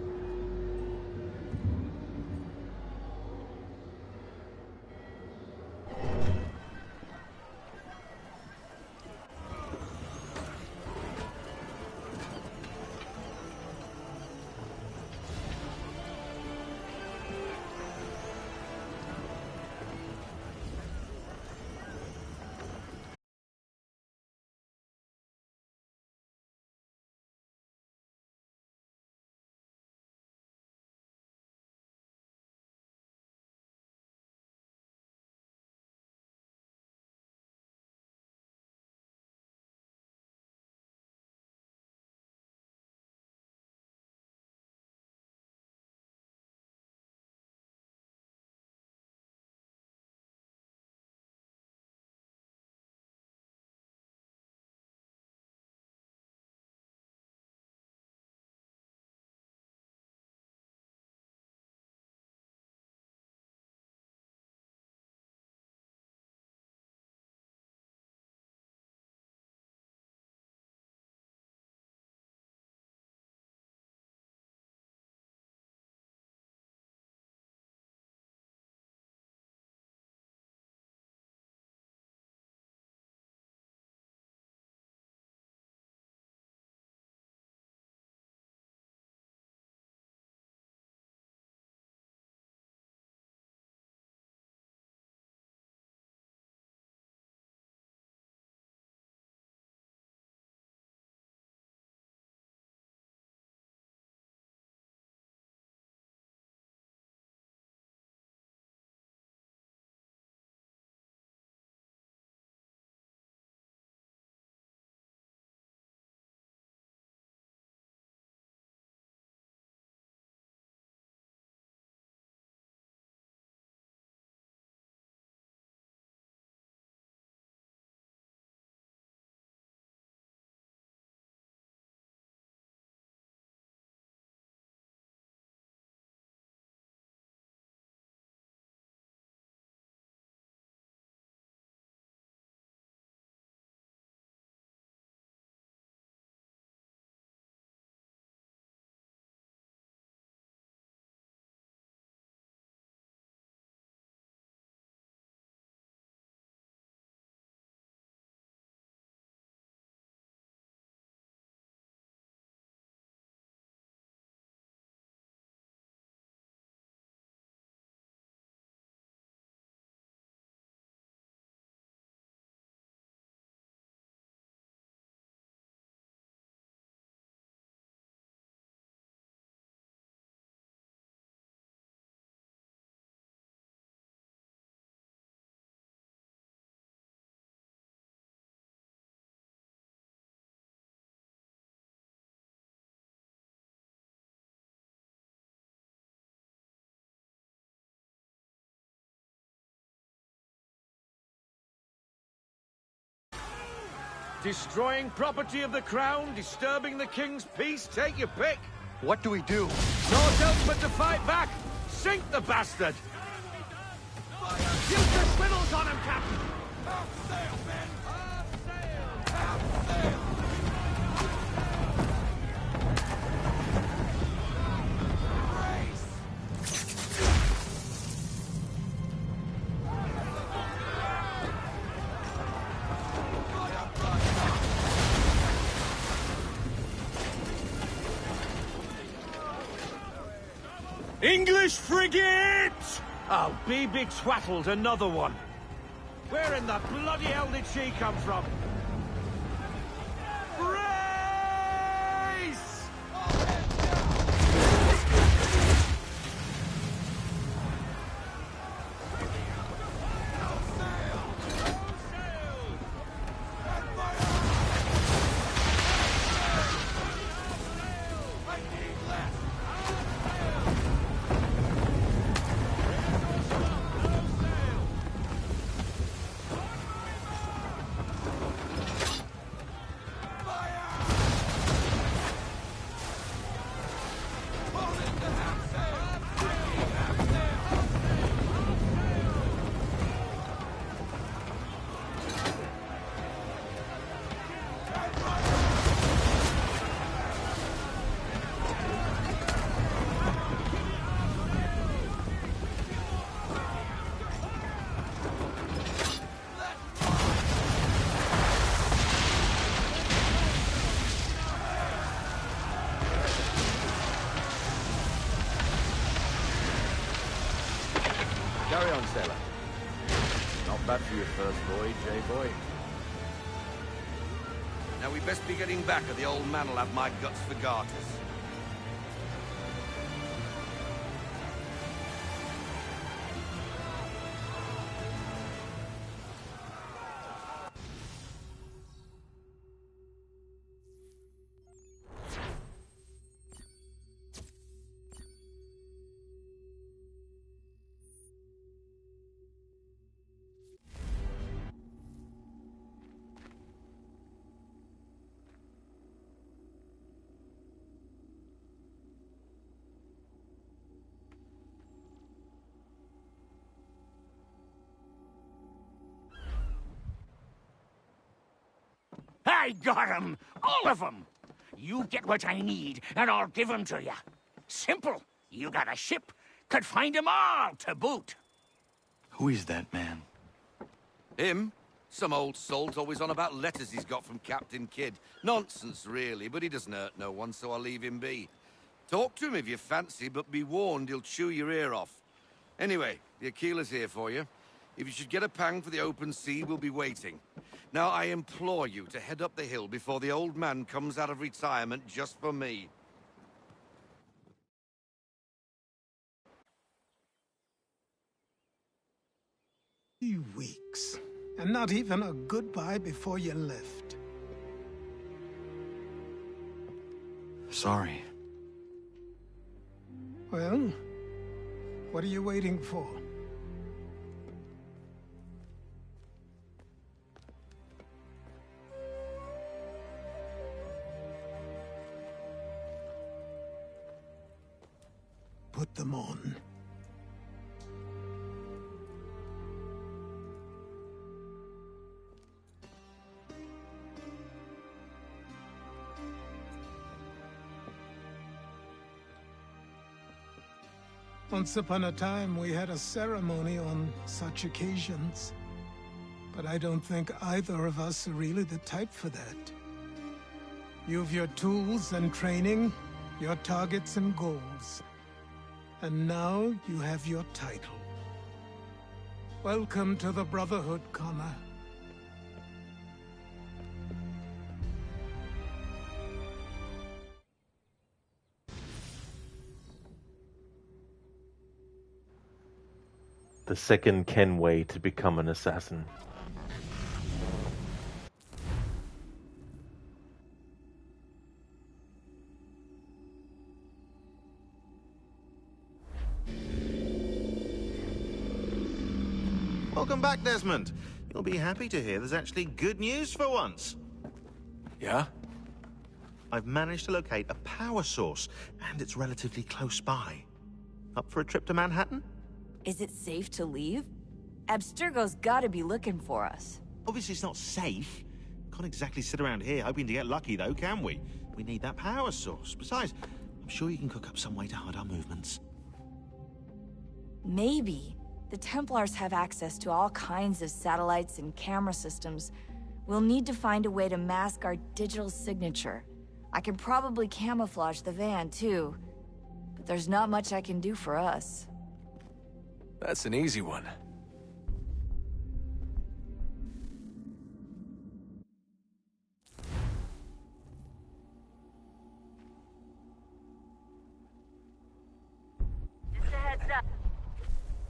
Destroying property of the crown, disturbing the king's peace, take your pick. What do we do? Naught else but to fight back. Sink the bastard! Use the swivels on him, Captain! Half sail, men! Half sail! Half sail! English frigate! I'll be big twattled, another one. Where in the bloody hell did she come from? Brace! Carry on, sailor. Not bad for your first voyage, eh, boy? Now we best be getting back, or the old man will have my guts for garters. I got 'em! All of 'em! You get what I need, and I'll give 'em to you. Simple. You got a ship, could find 'em all to boot. Who is that man? Him? Some old salt always on about letters he's got from Captain Kidd. Nonsense, really, but he doesn't hurt no one, so I'll leave him be. Talk to him if you fancy, but be warned he'll chew your ear off. Anyway, the Aquila's here for you. If you should get a pang for the open sea, we'll be waiting. Now, I implore you to head up the hill before the old man comes out of retirement just for me. 3 weeks, and not even a goodbye before you left. Sorry. Well, what are you waiting for? Put them on. Once upon a time, we had a ceremony on such occasions. But I don't think either of us are really the type for that. You've your tools and training, your targets and goals. And now you have your title. Welcome to the Brotherhood, Connor. The second Ken way to become an assassin. Welcome back, Desmond. You'll be happy to hear there's actually good news for once. Yeah? I've managed to locate a power source, and it's relatively close by. Up for a trip to Manhattan? Is it safe to leave? Abstergo's gotta be looking for us. Obviously it's not safe. Can't exactly sit around here hoping to get lucky, though, can we? We need that power source. Besides, I'm sure you can cook up some way to hide our movements. Maybe. The Templars have access to all kinds of satellites and camera systems. We'll need to find a way to mask our digital signature. I can probably camouflage the van, too. But there's not much I can do for us. That's an easy one. Just a heads up.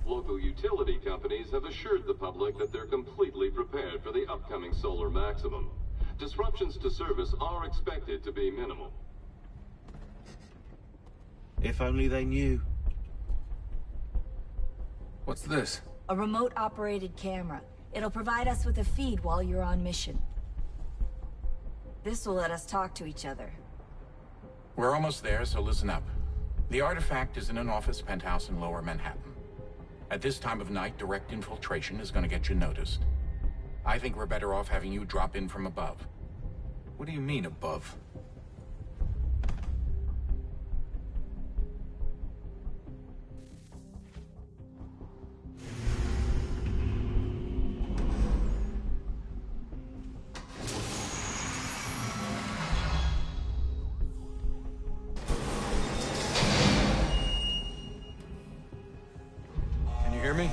Local utility companies have assured the public that they're completely prepared for the upcoming solar maximum. Disruptions to service are expected to be minimal. If only they knew. What's this? A remote-operated camera. It'll provide us with a feed while you're on mission. This will let us talk to each other. We're almost there, so listen up. The artifact is in an office penthouse in Lower Manhattan. At this time of night, direct infiltration is going to get you noticed. I think we're better off having you drop in from above. What do you mean, above? Can you hear me?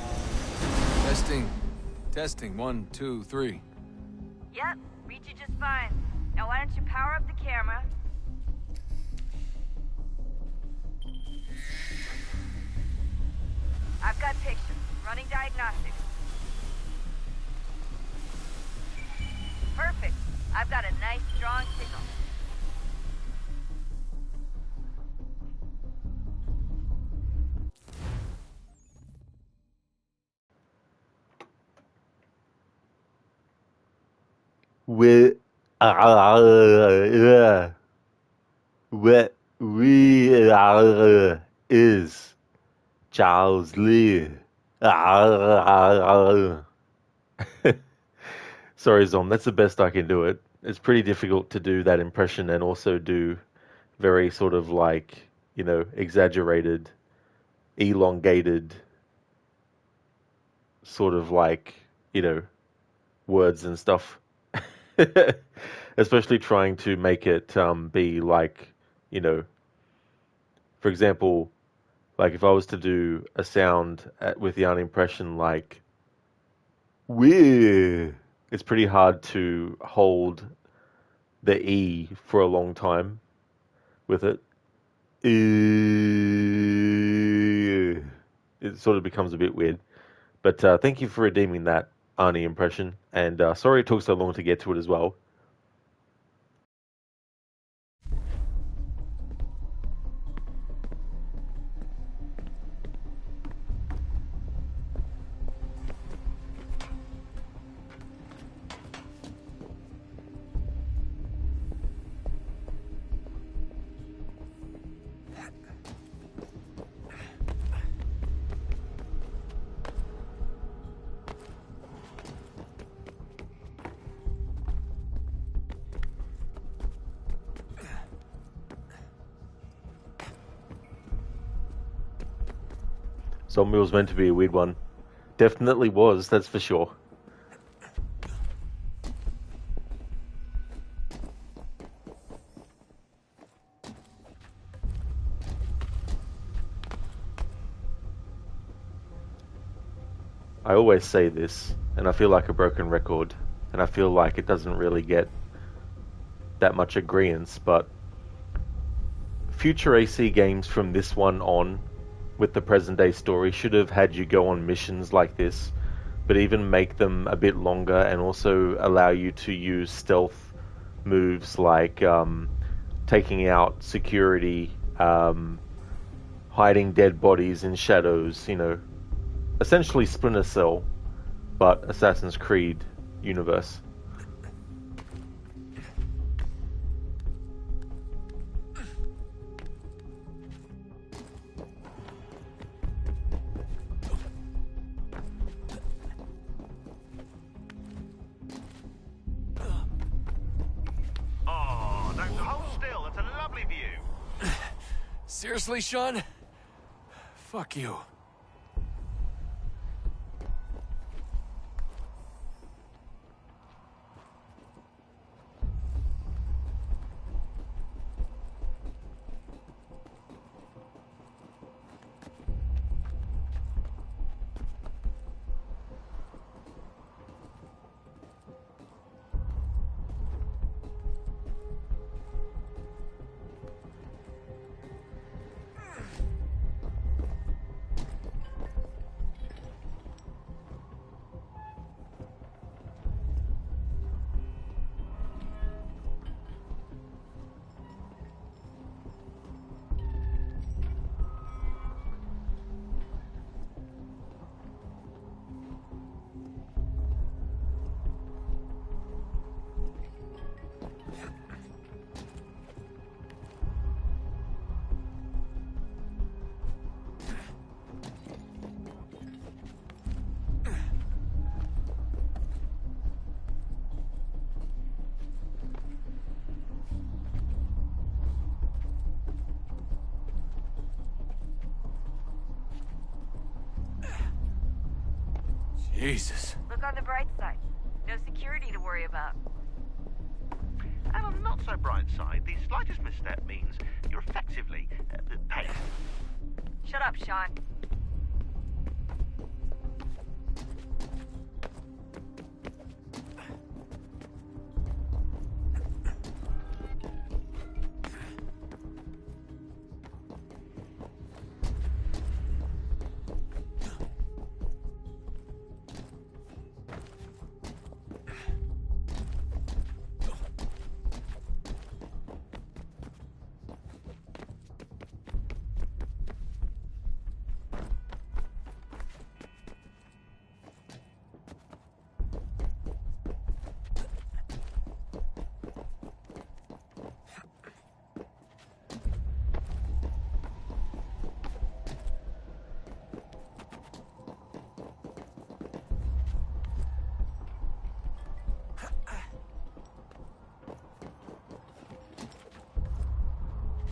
Testing. Testing. 1, 2, 3. Yep, read you just fine. Now why don't you power up the camera? I've got pictures. Running diagnostics. Perfect. I've got a nice, strong signal. What we is Charles Lee. Sorry, Zom, that's the best I can do it. It's pretty difficult to do that impression and also do very sort of like, you know, exaggerated, elongated, sort of like, you know, words and stuff. Especially trying to make it be like, you know, for example, like if I was to do a sound with the impression like, "Wee," it's pretty hard to hold the E for a long time with it. It sort of becomes a bit weird. But thank you for redeeming that Arnie impression, and sorry it took so long to get to it as well. Zombie was meant to be a weird one. Definitely was, that's for sure. I always say this, and I feel like a broken record, and I feel like it doesn't really get that much agreeance, but future AC games from this one on, with the present day story, should have had you go on missions like this, but even make them a bit longer and also allow you to use stealth moves like taking out security, hiding dead bodies in shadows, you know, essentially Splinter Cell, but Assassin's Creed universe. Seriously, Sean? Fuck you. Jesus. Look on the bright side. No security to worry about. And on the not so bright side, the slightest misstep means you're effectively paid. Shut up, Sean.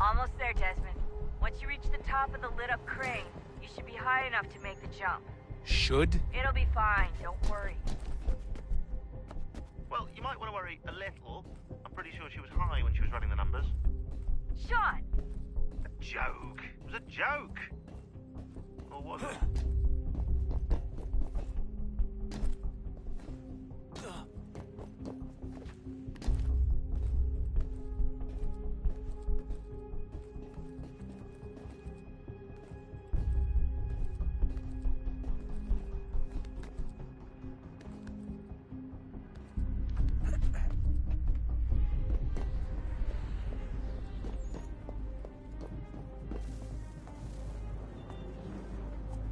Almost there, Desmond. Once you reach the top of the lit-up crane, you should be high enough to make the jump. Should? It'll be fine, don't worry. Well, you might want to worry a little. I'm pretty sure she was high when she was running the numbers. Sean! A joke. It was a joke. Or was it?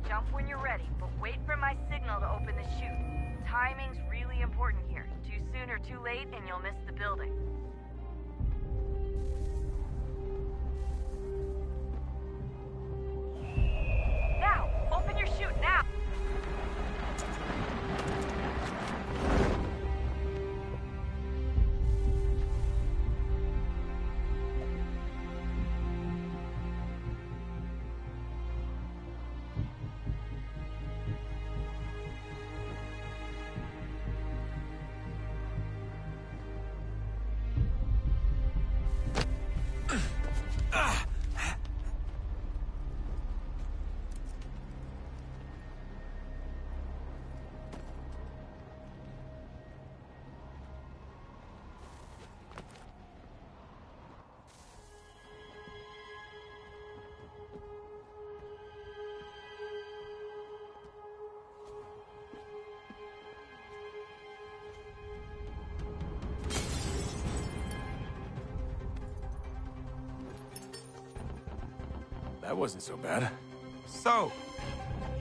Jump when you're ready, but wait for my signal to open the chute. Timing's really important here. Too soon or too late, and you'll miss the building. Now! Open your chute, now! That wasn't so bad. So,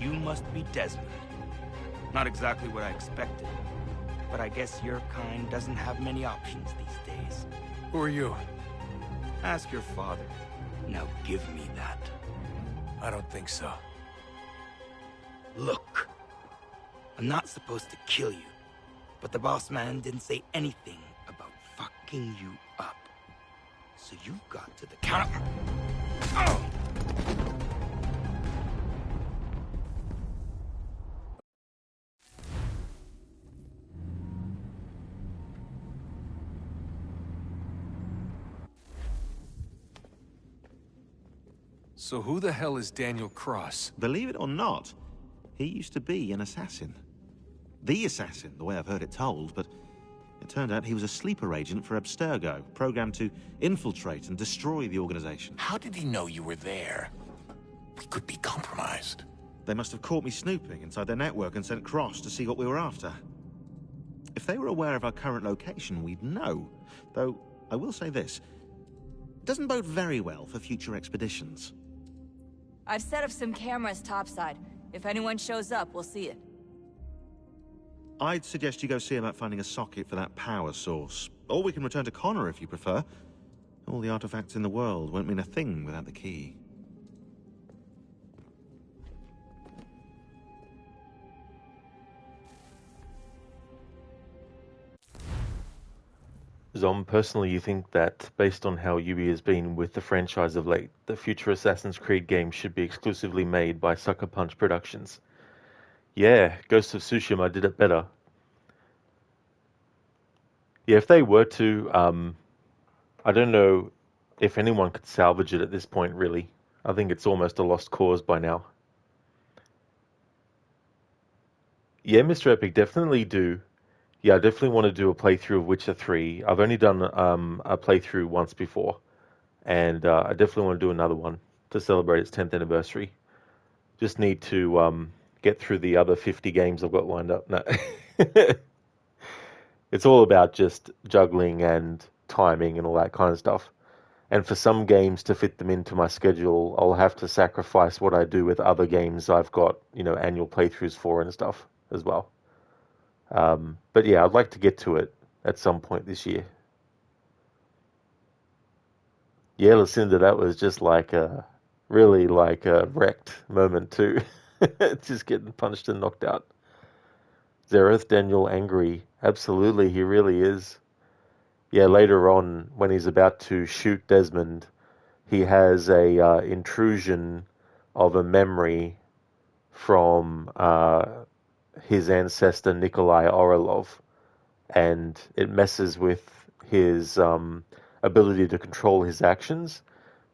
you must be Desmond. Not exactly what I expected, but I guess your kind doesn't have many options these days. Who are you? Ask your father. Now give me that. I don't think so. Look, I'm not supposed to kill you, but the boss man didn't say anything about fucking you up. So you got to the counter. Oh! So who the hell is Daniel Cross? Believe it or not, he used to be an assassin. The assassin, the way I've heard it told, but it turned out he was a sleeper agent for Abstergo, programmed to infiltrate and destroy the organization. How did he know you were there? We could be compromised. They must have caught me snooping inside their network and sent Cross to see what we were after. If they were aware of our current location, we'd know. Though, I will say this. It doesn't bode very well for future expeditions. I've set up some cameras topside. If anyone shows up, we'll see it. I'd suggest you go see about finding a socket for that power source. Or we can return to Connor if you prefer. All the artifacts in the world won't mean a thing without the key. Zom, personally, you think that, based on how Yui has been with the franchise of late, the future Assassin's Creed games should be exclusively made by Sucker Punch Productions? Yeah, Ghost of Tsushima did it better. Yeah, if they were to, I don't know if anyone could salvage it at this point, really. I think it's almost a lost cause by now. Yeah, Mr. Epic, definitely do. Yeah, I definitely want to do a playthrough of Witcher 3. I've only done a playthrough once before, and I definitely want to do another one to celebrate its 10th anniversary. Just need to get through the other 50 games I've got lined up. No. It's all about just juggling and timing and all that kind of stuff. And for some games to fit them into my schedule, I'll have to sacrifice what I do with other games I've got, annual playthroughs for and stuff as well. But yeah, I'd like to get to it at some point this year. Yeah, Lucinda, that was just really like a wrecked moment too. Just getting punched and knocked out. Zereth, Daniel angry. Absolutely, he really is. Yeah, later on, when he's about to shoot Desmond, he has a intrusion of a memory from his ancestor Nikolai Orlov, and it messes with his ability to control his actions.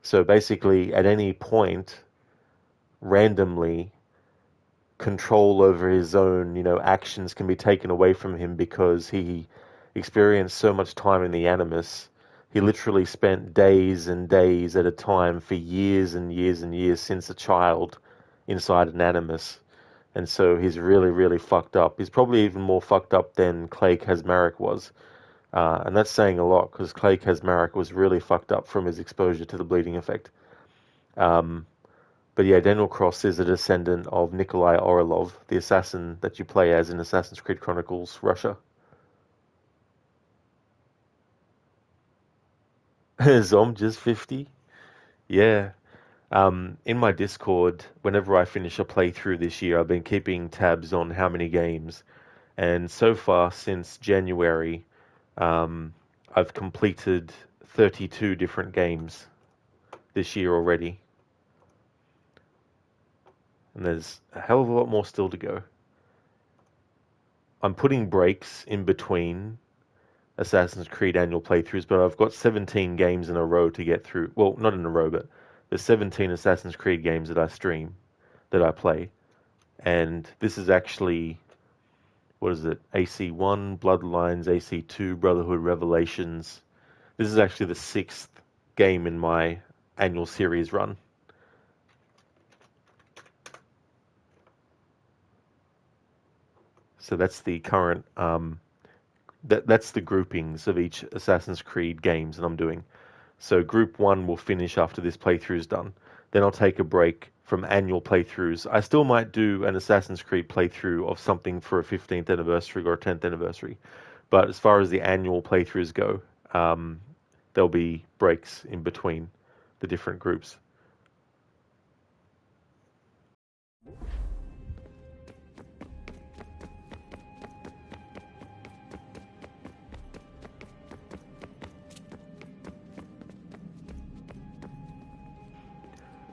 So basically, at any point, randomly, control over his own, actions can be taken away from him because he experienced so much time in the Animus. He literally spent days and days at a time for years and years and years since a child inside an Animus. And so he's really, really fucked up. He's probably even more fucked up than Clay Kazmarek was. And that's saying a lot, because Clay Kazmarek was really fucked up from his exposure to the bleeding effect. But yeah, Daniel Cross is a descendant of Nikolai Orlov, the assassin that you play as in Assassin's Creed Chronicles Russia. Zom, just 50? Yeah. In my Discord, whenever I finish a playthrough this year, I've been keeping tabs on how many games. And so far, since January, I've completed 32 different games this year already. And there's a hell of a lot more still to go. I'm putting breaks in between Assassin's Creed annual playthroughs, but I've got 17 games in a row to get through. Well, not in a row, but there's 17 Assassin's Creed games that I stream, that I play. And this is actually, what is it? AC1, Bloodlines, AC2, Brotherhood Revelations. This is actually the 6th game in my annual series run. So that's the current, that's the groupings of each Assassin's Creed games that I'm doing. So group 1 will finish after this playthrough is done. Then I'll take a break from annual playthroughs. I still might do an Assassin's Creed playthrough of something for a 15th anniversary or a 10th anniversary. But as far as the annual playthroughs go, there'll be breaks in between the different groups.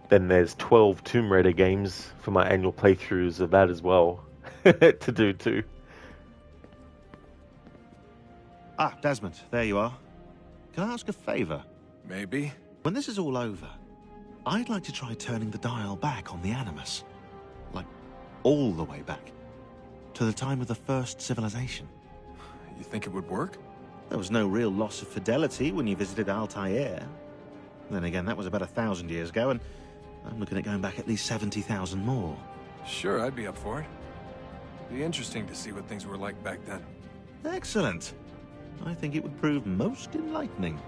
Then there's 12 Tomb Raider games for my annual playthroughs of that as well to do too. Ah, Desmond, there you are. Can I ask a favour? Maybe. When this is all over, I'd like to try turning the dial back on the Animus. Like, all the way back. To the time of the first civilization. You think it would work? There was no real loss of fidelity when you visited Altair. Then again, that was about 1,000 years ago, and I'm looking at going back at least 70,000 more. Sure, I'd be up for it. Be interesting to see what things were like back then. Excellent. I think it would prove most enlightening.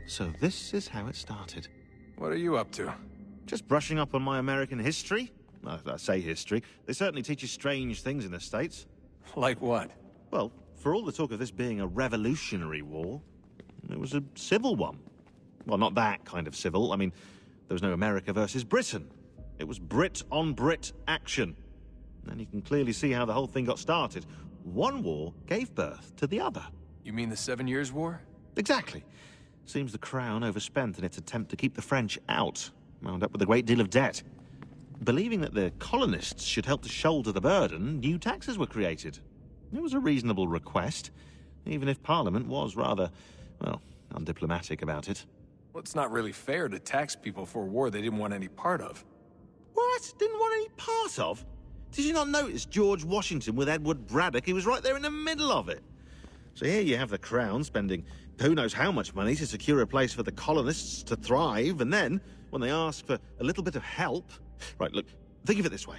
So this is how it started. What are you up to? Just brushing up on my American history. I say history. They certainly teach you strange things in the States. Like what? Well, for all the talk of this being a revolutionary war, it was a civil one. Well, not that kind of civil. I mean, there was no America versus Britain. It was Brit on Brit action. And you can clearly see how the whole thing got started. One war gave birth to the other. You mean the 7 Years' War? Exactly. Seems the Crown overspent in its attempt to keep the French out, wound up with a great deal of debt. Believing that the colonists should help to shoulder the burden, new taxes were created. It was a reasonable request, even if Parliament was rather, well, undiplomatic about it. Well, it's not really fair to tax people for a war they didn't want any part of. What? Didn't want any part of? Did you not notice George Washington with Edward Braddock? He was right there in the middle of it. So here you have the Crown spending who knows how much money to secure a place for the colonists to thrive, and then, when they ask for a little bit of help... Right, look, think of it this way.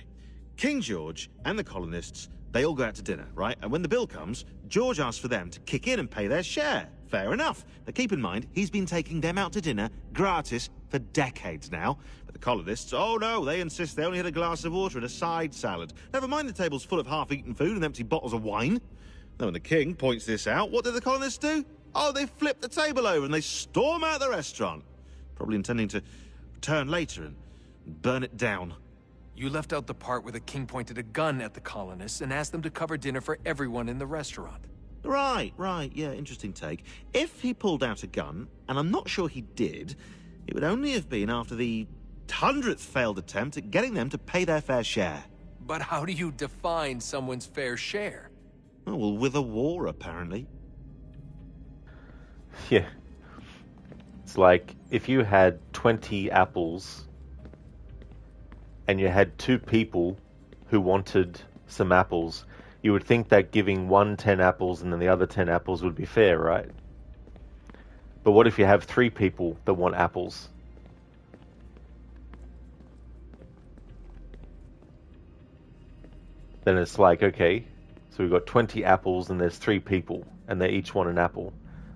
King George and the colonists, they all go out to dinner, right? And when the bill comes, George asks for them to kick in and pay their share. Fair enough. Now keep in mind, he's been taking them out to dinner gratis for decades now. But the colonists, oh no, they insist they only had a glass of water and a side salad. Never mind the table's full of half-eaten food and empty bottles of wine. Now when the king points this out, what do the colonists do? Oh, they flip the table over and they storm out the restaurant. Probably intending to return later and burn it down. You left out the part where the king pointed a gun at the colonists and asked them to cover dinner for everyone in the restaurant. Right, yeah, interesting take. If he pulled out a gun, and I'm not sure he did, it would only have been after the 100th failed attempt at getting them to pay their fair share. But how do you define someone's fair share? Oh, well, with a war, apparently. Yeah. It's like, if you had 20 apples and you had 2 people who wanted some apples, you would think that giving one 10 apples and then the other 10 apples would be fair, right? But what if you have 3 people that want apples? Then it's like, okay, so we've got 20 apples and there's 3 people and they each want an apple.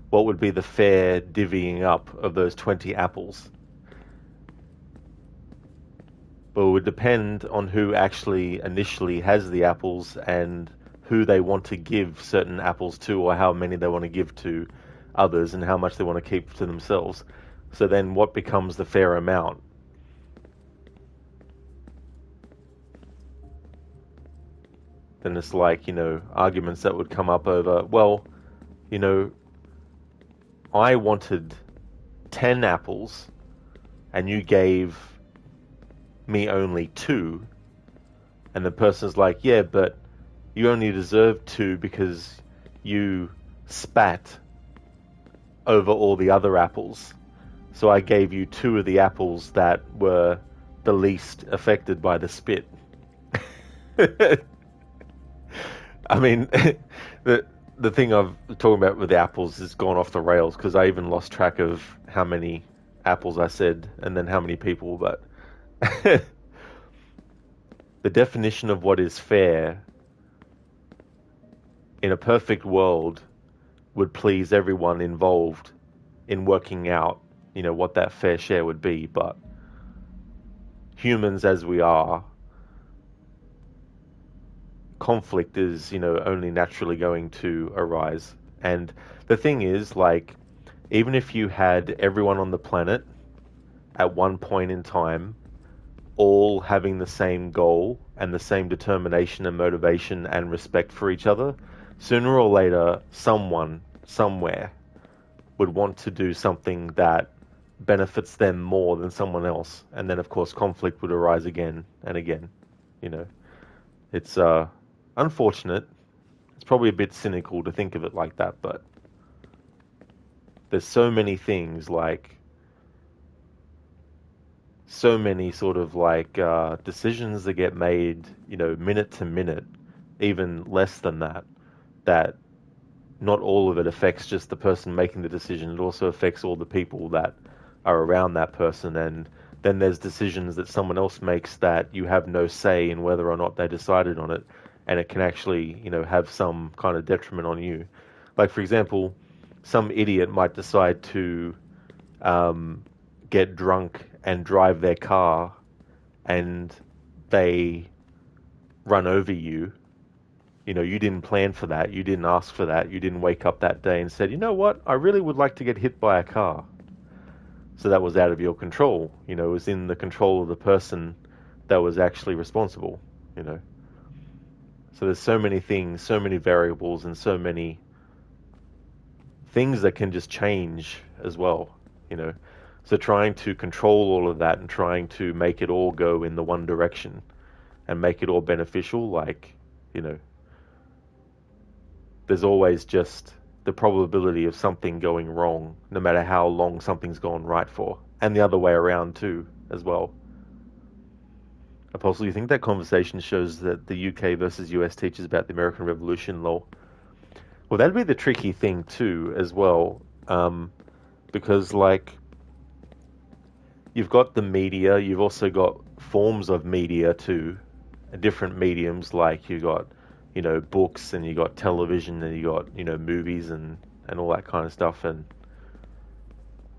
What would be the fair divvying up of those 20 apples? But it would depend on who actually initially has the apples and who they want to give certain apples to, or how many they want to give to others and how much they want to keep to themselves. So then what becomes the fair amount? Then it's like, arguments that would come up over, well, I wanted 10 apples and you gave me only 2, and the person's like, yeah, but you only deserve 2 because you spat over all the other apples, so I gave you 2 of the apples that were the least affected by the spit. I mean, the thing I'm talking about with the apples has gone off the rails, because I even lost track of how many apples I said and then how many people, but the definition of what is fair in a perfect world would please everyone involved in working out, what that fair share would be. But humans as we are, conflict is, only naturally going to arise. And the thing is, like, even if you had everyone on the planet at one point in time all having the same goal and the same determination and motivation and respect for each other, sooner or later, someone, somewhere, would want to do something that benefits them more than someone else. And then, of course, conflict would arise again and again. It's unfortunate. It's probably a bit cynical to think of it like that, but there's so many things, like so many sort of like decisions that get made, minute to minute, even less than that, that not all of it affects just the person making the decision. It also affects all the people that are around that person. And then there's decisions that someone else makes that you have no say in whether or not they decided on it. And it can actually, have some kind of detriment on you. Like, for example, some idiot might decide to get drunk and drive their car, and they run over you. You didn't plan for that. You didn't ask for that. You didn't wake up that day and said, you know what? I really would like to get hit by a car. So that was out of your control. It was in the control of the person that was actually responsible. So there's so many things, so many variables, and so many things that can just change as well. So trying to control all of that and trying to make it all go in the one direction and make it all beneficial, there's always just the probability of something going wrong, no matter how long something's gone right for. And the other way around too, as well. Apostle, you think that conversation shows that the UK versus US teaches about the American Revolution law? Well, that'd be the tricky thing too, as well. Because, you've got the media, you've also got forms of media too, different mediums, like you got, books, and you got television, and you got, movies and all that kind of stuff. And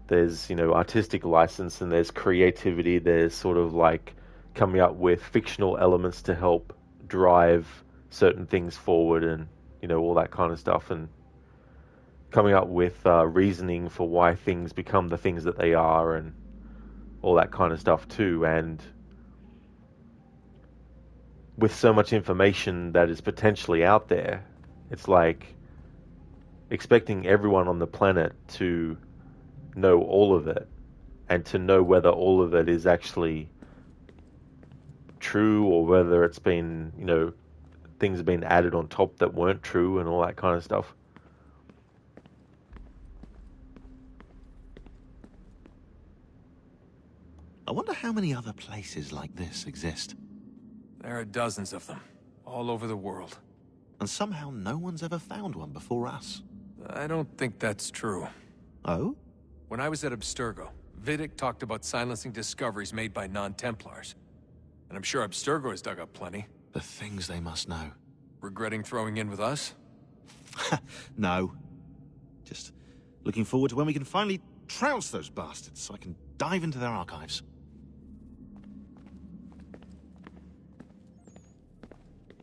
there's, artistic license, and there's creativity, there's sort of like coming up with fictional elements to help drive certain things forward, and, all that kind of stuff, and coming up with reasoning for why things become the things that they are, and all that kind of stuff too. And with so much information that is potentially out there, it's like expecting everyone on the planet to know all of it, and to know whether all of it is actually true, or whether it's been, things have been added on top that weren't true, and all that kind of stuff. I wonder how many other places like this exist. There are dozens of them, all over the world. And somehow no one's ever found one before us. I don't think that's true. Oh? When I was at Abstergo, Vidic talked about silencing discoveries made by non-Templars. And I'm sure Abstergo has dug up plenty. The things they must know. Regretting throwing in with us? No. Just looking forward to when we can finally trounce those bastards so I can dive into their archives.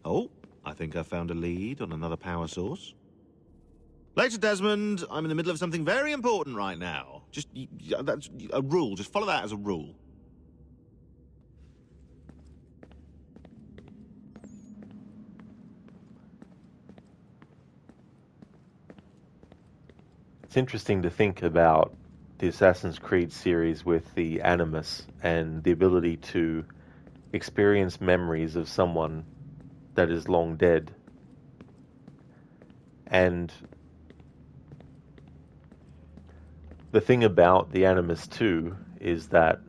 Oh, I think I found a lead on another power source. Later, Desmond. I'm in the middle of something very important right now. That's a rule. Just follow that as a rule. It's interesting to think about the Assassin's Creed series with the Animus and the ability to experience memories of someone that is long dead. And the thing about the Animus too is that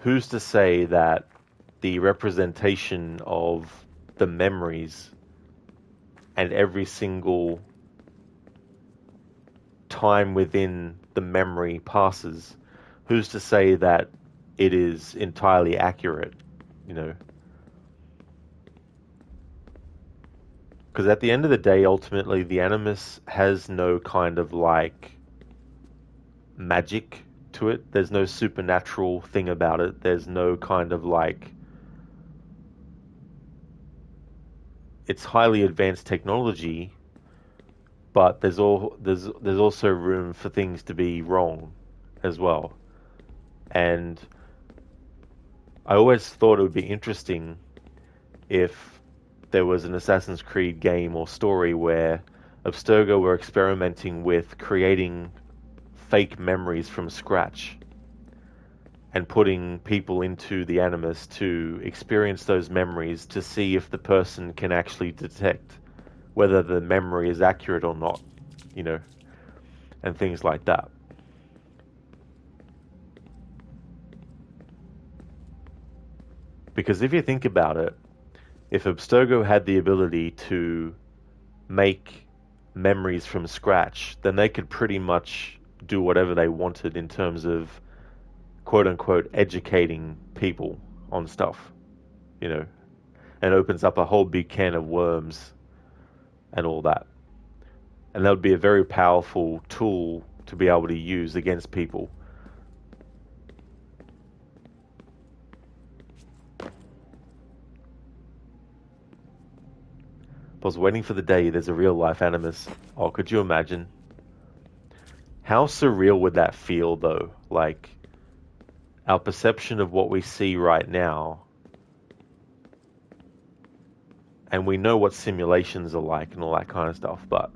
who's to say that the representation of the memories and every single time within the memory passes, who's to say that it is entirely accurate, Because at the end of the day, ultimately, the Animus has no kind of magic to it. There's no supernatural thing about it. There's no kind of it's highly advanced technology, but there's also room for things to be wrong as well. And I always thought it would be interesting if there was an Assassin's Creed game or story where Abstergo were experimenting with creating fake memories from scratch and putting people into the Animus to experience those memories to see if the person can actually detect whether the memory is accurate or not, you know, and things like that. Because if you think about it, if Abstergo had the ability to make memories from scratch, then they could pretty much do whatever they wanted in terms of quote-unquote educating people on stuff, you know, and opens up a whole big can of worms and all that. And that would be a very powerful tool to be able to use against people. I was waiting for the day there's a real life Animus. Oh, could you imagine? How surreal would that feel though? Like, our perception of what we see right now, and we know what simulations are like and all that kind of stuff, but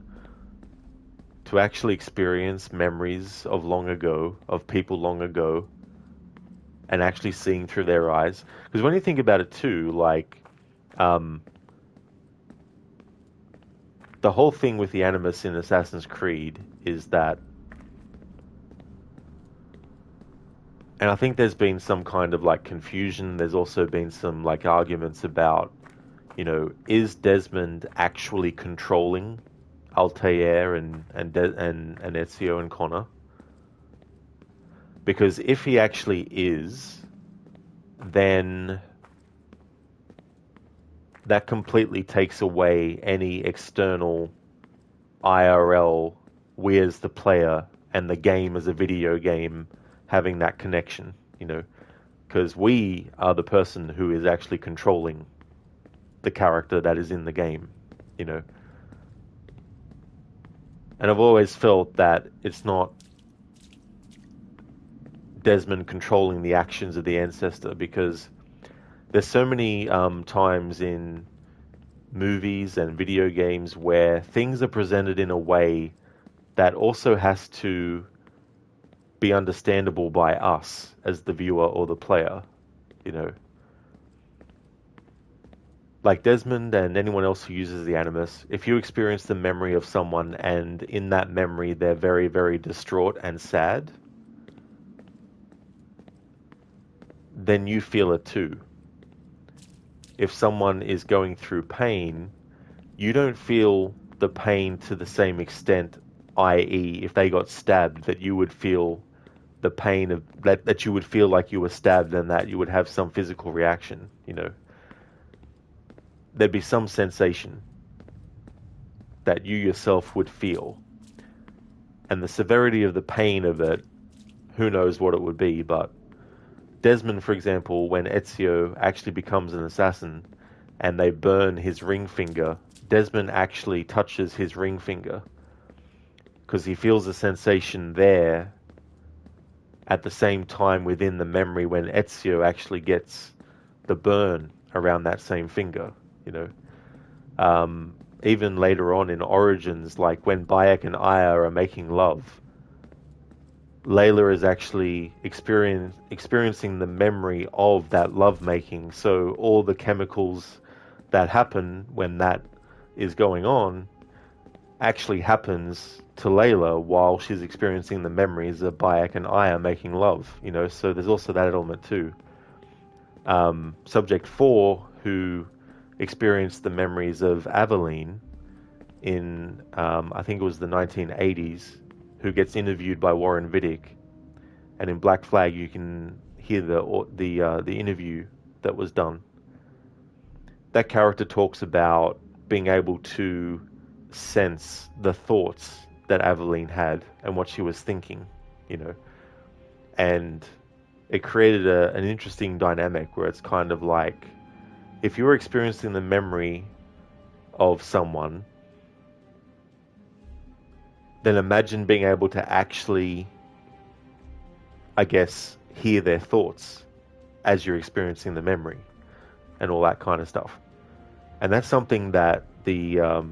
to actually experience memories of long ago, of people long ago, and actually seeing through their eyes. Because when you think about it too, like, the whole thing with the Animus in Assassin's Creed is that, and I think there's been some kind of like confusion, there's also been some like arguments about, you know, is Desmond actually controlling Altair and Ezio and Connor? Because if he actually is, then that completely takes away any external IRL, we as the player and the game as a video game having that connection, you know, because we are the person who is actually controlling the character that is in the game, you know. And I've always felt that it's not Desmond controlling the actions of the ancestor, because there's so many times in movies and video games where things are presented in a way that also has to be understandable by us as the viewer or the player, you know. Like Desmond and anyone else who uses the Animus, if you experience the memory of someone and in that memory they're very, very distraught and sad, then you feel it too. If someone is going through pain, you don't feel the pain to the same extent, i.e. if they got stabbed, that you would feel the pain of that you would feel like you were stabbed and that you would have some physical reaction, you know. There'd be some sensation that you yourself would feel. And the severity of the pain of it, who knows what it would be, but Desmond, for example, when Ezio actually becomes an assassin and they burn his ring finger, Desmond actually touches his ring finger because he feels a sensation there at the same time within the memory when Ezio actually gets the burn around that same finger, you know. Even later on in Origins, like when Bayek and Aya are making love, Layla is actually experiencing the memory of that lovemaking. So all the chemicals that happen when that is going on actually happens to Layla while she's experiencing the memories of Bayek and Aya making love, you know. So there's also that element too. Subject 4, who experienced the memories of Aveline in, I think it was the 1980s, who gets interviewed by Warren Vidic, and in Black Flag you can hear the interview that was done. That character talks about being able to sense the thoughts that Aveline had and what she was thinking, you know, and it created an interesting dynamic where it's kind of like, if you were experiencing the memory of someone, then imagine being able to actually, I guess, hear their thoughts as you're experiencing the memory and all that kind of stuff. And that's something that the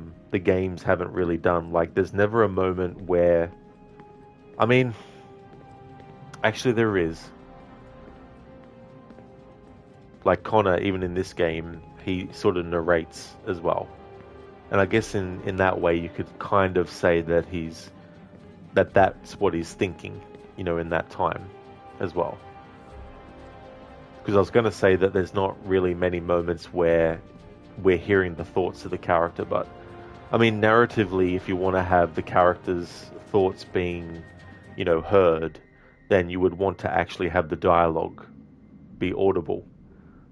games haven't really done. Like, there's never a moment where, I mean, actually there is. Like Connor, even in this game, he sort of narrates as well. And I guess in that way you could kind of say that that's what he's thinking, in that time as well. Because I was going to say that there's not really many moments where we're hearing the thoughts of the character, but I mean, narratively, if you want to have the character's thoughts being, heard, then you would want to actually have the dialogue be audible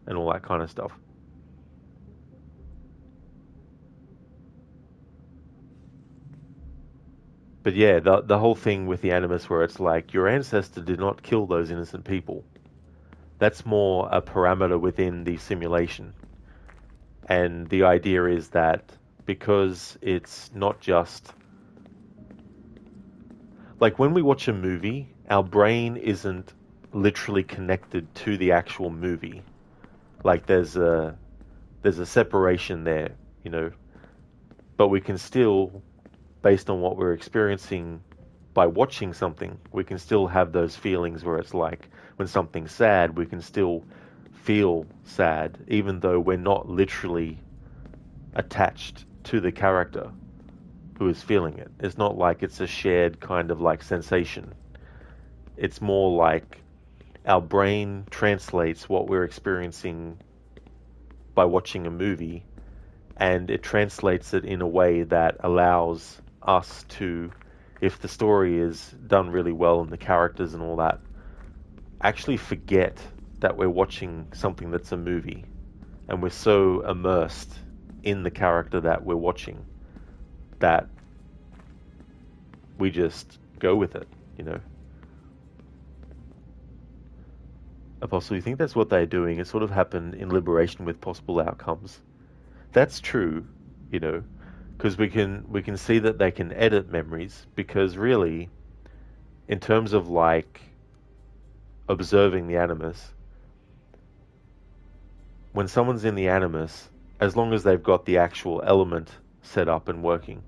and all that kind of stuff. But yeah, the whole thing with the Animus where it's like, your ancestor did not kill those innocent people. That's more a parameter within the simulation. And the idea is that because it's not just... Like, when we watch a movie, our brain isn't literally connected to the actual movie. Like, there's a separation there, But we can still, based on what we're experiencing by watching something, we can still have those feelings where it's like, when something's sad, we can still feel sad, even though we're not literally attached to the character who is feeling it. It's not like it's a shared kind of like sensation. It's more like our brain translates what we're experiencing by watching a movie, and it translates it in a way that allows us to, if the story is done really well and the characters and all that, actually forget that we're watching something that's a movie, and we're so immersed in the character that we're watching that we just go with it, Apostle, you think that's what they're doing? It sort of happened in Liberation with possible outcomes. That's true, because we can see that they can edit memories, because really, in terms of like observing the Animus, when someone's in the Animus, as long as they've got the actual element set up and working,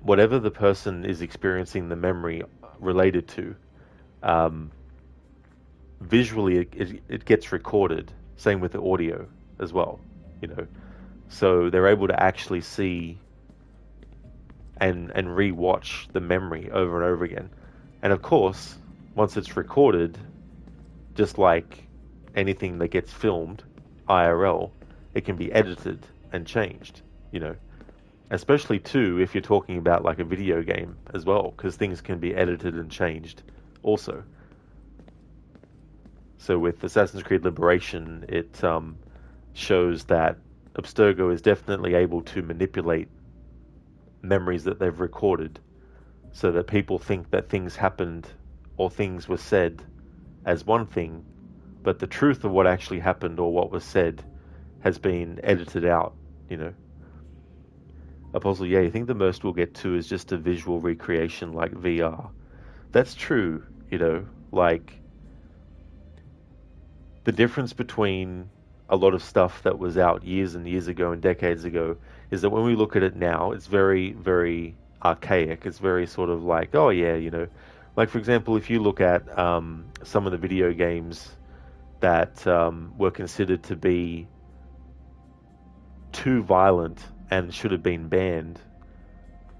whatever the person is experiencing the memory related to, visually it gets recorded. Same with the audio as well, So they're able to actually see and re-watch the memory over and over again. And of course, once it's recorded, just like anything that gets filmed IRL, it can be edited and changed, Especially too if you're talking about like a video game as well, because things can be edited and changed also. So with Assassin's Creed Liberation, it shows that Abstergo is definitely able to manipulate memories that they've recorded so that people think that things happened or things were said as one thing, but the truth of what actually happened or what was said has been edited out, Apostle, yeah, you think the most we'll get to is just a visual recreation like VR. That's true, like the difference between a lot of stuff that was out years and years ago and decades ago is that when we look at it now, it's very, very archaic. It's very sort of like, oh yeah, like for example, if you look at some of the video games that were considered to be too violent and should have been banned,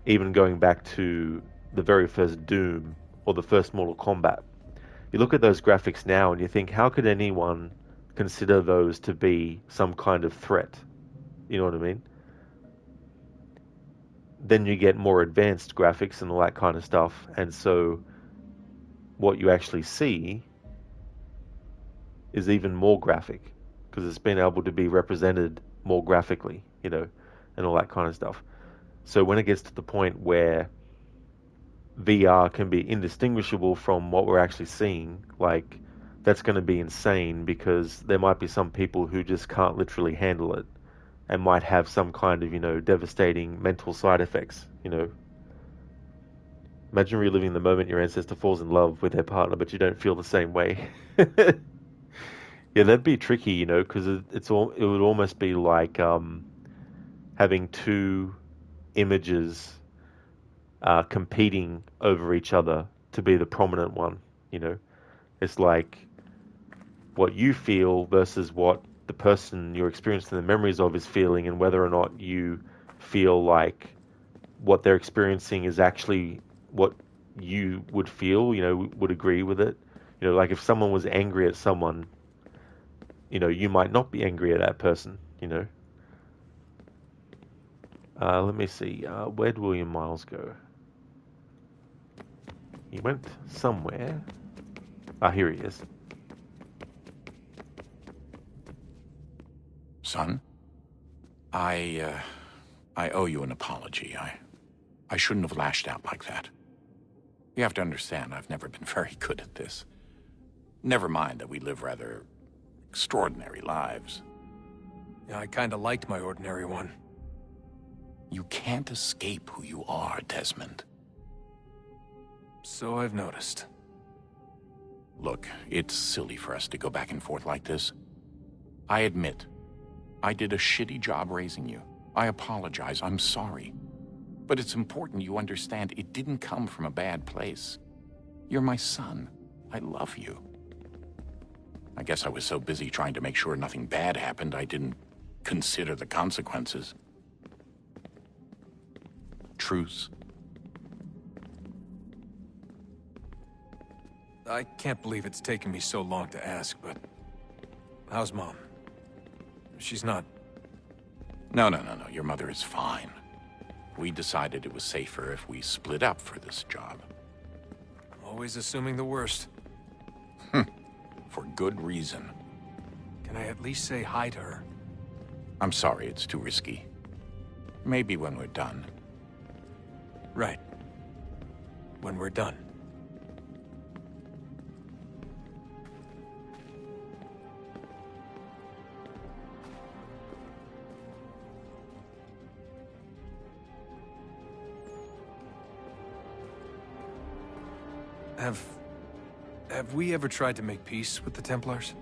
even going back to the very first Doom or the first Mortal Kombat. You look at those graphics now and you think, how could anyone consider those to be some kind of threat? You know what I mean? Then you get more advanced graphics and all that kind of stuff, and so what you actually see is even more graphic, because it's been able to be represented more graphically, and all that kind of stuff. So when it gets to the point where VR can be indistinguishable from what we're actually seeing, like, that's going to be insane, because there might be some people who just can't literally handle it and might have some kind of, devastating mental side effects, Imagine reliving the moment your ancestor falls in love with their partner, but you don't feel the same way. Yeah, that'd be tricky, because it would almost be like having two images competing over each other to be the prominent one. It's like what you feel versus what the person you're experiencing the memories of is feeling, and whether or not you feel like what they're experiencing is actually what you would feel, would agree with it. Like if someone was angry at someone, you might not be angry at that person, Let me see. Where'd William Miles go? He went somewhere. Here he is. Son, I owe you an apology. I shouldn't have lashed out like that. You have to understand, I've never been very good at this. Never mind that we live rather extraordinary lives. Yeah, I kinda liked my ordinary one. You can't escape who you are, Desmond. So I've noticed. Look, it's silly for us to go back and forth like this. I admit, I did a shitty job raising you. I apologize, I'm sorry. But it's important you understand it didn't come from a bad place. You're my son. I love you. I guess I was so busy trying to make sure nothing bad happened, I didn't consider the consequences. Truce. I can't believe it's taken me so long to ask, but... how's Mom? She's not... No. Your mother is fine. We decided it was safer if we split up for this job. Always assuming the worst. For good reason. Can I at least say hi to her? I'm sorry, it's too risky. Maybe when we're done. Right. When we're done. Have we ever tried to make peace with the Templars?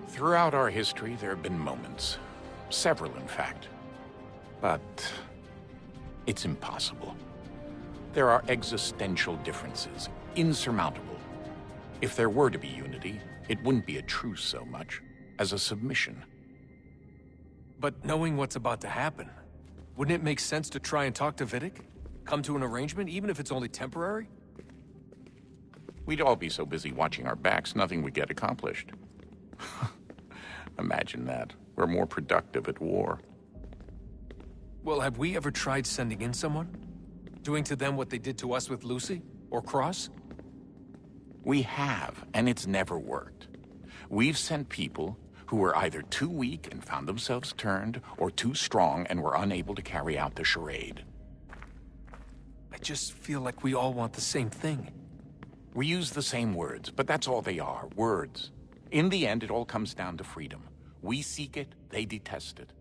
Throughout our history, there have been moments. Several, in fact. But... it's impossible. There are existential differences, insurmountable. If there were to be unity, it wouldn't be a truce so much as a submission. But knowing what's about to happen, wouldn't it make sense to try and talk to Vidic? Come to an arrangement, even if it's only temporary? We'd all be so busy watching our backs, nothing would get accomplished. Imagine that. We're more productive at war. Well, have we ever tried sending in someone? Doing to them what they did to us with Lucy? Or Cross? We have, and it's never worked. We've sent people who were either too weak and found themselves turned, or too strong and were unable to carry out the charade. I just feel like we all want the same thing. We use the same words, but that's all they are, words. In the end, it all comes down to freedom. We seek it, they detest it.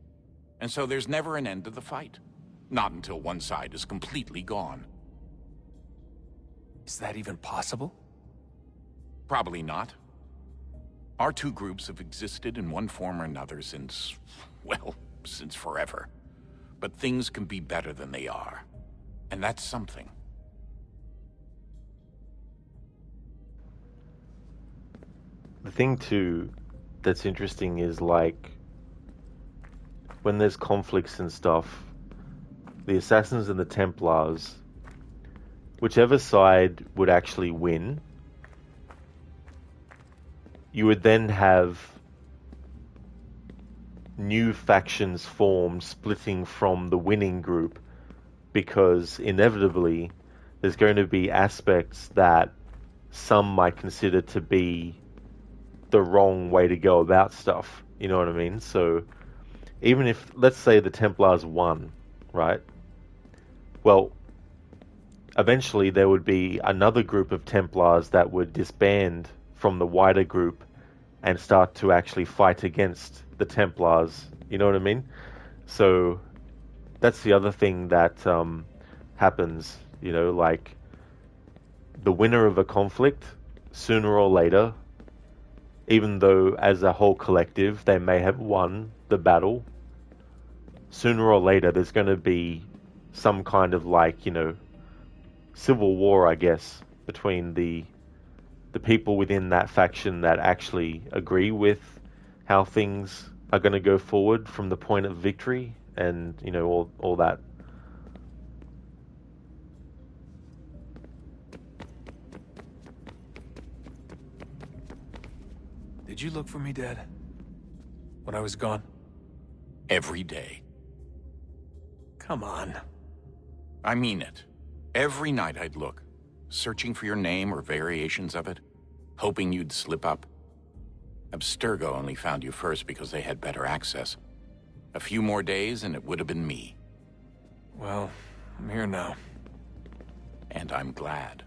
And so there's never an end to the fight. Not until one side is completely gone. Is that even possible? Probably not. Our two groups have existed in one form or another since, well, since forever. But things can be better than they are. And that's something. The thing too that's interesting is like when there's conflicts and stuff, the Assassins and the Templars, whichever side would actually win, you would then have new factions formed splitting from the winning group, because inevitably there's going to be aspects that some might consider to be the wrong way to go about stuff. You know what I mean? So even if, let's say the Templars won, right? Well, eventually there would be another group of Templars that would disband from the wider group and start to actually fight against the Templars. You know what I mean? So that's the other thing that happens, like the winner of a conflict, sooner or later, even though as a whole collective they may have won the battle, sooner or later there's going to be some kind of civil war, I guess, between the people within that faction that actually agree with how things are going to go forward from the point of victory, and all that. Did you look for me, Dad? When I was gone? Every day. Come on. I mean it. Every night I'd look, searching for your name or variations of it, hoping you'd slip up. Abstergo only found you first because they had better access. A few more days and it would have been me. Well, I'm here now. And I'm glad.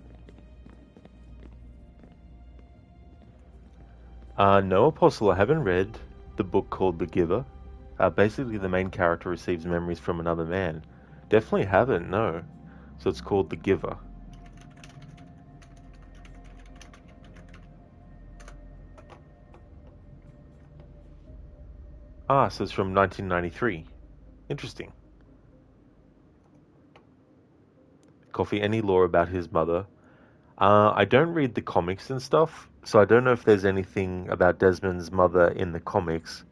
No, Apostle, I haven't read the book called The Giver. Basically, the main character receives memories from another man. Definitely haven't, no. So it's called The Giver. So it's from 1993. Interesting. Coffee, any lore about his mother? I don't read the comics and stuff, so I don't know if there's anything about Desmond's mother in the comics.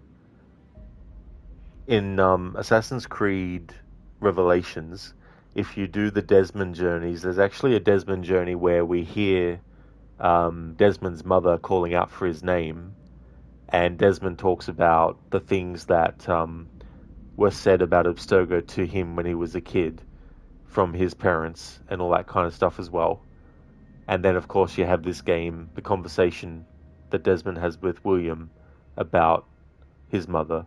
In Assassin's Creed Revelations, if you do the Desmond journeys, there's actually a Desmond journey where we hear Desmond's mother calling out for his name, and Desmond talks about the things that were said about Abstergo to him when he was a kid from his parents and all that kind of stuff as well. And then, of course, you have this game, the conversation that Desmond has with William about his mother.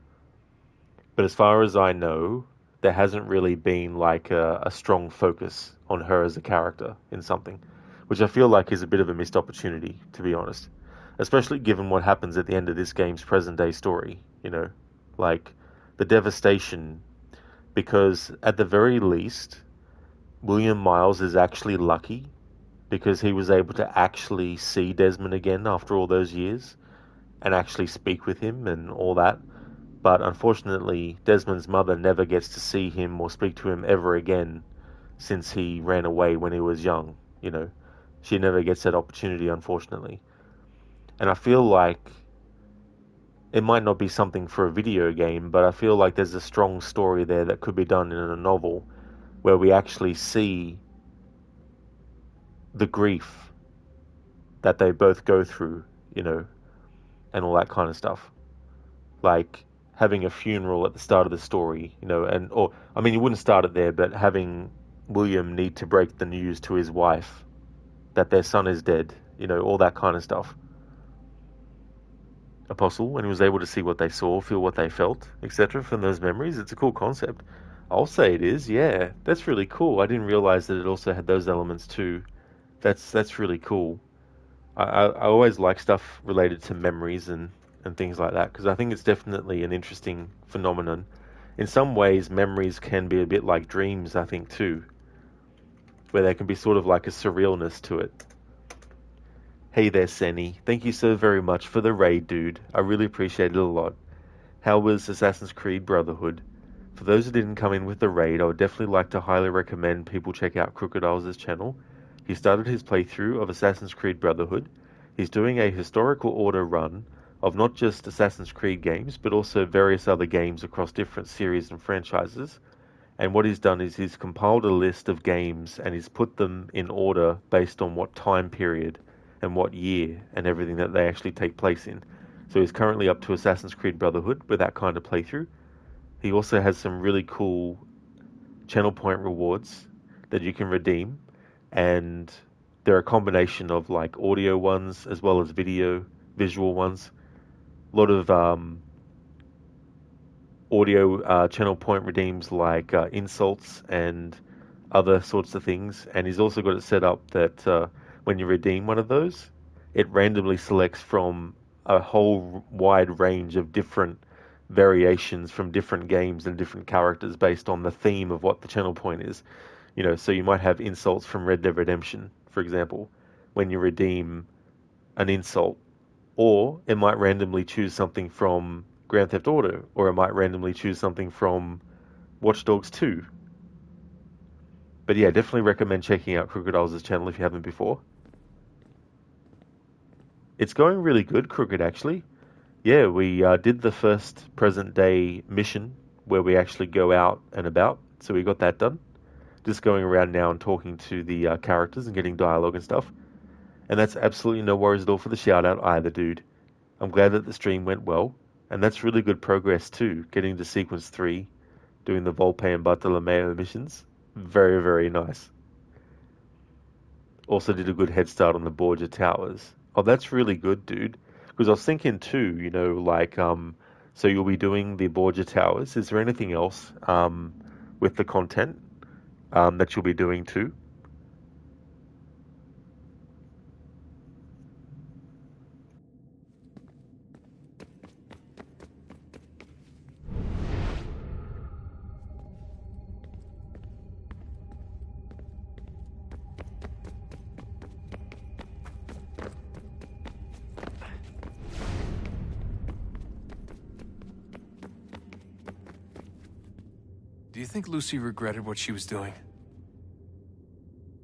But as far as I know, there hasn't really been like a strong focus on her as a character in something, which I feel like is a bit of a missed opportunity, to be honest. Especially given what happens at the end of this game's present-day story, like the devastation, because at the very least, William Miles is actually lucky because he was able to actually see Desmond again after all those years and actually speak with him and all that. But unfortunately, Desmond's mother never gets to see him or speak to him ever again since he ran away when he was young, She never gets that opportunity, unfortunately. And I feel like it might not be something for a video game, but I feel like there's a strong story there that could be done in a novel where we actually see the grief that they both go through, and all that kind of stuff. Like having a funeral at the start of the story, you wouldn't start it there, but having William need to break the news to his wife that their son is dead, all that kind of stuff. Apostle, when he was able to see what they saw, feel what they felt, etc. from those memories, it's a cool concept. I'll say it is, yeah. That's really cool. I didn't realize that it also had those elements too. That's really cool. I always like stuff related to memories and things like that, because I think it's definitely an interesting phenomenon. In some ways, memories can be a bit like dreams, I think, too, where there can be sort of like a surrealness to it. Hey there, Senny. Thank you so very much for the raid, dude. I really appreciate it a lot. How was Assassin's Creed Brotherhood? For those who didn't come in with the raid, I would definitely like to highly recommend people check out Crocodile's channel. He started his playthrough of Assassin's Creed Brotherhood. He's doing a historical order run of not just Assassin's Creed games, but also various other games across different series and franchises. And what he's done is he's compiled a list of games and he's put them in order based on what time period and what year and everything that they actually take place in. So he's currently up to Assassin's Creed Brotherhood with that kind of playthrough. He also has some really cool channel point rewards that you can redeem, and they're a combination of like audio ones as well as visual ones. A lot of audio channel point redeems like insults and other sorts of things, and he's also got it set up that when you redeem one of those, it randomly selects from a whole wide range of different variations from different games and different characters based on the theme of what the channel point is. So you might have insults from Red Dead Redemption, for example, when you redeem an insult, or it might randomly choose something from Grand Theft Auto, or it might randomly choose something from Watch Dogs 2. But yeah, definitely recommend checking out Crocodile's channel if you haven't before. It's going really good, Crooked, actually. Yeah, we did the first present day mission where we actually go out and about. So we got that done. Just going around now and talking to the characters and getting dialogue and stuff. And that's absolutely no worries at all for the shout out either, dude. I'm glad that the stream went well. And that's really good progress too, getting to sequence 3, doing the Volpe and Bartolomeo missions. Very, very nice. Also did a good head start on the Borgia Towers. Oh, that's really good, dude. Because I was thinking too, so you'll be doing the Borgia Towers. Is there anything else with the content that you'll be doing too? Do you think Lucy regretted what she was doing?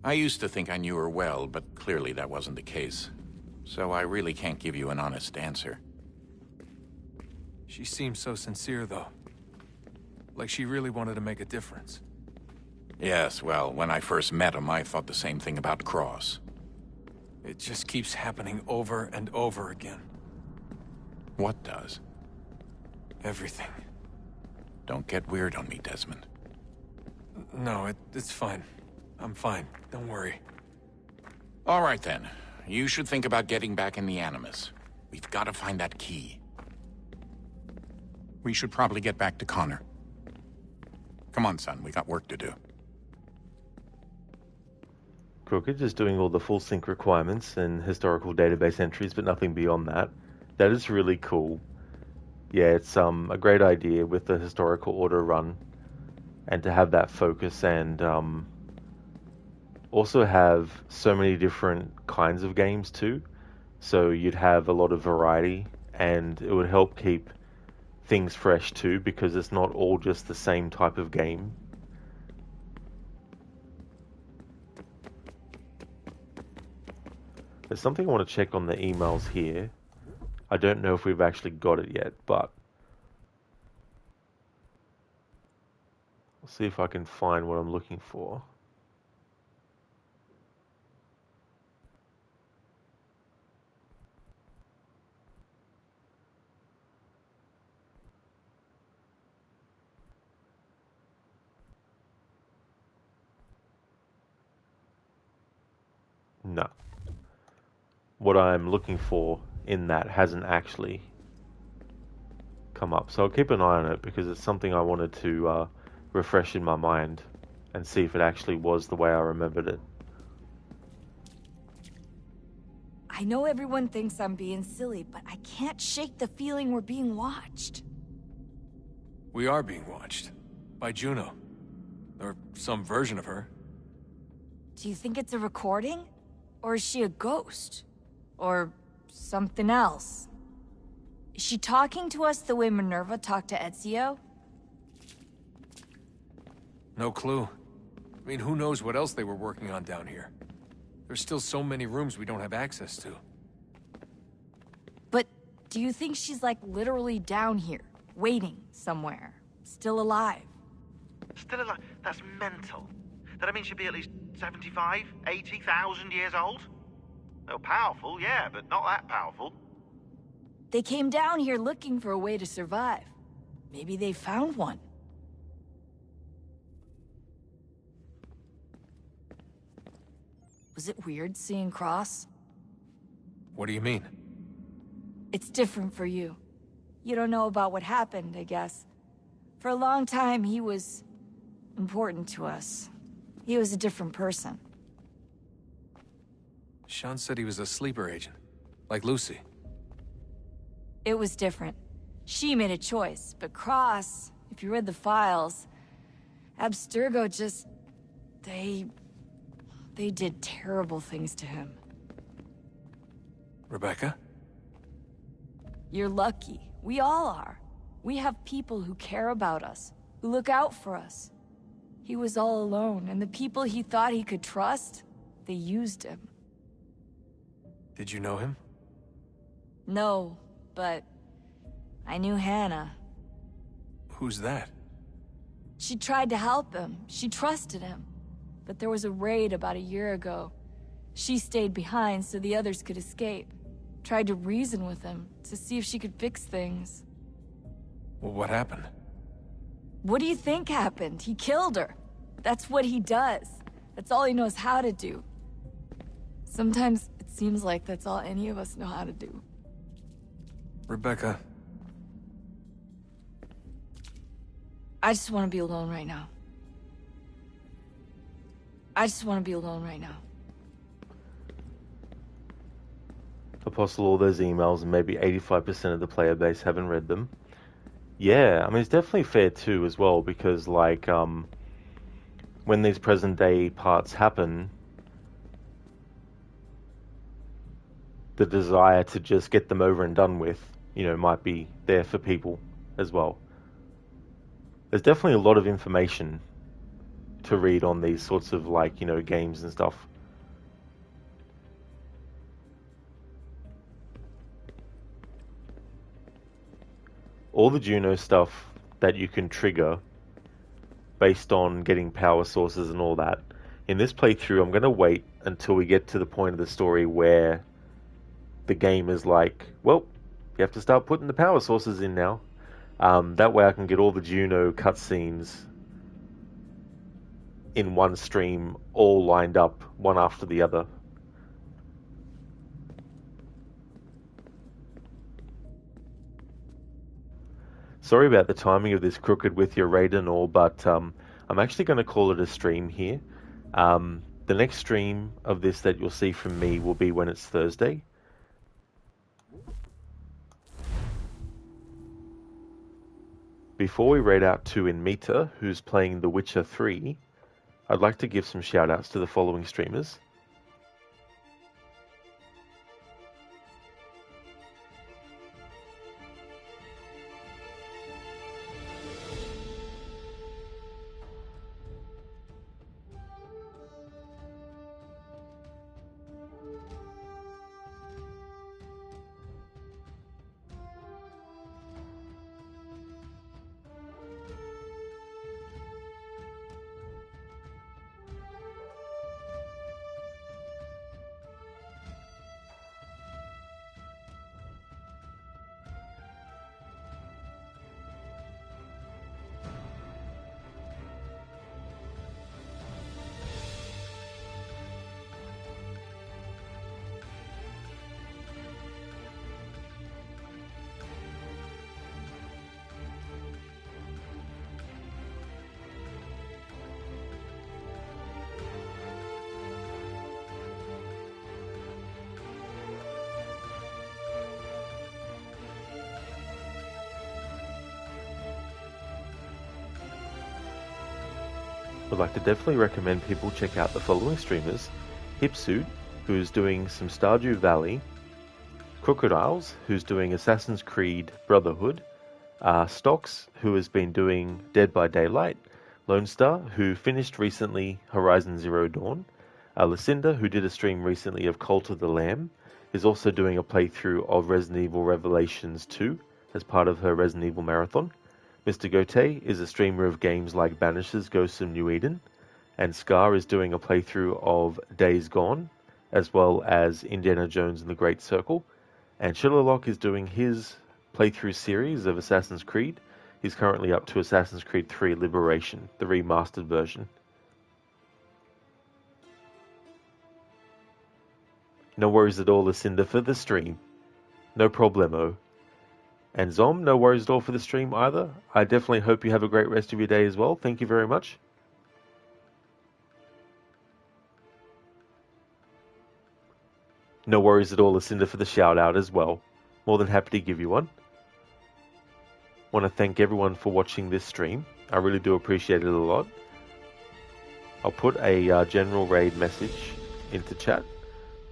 I used to think I knew her well, but clearly that wasn't the case. So I really can't give you an honest answer. She seemed so sincere, though. Like she really wanted to make a difference. Yes, well, when I first met him, I thought the same thing about Cross. It just keeps happening over and over again. What does? Everything. Don't get weird on me, Desmond. No, it's fine. I'm fine. Don't worry. All right, then. You should think about getting back in the Animus. We've got to find that key. We should probably get back to Connor. Come on, son. We got work to do. Crooked is doing all the full sync requirements and historical database entries, but nothing beyond that. That is really cool. Yeah, it's a great idea with the historical auto run, and to have that focus and also have so many different kinds of games too. So you'd have a lot of variety, and it would help keep things fresh too, because it's not all just the same type of game. There's something I want to check on the emails here. I don't know if we've actually got it yet, but I'll see if I can find what I'm looking for. No. What I'm looking for in that hasn't actually come up. So I'll keep an eye on it because it's something I wanted to refresh in my mind and see if it actually was the way I remembered it. I know everyone thinks I'm being silly, but I can't shake the feeling we're being watched. We are being watched. By Juno. Or some version of her. Do you think it's a recording? Or is she a ghost? Or something else? Is she talking to us the way Minerva talked to Ezio? No clue. I mean, who knows what else they were working on down here? There's still so many rooms we don't have access to. But do you think she's like literally down here, waiting somewhere, still alive? Still alive? That's mental. That means she'd be at least 75, 80,000 years old? Oh, powerful, yeah, but not that powerful. They came down here looking for a way to survive. Maybe they found one. Was it weird seeing Cross? What do you mean? It's different for you. You don't know about what happened, I guess. For a long time, he was important to us. He was a different person. Sean said he was a sleeper agent. Like Lucy. It was different. She made a choice, but Cross, if you read the files, Abstergo just... They did terrible things to him. Rebecca? You're lucky. We all are. We have people who care about us, who look out for us. He was all alone, and the people he thought he could trust, they used him. Did you know him? No, but I knew Hannah. Who's that? She tried to help him. She trusted him. But there was a raid about a year ago. She stayed behind so the others could escape. Tried to reason with him to see if she could fix things. Well, what happened? What do you think happened? He killed her. That's what he does. That's all he knows how to do. Sometimes it seems like that's all any of us know how to do. Rebecca. I just want to be alone right now. I just want to be alone right now. Apostle, all those emails, and maybe 85% of the player base haven't read them. Yeah, I mean, it's definitely fair too as well, because like, when these present day parts happen, the desire to just get them over and done with, you know, might be there for people as well. There's definitely a lot of information to read on these sorts of, like, you know, games and stuff. All the Juno stuff that you can trigger based on getting power sources and all that. In this playthrough, I'm going to wait until we get to the point of the story where the game is like, well, you have to start putting the power sources in now. That way I can get all the Juno cutscenes in one stream, all lined up, one after the other. Sorry about the timing of this, Crooked, with your raid and all, but I'm actually going to call it a stream here. The next stream of this that you'll see from me will be when it's Thursday. Before we raid out to Inmita, who's playing The Witcher 3, I'd like to give some shout-outs to the following streamers. Would like to definitely recommend people check out the following streamers: Hipsuit, who's doing some Stardew Valley; Crocodiles, who's doing Assassin's Creed Brotherhood; Stocks, who has been doing Dead by Daylight; Lone Star, who finished recently Horizon Zero Dawn; Lucinda, who did a stream recently of Cult of the Lamb, is also doing a playthrough of Resident Evil Revelations 2 as part of her Resident Evil marathon. Mr. Gote is a streamer of games like Banishers, Ghosts of New Eden, and Scar is doing a playthrough of Days Gone, as well as Indiana Jones and the Great Circle, and Shillerlock is doing his playthrough series of Assassin's Creed. He's currently up to Assassin's Creed 3 Liberation, the remastered version. No worries at all, Lucinda, for the stream. No problemo. And Zom, no worries at all for the stream either. I definitely hope you have a great rest of your day as well. Thank you very much. No worries at all, Lucinda, for the shout out as well. More than happy to give you one. Want to thank everyone for watching this stream. I really do appreciate it a lot. I'll put a general raid message into chat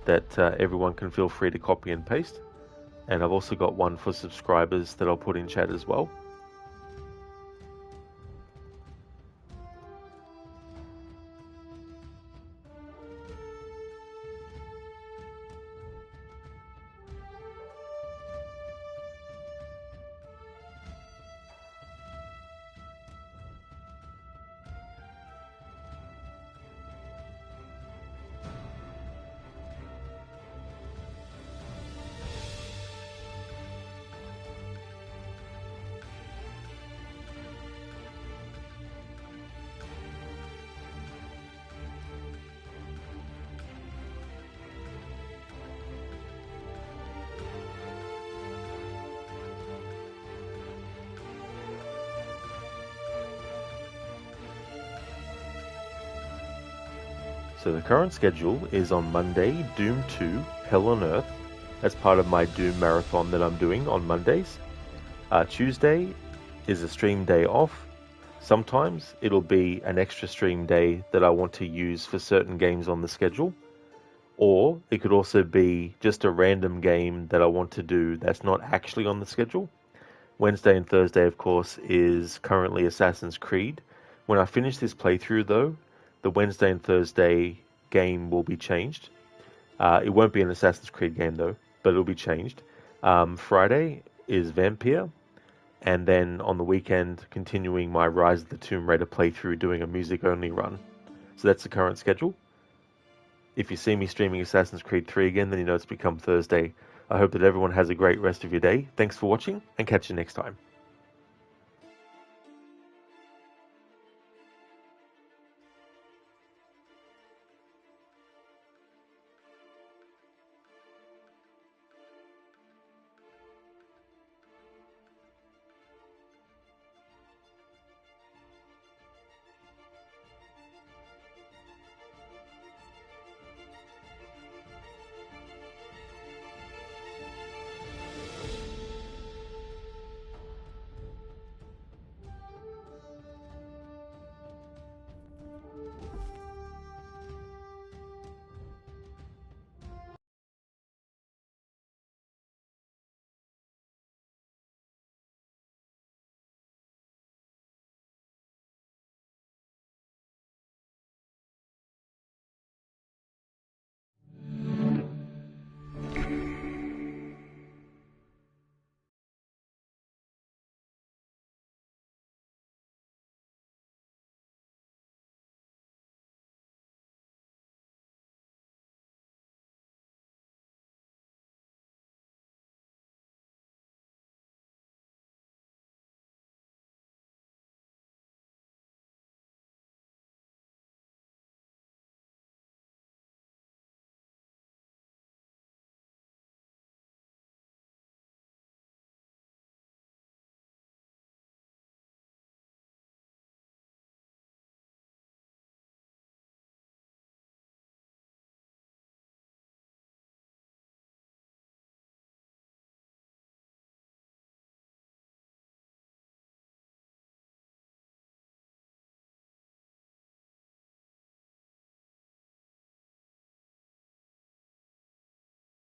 that everyone can feel free to copy and paste. And I've also got one for subscribers that I'll put in chat as well. So the current schedule is on Monday, Doom 2, Hell on Earth. That's part of my Doom marathon that I'm doing on Mondays. Tuesday is a stream day off. Sometimes it'll be an extra stream day that I want to use for certain games on the schedule. Or it could also be just a random game that I want to do that's not actually on the schedule. Wednesday and Thursday, of course, is currently Assassin's Creed. When I finish this playthrough, though, the Wednesday and Thursday game will be changed. It won't be an Assassin's Creed game, though, but it'll be changed. Friday is Vampire. And then on the weekend, continuing my Rise of the Tomb Raider playthrough, doing a music-only run. So that's the current schedule. If you see me streaming Assassin's Creed 3 again, then you know it's become Thursday. I hope that everyone has a great rest of your day. Thanks for watching, and catch you next time.